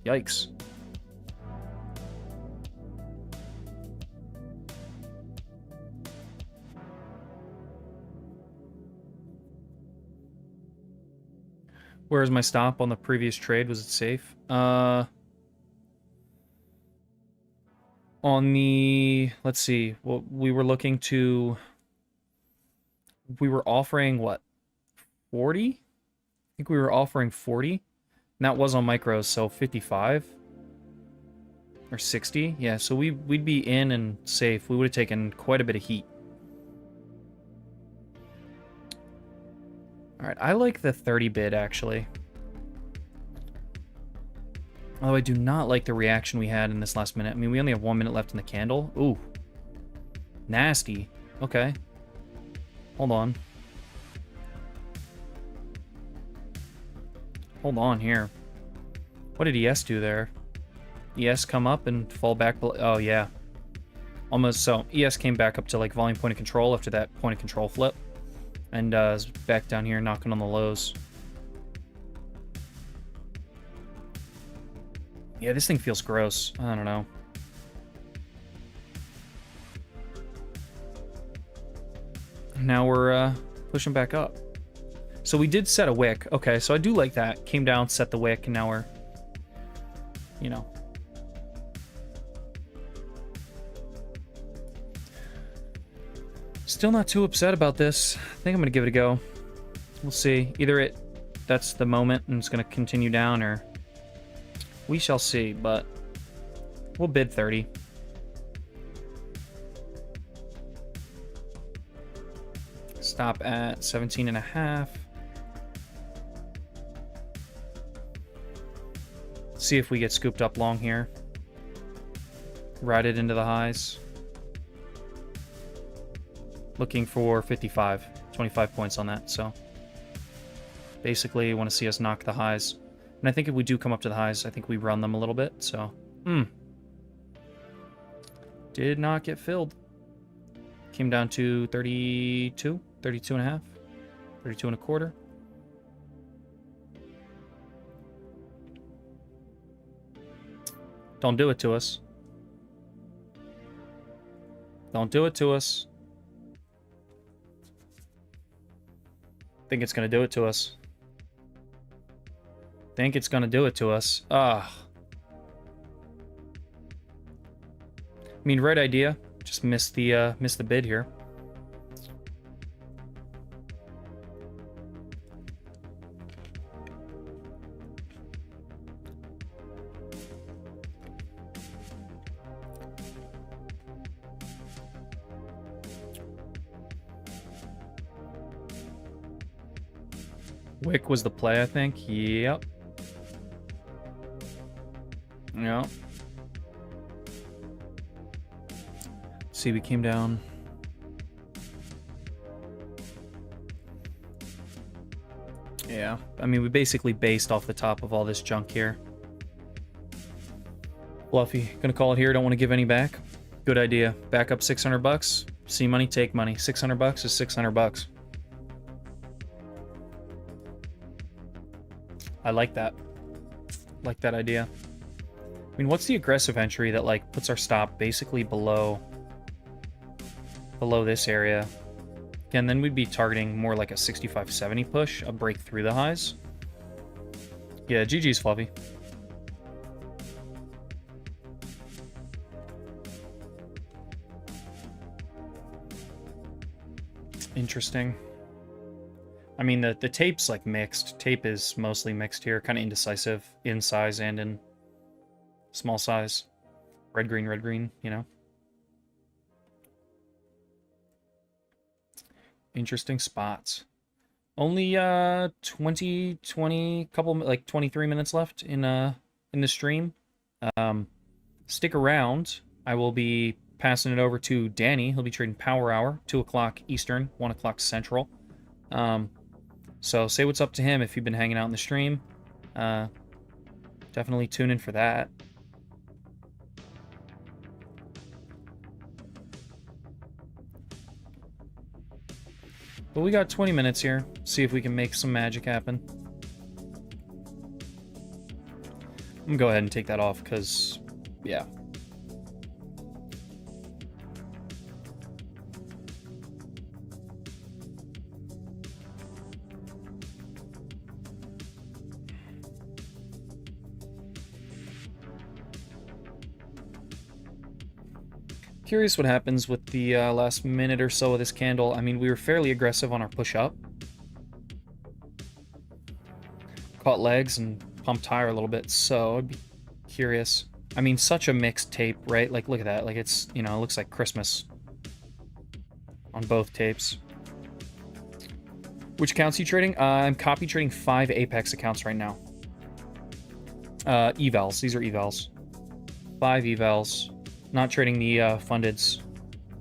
yikes. Where's my stop on the previous trade? Was it safe? On the, let's see, well, we were looking to, we were offering what, 40? I think we were offering 40. And that was on micros, so 55 or 60. Yeah, so we'd be in and safe. We would have taken quite a bit of heat. All right, I like the 30 bid actually. Although I do not like the reaction we had in this last minute. I mean, we only have 1 minute left in the candle. Ooh. Nasty. Okay. Hold on. Hold on here. What did ES do there? ES come up and fall back below. Oh, yeah. Almost so. ES came back up to like volume point of control after that point of control flip. And is back down here knocking on the lows. Yeah, this thing feels gross. I don't know. Now we're pushing back up. So we did set a wick. Okay, so I do like that. Came down, set the wick, and now we're, you know. Still not too upset about this. I think I'm going to give it a go. We'll see. Either that's the moment and it's going to continue down, or we shall see, but we'll bid 30. Stop at 17.5. See if we get scooped up long here. Ride it into the highs. Looking for 55. 25 points on that, so... Basically, you want to see us knock the highs. And I think if we do come up to the highs, I think we run them a little bit, so... Did not get filled. Came down to 32? 32 and a half? 32 and a quarter? Don't do it to us. Don't do it to us. Think it's gonna do it to us. Think it's gonna do it to us. I mean, right idea. Just missed the bid here. Wick was the play, I think. Yep. Yep. See, we came down. Yeah, I mean, we basically based off the top of all this junk here. Fluffy, gonna call it here. Don't want to give any back. Good idea. Back up 600 bucks. See money, take money. 600 bucks is 600 bucks. I like that. Like that idea. I mean, what's the aggressive entry that, like, puts our stop basically below this area? Again, then we'd be targeting more like a 65-70 push, a break through the highs. Yeah, GG's, Fluffy. Interesting. I mean, the tape's, like, mixed. Tape is mostly mixed here, kind of indecisive in size and in small size. Red, green, you know? Interesting spots. Only 20, couple, like 23 minutes left in the stream. Stick around. I will be passing it over to Danny. He'll be trading Power Hour, 2 o'clock Eastern, 1 o'clock Central. So say what's up to him if you've been hanging out in the stream. Definitely tune in for that. But we got 20 minutes here. See if we can make some magic happen. I'm gonna go ahead and take that off because, yeah. Curious what happens with the last minute or so of this candle. I mean, we were fairly aggressive on our push up. Caught legs and pumped higher a little bit, so I'd be curious. I mean, such a mixed tape, right? Like, look at that. Like, it's, you know, it looks like Christmas on both tapes. Which accounts are you trading? I'm copy trading 5 Apex accounts right now. Evals. These are evals. 5 evals. Not trading the fundeds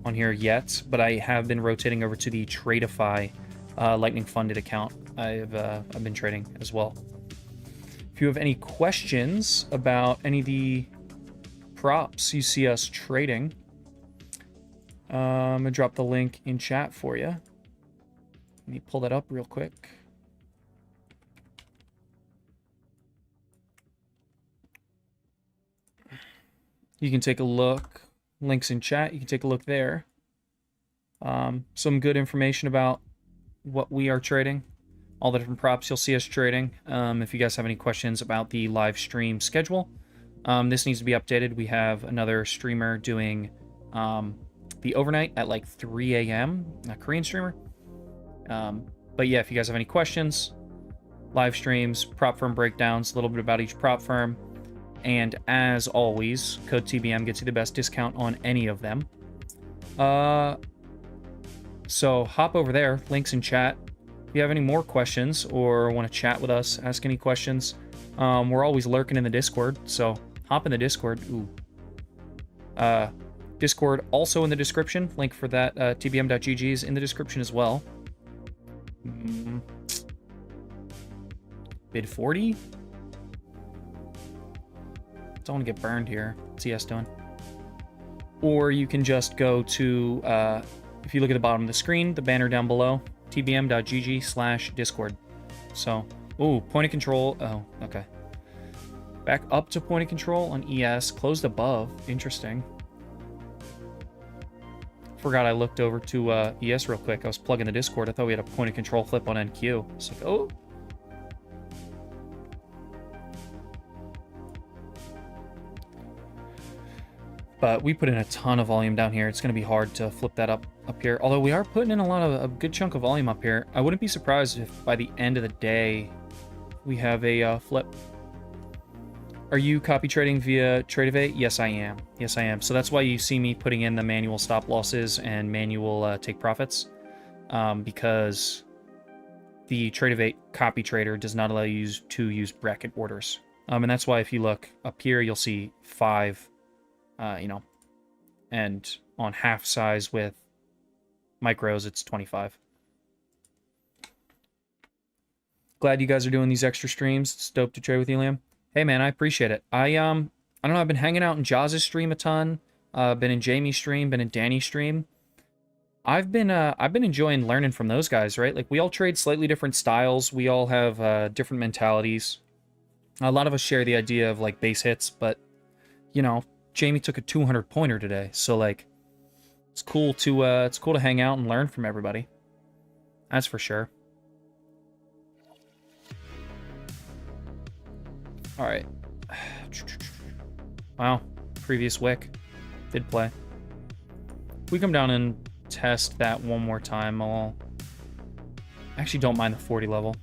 on here yet, but I have been rotating over to the Tradeify Lightning funded account. I've been trading as well. If you have any questions about any of the props you see us trading, I'm gonna drop the link in chat for you. Let me pull that up real quick. You can take a look. Links in chat. You can take a look there. Some good information about what we are trading. All the different props you'll see us trading. If you guys have any questions about the live stream schedule, this needs to be updated. We have another streamer doing the overnight at like 3 a.m. A Korean streamer. But yeah, if you guys have any questions, live streams, prop firm breakdowns, a little bit about each prop firm. And as always, code TBM gets you the best discount on any of them. So hop over there, links in chat. If you have any more questions or want to chat with us, ask any questions. We're always lurking in the Discord, so hop in the Discord. Ooh. Discord also in the description. Link for that tbm.gg is in the description as well. Bid 40? Don't want to get burned here. What's ES doing? Or you can just go to, if you look at the bottom of the screen, the banner down below, tbm.gg/discord. So, ooh, point of control. Oh, okay. Back up to point of control on ES, closed above. Interesting. Forgot I looked over to ES real quick. I was plugging the Discord. I thought we had a point of control flip on NQ. It's like, oh. But we put in a ton of volume down here. It's going to be hard to flip that up here. Although we are putting in a good chunk of volume up here. I wouldn't be surprised if by the end of the day we have a flip. Are you copy trading via Tradeify? Yes, I am. Yes, I am. So that's why you see me putting in the manual stop losses and manual take profits. Because the Tradeify copy trader does not allow you to use bracket orders. And that's why if you look up here, you'll see 5, and on half size with micros, it's 25. Glad you guys are doing these extra streams. It's dope to trade with you, Liam. Hey man, I appreciate it. I don't know, I've been hanging out in Jaws' stream a ton. Been in Jamie's stream, been in Danny's stream. I've been enjoying learning from those guys, right? Like, we all trade slightly different styles. We all have different mentalities. A lot of us share the idea of like base hits, but Jamie took a 200 pointer today, so like it's cool to hang out and learn from everybody. That's for sure. All right. Wow, previous wick did play. If we come down and test that one more time, I actually don't mind the 40 level.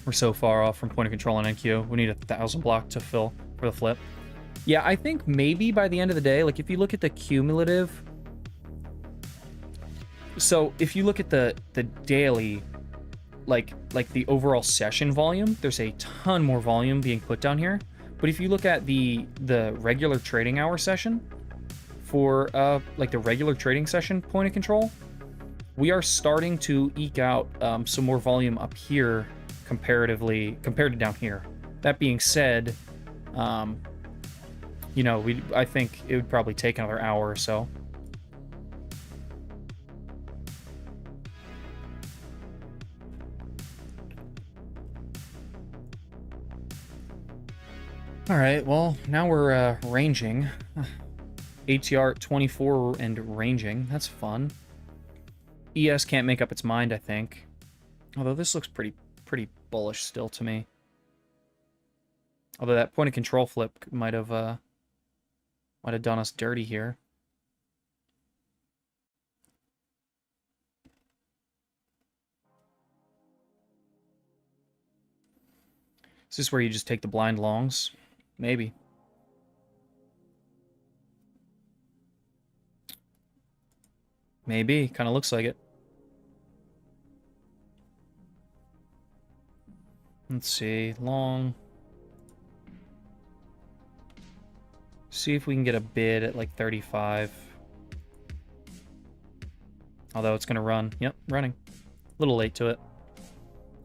We're so far off from point of control on NQ. We need 1,000 block to fill for the flip. Yeah, I think maybe by the end of the day, like if you look at the cumulative, so if you look at the daily, like the overall session volume, there's a ton more volume being put down here. But if you look at the regular trading hour session for like the regular trading session point of control, we are starting to eke out some more volume up here comparatively compared to down here. That being said, I think it would probably take another hour or so. All right, well, now we're ranging. ATR at 24 and ranging. That's fun. ES can't make up its mind, I think. Although this looks pretty bullish still to me. Although that point of control flip might have done us dirty here. Is this where you just take the blind longs? Maybe. Maybe. Kind of looks like it. Let's see. Long. See if we can get a bid at like 35. Although it's going to run. Yep, running. A little late to it.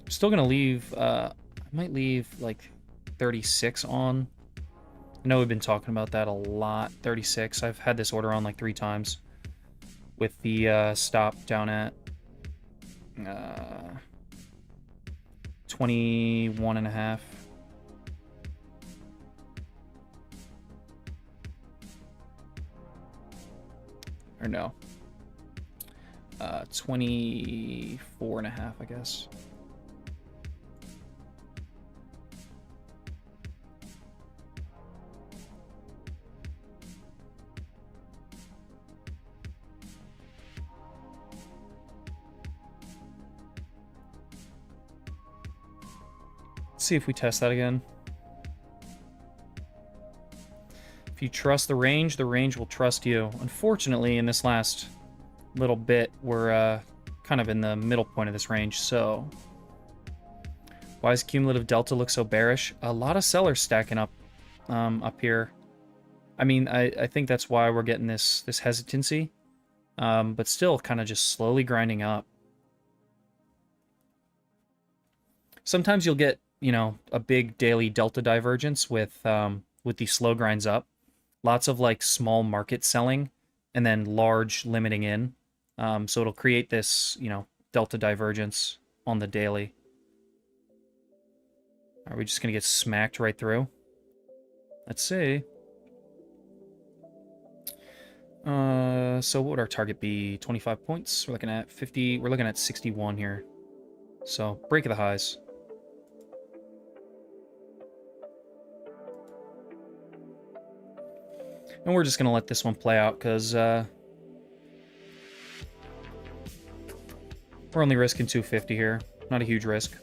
I'm still going to leave... I might leave like 36 on. I know we've been talking about that a lot. 36. I've had this order on like 3 times. With the stop down at 21.5. Or no. 24.5, I guess. Let's see if we test that again. If you trust the range will trust you. Unfortunately, in this last little bit, we're kind of in the middle point of this range, so... Why does cumulative delta look so bearish? A lot of sellers stacking up up here. I mean, I think that's why we're getting this hesitancy, but still kind of just slowly grinding up. Sometimes you'll get, you know, a big daily delta divergence with these slow grinds up. Lots of like small market selling and then large limiting in. So it'll create this, you know, delta divergence on the daily. Are we just going to get smacked right through? Let's see. So what would our target be? 25 points? We're looking at 50. We're looking at 61 here. So break of the highs. And we're just going to let this one play out because we're only risking 250 here. Not a huge risk.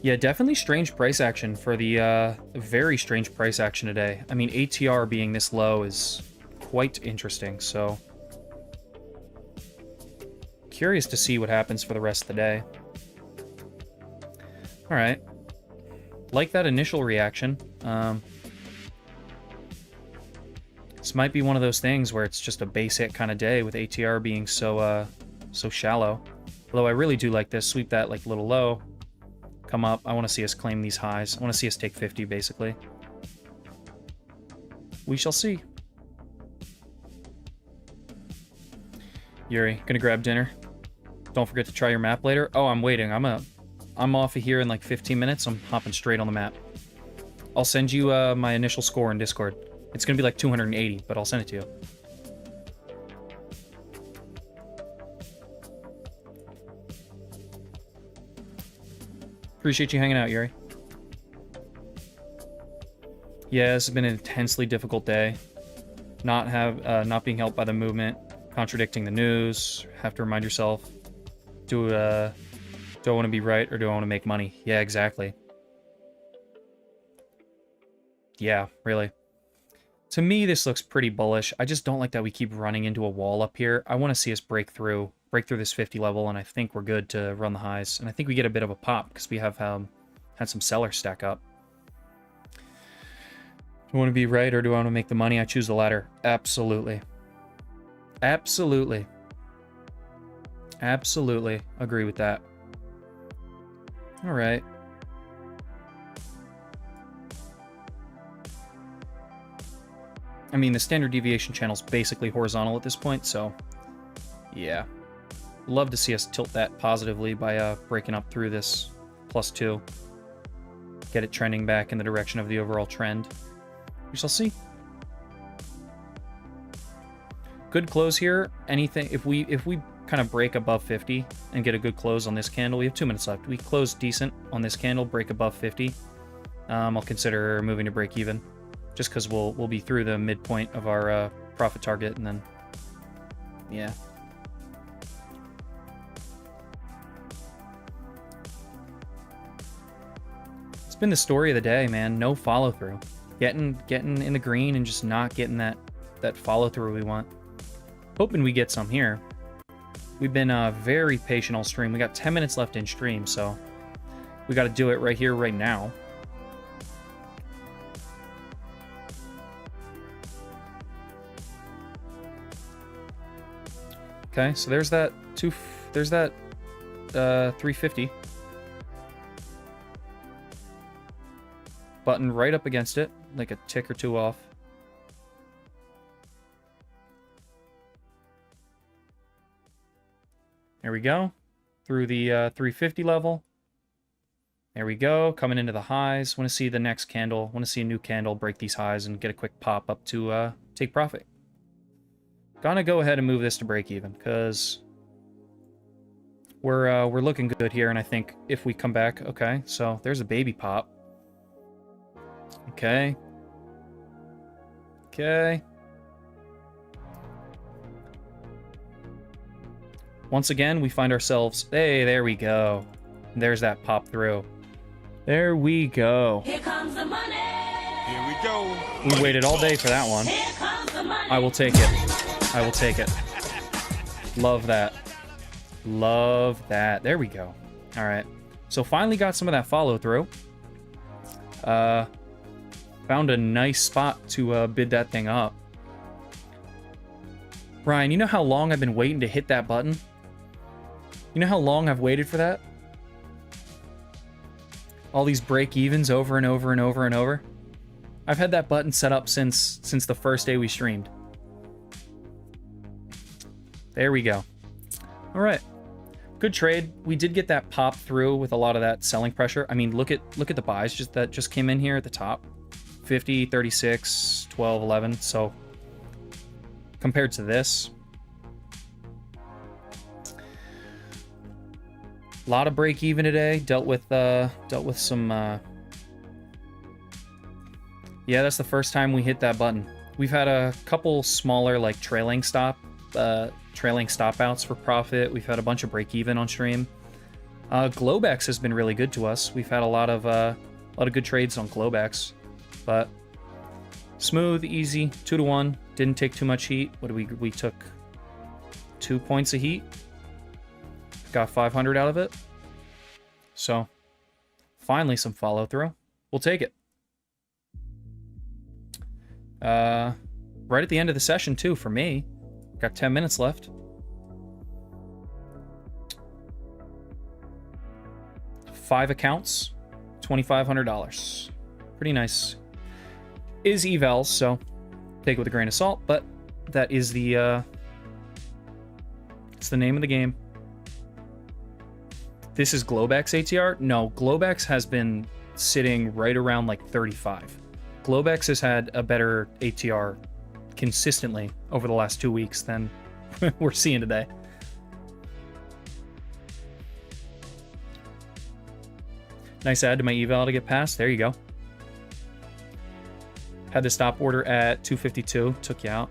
Yeah, definitely strange price action for the very strange price action today. I mean, ATR being this low is quite interesting, so curious to see what happens for the rest of the day. All right. Like that initial reaction. This might be one of those things where it's just a base hit kind of day with ATR being so so shallow. Although I really do like this. Sweep that like a little low. Come up. I want to see us claim these highs. I want to see us take 50, basically. We shall see. Yuri, gonna grab dinner. Don't forget to try your map later. Oh, I'm waiting. I'm off of here in like 15 minutes. I'm hopping straight on the map. I'll send you my initial score in Discord. It's gonna be like 280, but I'll send it to you. Appreciate you hanging out, Yuri. Yeah, this has been an intensely difficult day. Not being helped by the movement, contradicting the news. Have to remind yourself, do I want to be right or do I want to make money? Yeah, exactly. Yeah, really. To me, this looks pretty bullish. I just don't like that we keep running into a wall up here. I want to see us break through this 50 level, and I think we're good to run the highs. And I think we get a bit of a pop because we have had some sellers stack up. Do I want to be right or do I want to make the money? I choose the latter. Absolutely. Absolutely. Absolutely agree with that. All right. I mean, the standard deviation channel is basically horizontal at this point, so yeah. Love to see us tilt that positively by breaking up through this +2. Get it trending back in the direction of the overall trend. We shall see. Good close here. Anything if we kind of break above 50 and get a good close on this candle, we have 2 minutes left. We close decent on this candle, break above 50. I'll consider moving to break even, just because we'll be through the midpoint of our profit target, and then yeah. It's been the story of the day, man. No follow through. Getting in the green and just not getting that follow through we want. Hoping we get some here. We've been very patient all stream. We got 10 minutes left in stream, so we got to do it right here, right now. Okay, so there's that 350. Button right up against it, like a tick or two off. There we go. Through the 350 level. There we go. Coming into the highs. Want to see the next candle. Want to see a new candle break these highs and get a quick pop up to take profit. Gonna go ahead and move this to break even because we're looking good here, and I think if we come back, okay, so there's a baby pop. Okay. Okay. Once again, we find ourselves, hey, there we go. There's that pop through. There we go. Here comes the money. Here we go. We waited all day for that one. Here comes the money. I will take it. I will take it. Love that. Love that. There we go. All right. So finally got some of that follow through. Found a nice spot to bid that thing up. Ryan, you know how long I've been waiting to hit that button? You know how long I've waited for that? All these break-evens over and over and over and over. I've had that button set up since the first day we streamed. There we go. All right. Good trade. We did get that pop through with a lot of that selling pressure. I mean, look at the buys that just came in here at the top. 50, 36, 12, 11. So compared to this, a lot of break even today. Dealt with some. Yeah, that's the first time we hit that button. We've had a couple smaller like trailing stop outs for profit. We've had a bunch of break even on stream. Globex has been really good to us. We've had a lot of good trades on Globex, but smooth, easy, 2-to-1. Didn't take too much heat. What did we took 2 points of heat. Got 500 out of it. So finally some follow through. We'll take it. Right at the end of the session too for me. Got 10 minutes left. Five accounts, $2,500. Pretty nice. Is evals, so take it with a grain of salt, but that is the it's the name of the game. This is Globex ATR? No, Globex has been sitting right around like 35. Globex has had a better ATR consistently over the last 2 weeks than we're seeing today. Nice add to my eval to get past. There you go. Had the stop order at 252. Took you out.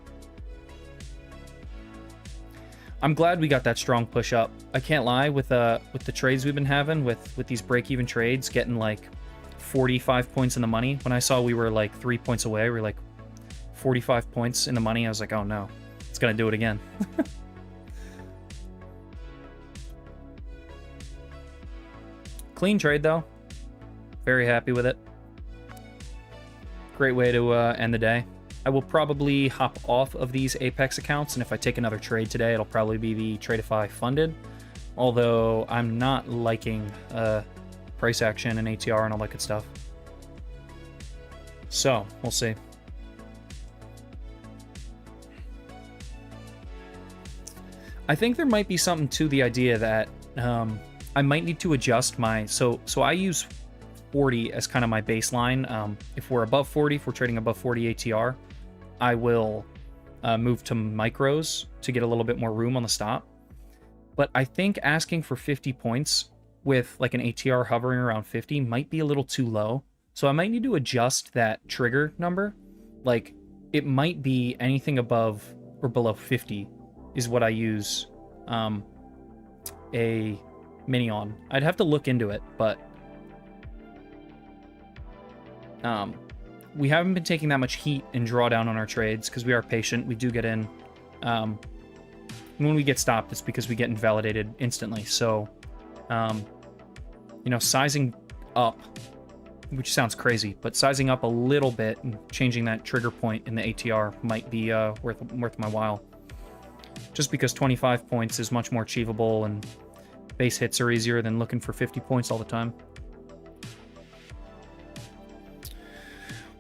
I'm glad we got that strong push up. I can't lie, with the trades we've been having, with these break-even trades, getting like 45 points in the money. When I saw we were like 3 points away, we were like 45 points in the money. I was like, oh no, it's gonna do it again. Clean trade though. Very happy with it. Great way to end the day. I will probably hop off of these Apex accounts, and if I take another trade today, it'll probably be the Tradeify funded. Although I'm not liking price action and ATR and all that good stuff. So, we'll see. I think there might be something to the idea that I might need to adjust my... So I use 40 as kind of my baseline. If we're above 40, if we're trading above 40 ATR, I will move to micros to get a little bit more room on the stop. But I think asking for 50 points with like an ATR hovering around 50 might be a little too low. So I might need to adjust that trigger number. Like, it might be anything above or below 50 is what I use a mini on. I'd have to look into it, but we haven't been taking that much heat and drawdown on our trades because we are patient. We do get in. When we get stopped, it's because we get invalidated instantly. So, you know, sizing up, which sounds crazy, but sizing up a little bit and changing that trigger point in the ATR might be worth my while. Just because 25 points is much more achievable and base hits are easier than looking for 50 points all the time.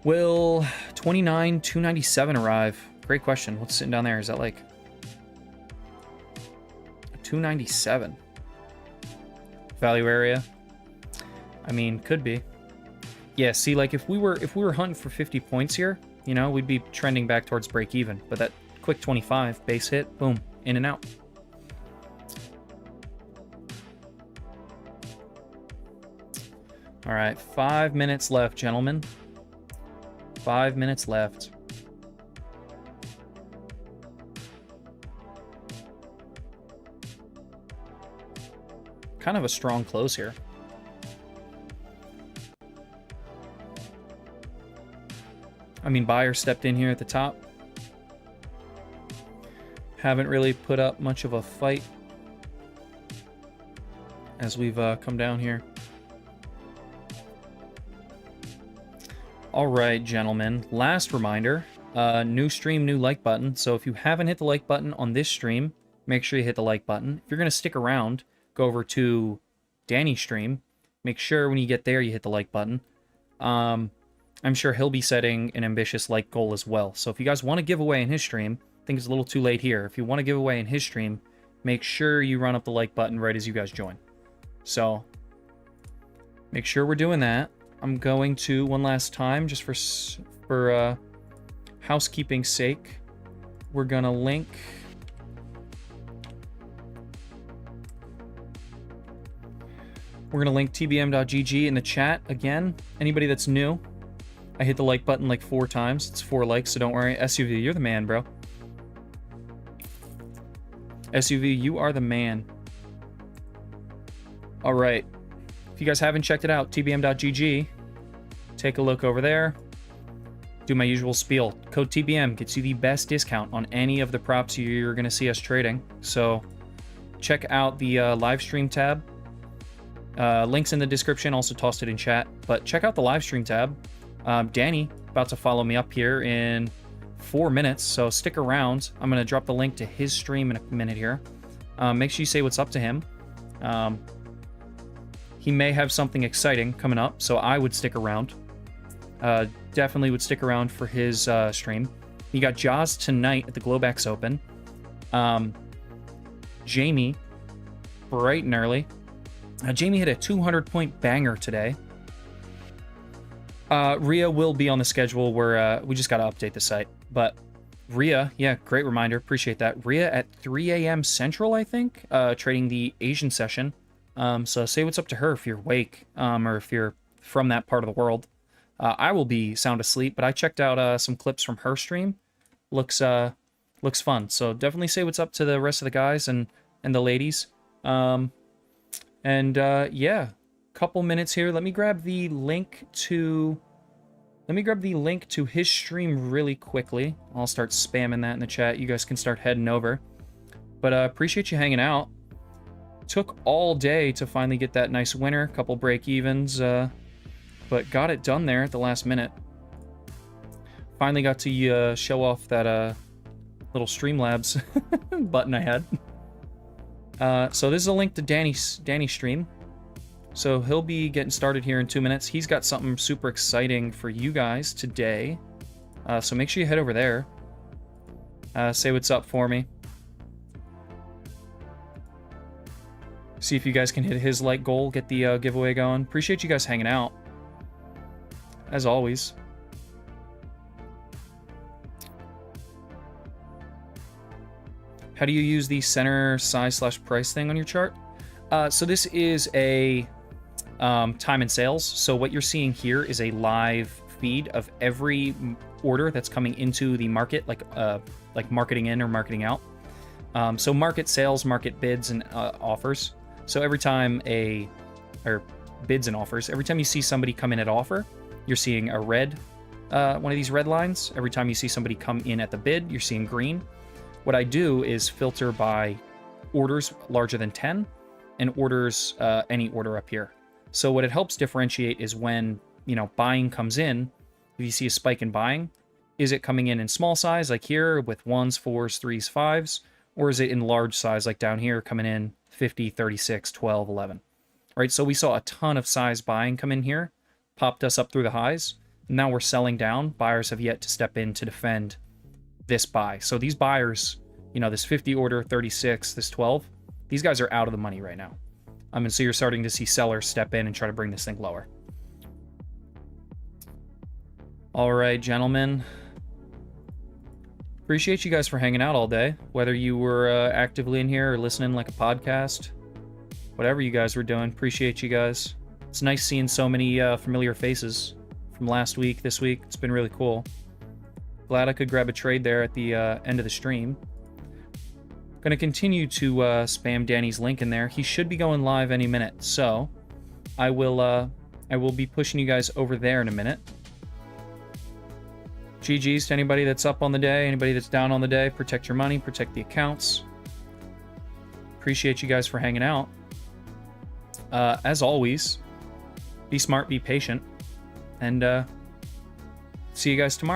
Will 29,297 arrive? Great question. What's sitting down there? Is that like 297? Value area? I mean, could be. Yeah, see, like if we were hunting for 50 points here, you know, we'd be trending back towards break even. But that quick 25 base hit, boom, in and out. All right, 5 minutes left, gentlemen. 5 minutes left. Kind of a strong close here. I mean, buyer stepped in here at the top. Haven't really put up much of a fight as we've come down here. All right, gentlemen. Last reminder, new stream, new like button. So if you haven't hit the like button on this stream, make sure you hit the like button. If you're going to stick around, go over to Danny's stream. Make sure when you get there, you hit the like button. I'm sure he'll be setting an ambitious like goal as well. So if you guys want to give away in his stream, I think it's a little too late here. If you want to give away in his stream, make sure you run up the like button right as you guys join. So make sure we're doing that. I'm going to, one last time, just for housekeeping's sake, we're going to link... We're going to link tbm.gg in the chat again. Anybody that's new, I hit the like button like 4 times. It's 4 likes, so don't worry. SUV, you're the man, bro. SUV, you are the man. All right. If you guys haven't checked it out, tbm.gg, take a look over there. Do my usual spiel. Code TBM gets you the best discount on any of the props you're going to see us trading. So check out the live stream tab. Links in the description, also tossed it in chat. But check out the live stream tab. Danny, about to follow me up here in 4 minutes, so stick around. I'm going to drop the link to his stream in a minute here. Make sure you say what's up to him. He may have something exciting coming up, so I would stick around. Definitely would stick around for his stream. You got Jaws tonight at the Globex Open. Jamie, bright and early. Jamie hit a 200-point banger today. Rhea will be on the schedule where we just got to update the site. But Rhea, yeah, great reminder. Appreciate that. Rhea at 3 a.m. Central, I think, trading the Asian session. So say what's up to her if you're awake, or if you're from that part of the world. I will be sound asleep, but I checked out some clips from her stream. Looks fun. So definitely say what's up to the rest of the guys and the ladies. Yeah, couple minutes here. Let me grab the link to his stream really quickly. I'll start spamming that in the chat. You guys can start heading over. But appreciate you hanging out. Took all day to finally get that nice winner. Couple break evens, but got it done there at the last minute. Finally got to show off that little Streamlabs button I had. So this is a link to Danny's stream. So he'll be getting started here in 2 minutes. He's got something super exciting for you guys today. So make sure you head over there. Say what's up for me. See if you guys can hit his like goal, get the giveaway going. Appreciate you guys hanging out. As always. How do you use the center size / price thing on your chart? So this is a time and sales. So what you're seeing here is a live feed of every order that's coming into the market, like marketing in or marketing out. So market sales, market bids, and offers. So every time bids and offers, every time you see somebody come in at offer, you're seeing a red, one of these red lines. Every time you see somebody come in at the bid, you're seeing green. What I do is filter by orders larger than 10 and orders, any order up here. So what it helps differentiate is when, buying comes in, if you see a spike in buying, is it coming in small size like here with 1s, 4s, 3s, 5s, or is it in large size like down here coming in 50, 36, 12, 11? Right, so we saw a ton of size buying come in here, popped us up through the highs. Now we're selling down. Buyers have yet to step in to defend this buy. So these buyers, this 50 order, 36, this 12, these guys are out of the money right now. And so you're starting to see sellers step in and try to bring this thing lower. All right, gentlemen. Appreciate you guys for hanging out all day, whether you were actively in here or listening like a podcast. Whatever you guys were doing, appreciate you guys. It's nice seeing so many familiar faces from last week, this week. It's been really cool. Glad I could grab a trade there at the end of the stream. Going to continue to spam Danny's link in there. He should be going live any minute, so I will be pushing you guys over there in a minute. GG's to anybody that's up on the day, anybody that's down on the day. Protect your money, protect the accounts. Appreciate you guys for hanging out. As always, be smart, be patient, and See you guys tomorrow.